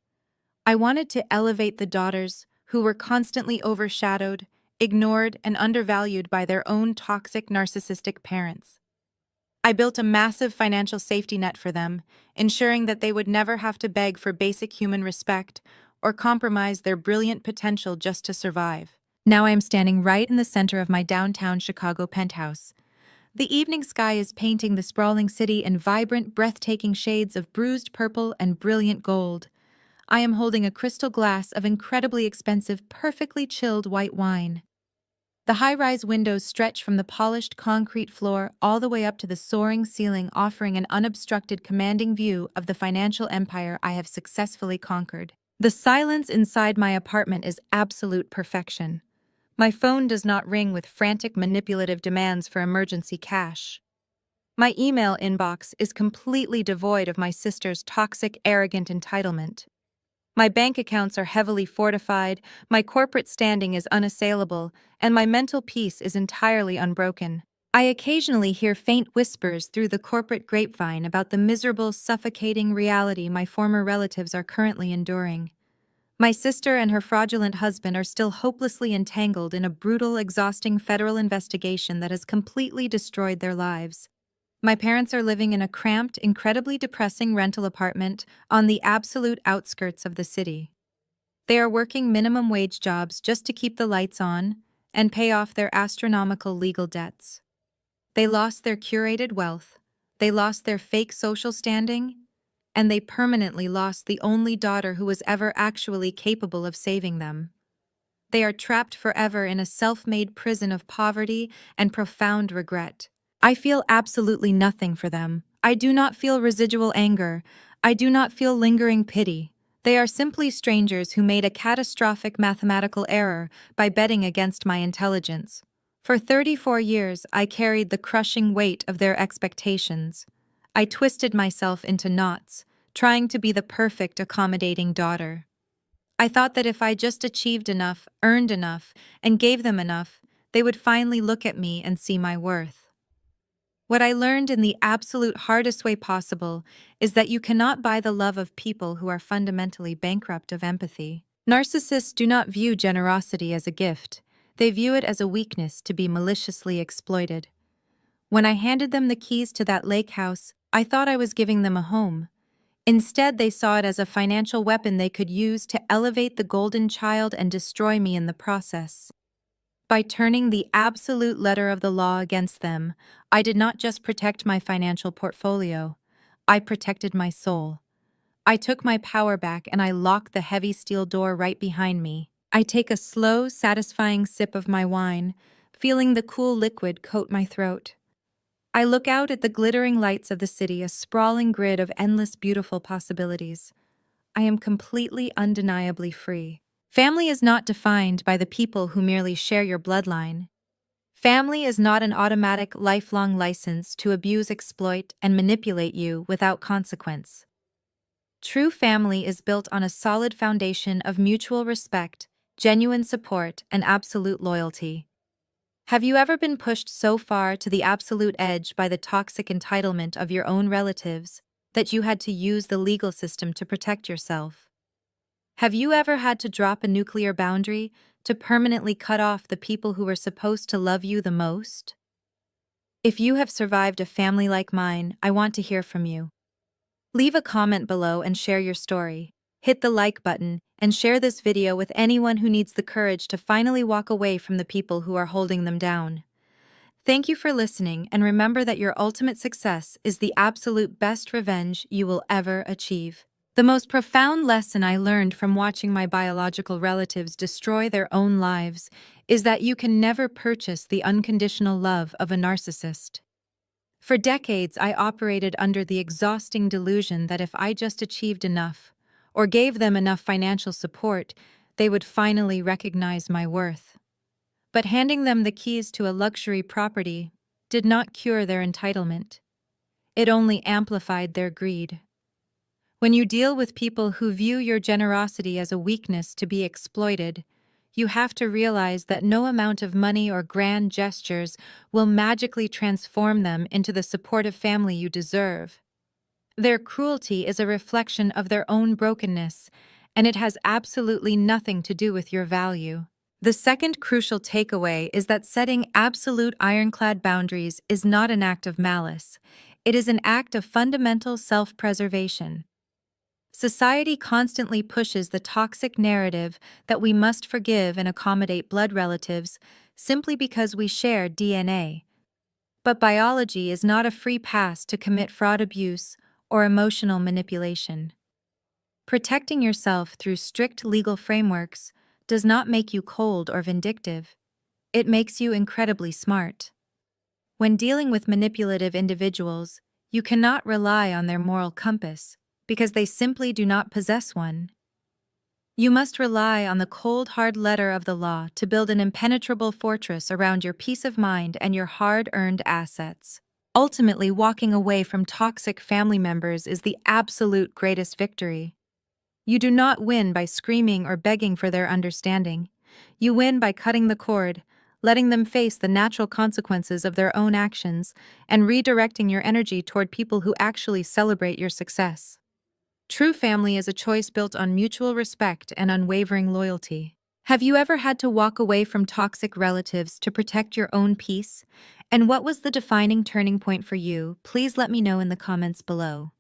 Speaker 1: I wanted to elevate the daughters who were constantly overshadowed, ignored, and undervalued by their own toxic, narcissistic parents. I built a massive financial safety net for them, ensuring that they would never have to beg for basic human respect or compromise their brilliant potential just to survive. Now I am standing right in the center of my downtown Chicago penthouse. The evening sky is painting the sprawling city in vibrant, breathtaking shades of bruised purple and brilliant gold. I am holding a crystal glass of incredibly expensive, perfectly chilled white wine. The high-rise windows stretch from the polished concrete floor all the way up to the soaring ceiling, offering an unobstructed, commanding view of the financial empire I have successfully conquered. The silence inside my apartment is absolute perfection. My phone does not ring with frantic, manipulative demands for emergency cash. My email inbox is completely devoid of my sister's toxic, arrogant entitlement. My bank accounts are heavily fortified, my corporate standing is unassailable, and my mental peace is entirely unbroken. I occasionally hear faint whispers through the corporate grapevine about the miserable, suffocating reality my former relatives are currently enduring. My sister and her fraudulent husband are still hopelessly entangled in a brutal, exhausting federal investigation that has completely destroyed their lives. My parents are living in a cramped, incredibly depressing rental apartment on the absolute outskirts of the city. They are working minimum wage jobs just to keep the lights on and pay off their astronomical legal debts. They lost their curated wealth, they lost their fake social standing, and they permanently lost the only daughter who was ever actually capable of saving them. They are trapped forever in a self-made prison of poverty and profound regret. I feel absolutely nothing for them. I do not feel residual anger. I do not feel lingering pity. They are simply strangers who made a catastrophic mathematical error by betting against my intelligence. For 34 years, I carried the crushing weight of their expectations. I twisted myself into knots, trying to be the perfect, accommodating daughter. I thought that if I just achieved enough, earned enough, and gave them enough, they would finally look at me and see my worth. What I learned in the absolute hardest way possible is that you cannot buy the love of people who are fundamentally bankrupt of empathy. Narcissists do not view generosity as a gift, they view it as a weakness to be maliciously exploited. When I handed them the keys to that lake house, I thought I was giving them a home. Instead, they saw it as a financial weapon they could use to elevate the golden child and destroy me in the process. By turning the absolute letter of the law against them, I did not just protect my financial portfolio, I protected my soul. I took my power back and I locked the heavy steel door right behind me. I take a slow, satisfying sip of my wine, feeling the cool liquid coat my throat. I look out at the glittering lights of the city, a sprawling grid of endless beautiful possibilities. I am completely, undeniably free. Family is not defined by the people who merely share your bloodline. Family is not an automatic, lifelong license to abuse, exploit, and manipulate you without consequence. True family is built on a solid foundation of mutual respect, genuine support, and absolute loyalty. Have you ever been pushed so far to the absolute edge by the toxic entitlement of your own relatives that you had to use the legal system to protect yourself? Have you ever had to drop a nuclear boundary to permanently cut off the people who were supposed to love you the most? If you have survived a family like mine, I want to hear from you. Leave a comment below and share your story. Hit the like button and share this video with anyone who needs the courage to finally walk away from the people who are holding them down. Thank you for listening, and remember that your ultimate success is the absolute best revenge you will ever achieve. The most profound lesson I learned from watching my biological relatives destroy their own lives is that you can never purchase the unconditional love of a narcissist. For decades, I operated under the exhausting delusion that if I just achieved enough, or gave them enough financial support, they would finally recognize my worth. But handing them the keys to a luxury property did not cure their entitlement. It only amplified their greed. When you deal with people who view your generosity as a weakness to be exploited, you have to realize that no amount of money or grand gestures will magically transform them into the supportive family you deserve. Their cruelty is a reflection of their own brokenness, and it has absolutely nothing to do with your value. The second crucial takeaway is that setting absolute ironclad boundaries is not an act of malice. It is an act of fundamental self-preservation. Society constantly pushes the toxic narrative that we must forgive and accommodate blood relatives simply because we share DNA. But biology is not a free pass to commit fraud, abuse, or emotional manipulation. Protecting yourself through strict legal frameworks does not make you cold or vindictive. It makes you incredibly smart. When dealing with manipulative individuals, you cannot rely on their moral compass, because they simply do not possess one. You must rely on the cold, hard letter of the law to build an impenetrable fortress around your peace of mind and your hard-earned assets. Ultimately, walking away from toxic family members is the absolute greatest victory. You do not win by screaming or begging for their understanding. You win by cutting the cord, letting them face the natural consequences of their own actions, and redirecting your energy toward people who actually celebrate your success. True family is a choice built on mutual respect and unwavering loyalty. Have you ever had to walk away from toxic relatives to protect your own peace? And what was the defining turning point for you? Please let me know in the comments below.